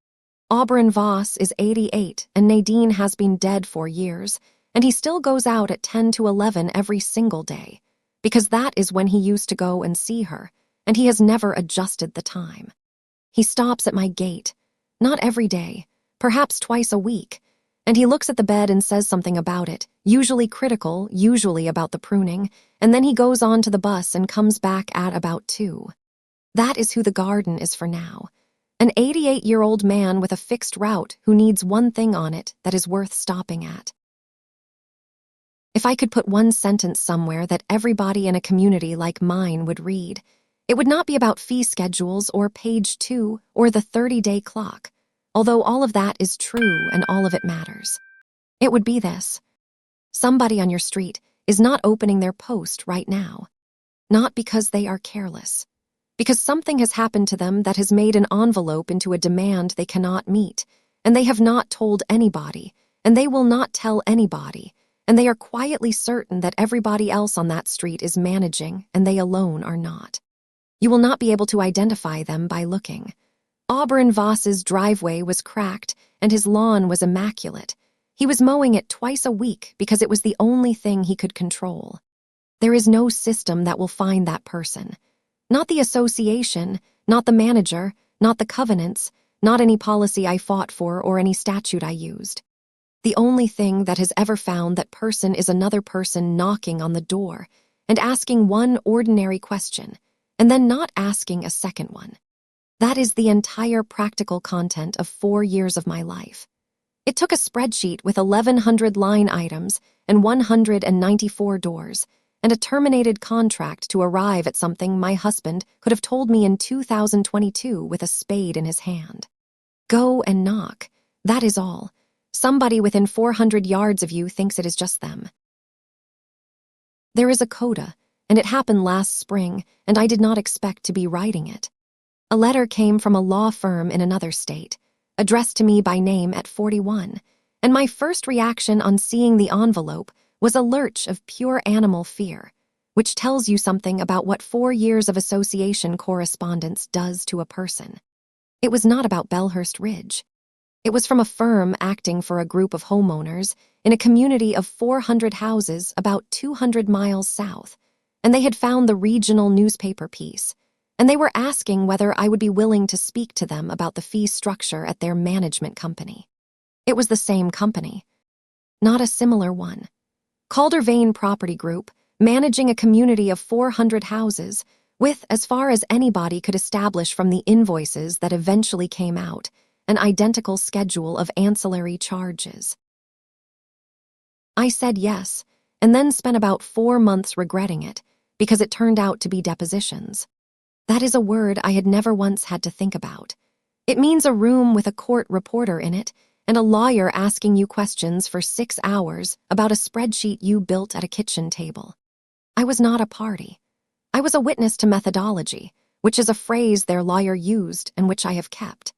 Speaker 1: Aubryn Voss is 88 and Nadine has been dead for years, and he still goes out at 10 to 11 every single day, because that is when he used to go and see her, and he has never adjusted the time. He stops at my gate, not every day, perhaps twice a week, And he looks at the bed and says something about it, usually critical, usually about the pruning, and then he goes on to the bus and comes back at about 2. That is who the garden is for now. An 88-year-old man with a fixed route who needs one thing on it that is worth stopping at. If I could put one sentence somewhere that everybody in a community like mine would read, it would not be about fee schedules or page 2 or the 30-day clock, although all of that is true and all of it matters. It would be this: somebody on your street is not opening their post right now. Not because they are careless. Because something has happened to them that has made an envelope into a demand they cannot meet, and they have not told anybody, and they will not tell anybody, and they are quietly certain that everybody else on that street is managing, and they alone are not. You will not be able to identify them by looking. Auburn Voss's driveway was cracked, and his lawn was immaculate. He was mowing it twice a week because it was the only thing he could control. There is no system that will find that person. Not the association, not the manager, not the covenants, not any policy I fought for or any statute I used. The only thing that has ever found that person is another person knocking on the door and asking one ordinary question, and then not asking a second one. That is the entire practical content of 4 years of my life. It took a spreadsheet with 1,100 line items and 194 doors, and a terminated contract to arrive at something my husband could have told me in 2022 with a spade in his hand. Go and knock. That is all. Somebody within 400 yards of you thinks it is just them. There is a coda, and it happened last spring, and I did not expect to be writing it. A letter came from a law firm in another state, addressed to me by name at 41, and my first reaction on seeing the envelope was a lurch of pure animal fear, which tells you something about what 4 years of association correspondence does to a person. It was not about Bellhurst Ridge. It was from a firm acting for a group of homeowners in a community of 400 houses about 200 miles south, and they had found the regional newspaper piece, and they were asking whether I would be willing to speak to them about the fee structure at their management company. It was the same company, not a similar one. Calder Vane Property Group, managing a community of 400 houses, with, as far as anybody could establish from the invoices that eventually came out, an identical schedule of ancillary charges. I said yes, and then spent about 4 months regretting it, because it turned out to be depositions. That is a word I had never once had to think about. It means a room with a court reporter in it, and a lawyer asking you questions for 6 hours about a spreadsheet you built at a kitchen table. I was not a party. I was a witness to methodology, which is a phrase their lawyer used and which I have kept.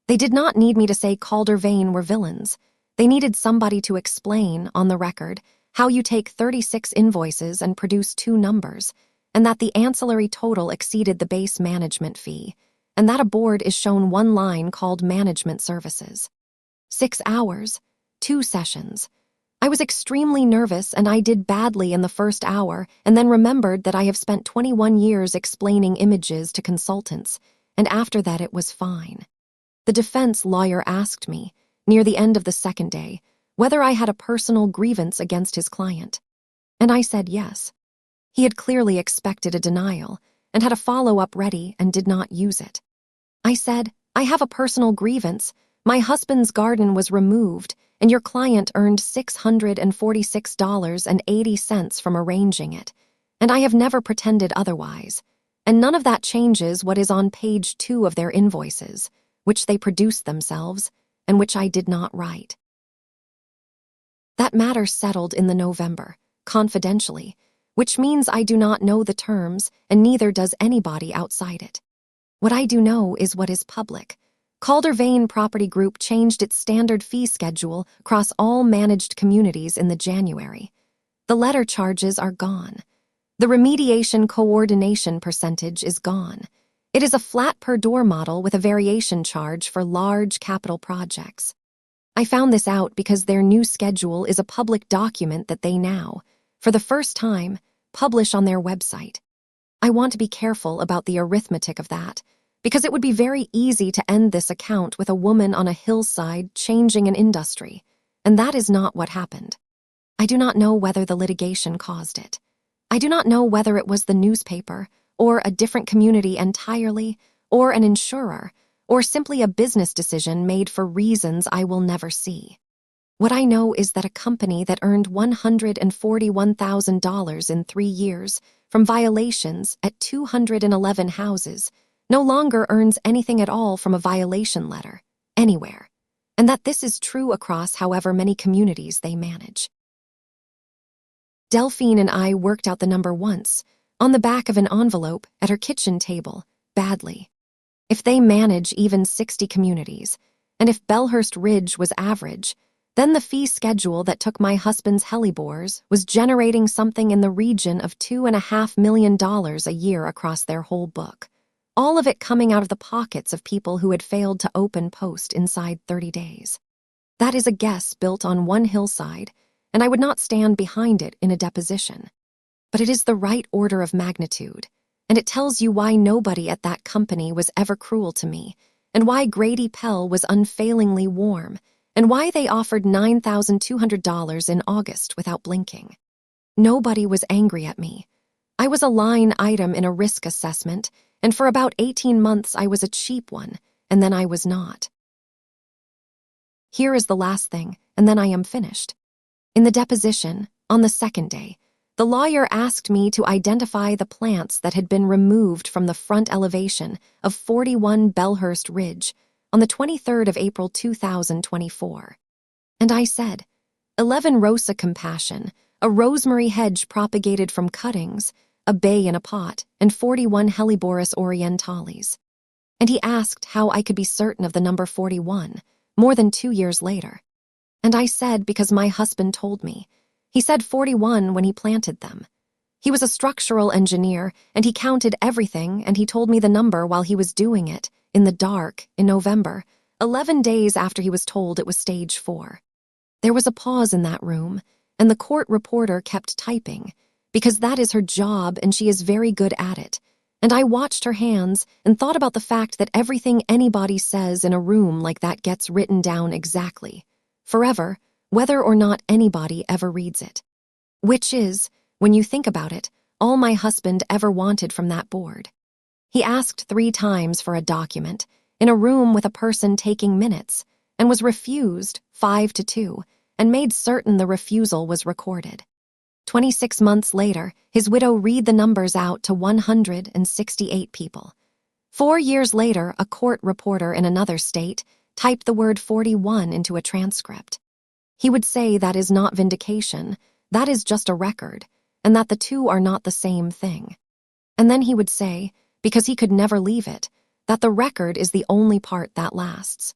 Speaker 1: They did not need me to say Calder Vane were villains. They needed somebody to explain, on the record, how you take 36 invoices and produce 2 numbers, and that the ancillary total exceeded the base management fee, and that a board is shown one line called management services. 6 hours, 2 sessions. I was extremely nervous and I did badly in the first hour and then remembered that I have spent 21 years explaining images to consultants, and after that it was fine. The defense lawyer asked me, near the end of the second day, whether I had a personal grievance against his client. And I said yes. He had clearly expected a denial and had a follow-up ready and did not use it. I said, I have a personal grievance. My husband's garden was removed, and your client earned $646.80 from arranging it, and I have never pretended otherwise, and none of that changes what is on page 2 of their invoices, which they produced themselves, and which I did not write. That matter settled in the November, confidentially, which means I do not know the terms, and neither does anybody outside it. What I do know is what is public. Calder Vane Property Group changed its standard fee schedule across all managed communities in the January. The letter charges are gone. The remediation coordination percentage is gone. It is a flat per door model with a variation charge for large capital projects. I found this out because their new schedule is a public document that they now, for the first time, publish on their website. I want to be careful about the arithmetic of that, because it would be very easy to end this account with a woman on a hillside changing an industry, and that is not what happened. I do not know whether the litigation caused it. I do not know whether it was the newspaper, or a different community entirely, or an insurer, or simply a business decision made for reasons I will never see. What I know is that a company that earned $141,000 in 3 years from violations at 211 houses no longer earns anything at all from a violation letter, anywhere, and that this is true across however many communities they manage. Delphine and I worked out the number once, on the back of an envelope at her kitchen table, badly. If they manage even 60 communities, and if Belhurst Ridge was average, then the fee schedule that took my husband's hellebores was generating something in the region of $2.5 million a year across their whole book, all of it coming out of the pockets of people who had failed to open post inside 30 days. That is a guess built on one hillside, and I would not stand behind it in a deposition. But it is the right order of magnitude, and it tells you why nobody at that company was ever cruel to me, and why Grady Pell was unfailingly warm, and why they offered $9,200 in August without blinking. Nobody was angry at me. I was a line item in a risk assessment, and for about 18 months I was a cheap one, and then I was not. Here is the last thing, and then I am finished. In the deposition, on the second day, the lawyer asked me to identify the plants that had been removed from the front elevation of 41 Belhurst Ridge on the 23rd of April 2024. And I said, 11 Rosa Compassion, a rosemary hedge propagated from cuttings, a bay in a pot, and 41 Helleborus orientalis. And he asked how I could be certain of the number 41, more than 2 years later. And I said because my husband told me. He said 41 when he planted them. He was a structural engineer, and he counted everything, and he told me the number while he was doing it, in the dark, in November, 11 days after he was told it was stage 4. There was a pause in that room, and the court reporter kept typing, because that is her job and she is very good at it. And I watched her hands and thought about the fact that everything anybody says in a room like that gets written down exactly, forever, whether or not anybody ever reads it. Which is, when you think about it, all my husband ever wanted from that board. He asked 3 times for a document, in a room with a person taking minutes, and was refused 5-2, and made certain the refusal was recorded. 26 months later, his widow read the numbers out to 168 people. 4 years later, a court reporter in another state typed the word 41 into a transcript. He would say that is not vindication, that is just a record, and that the two are not the same thing. And then he would say, because he could never leave it, that the record is the only part that lasts.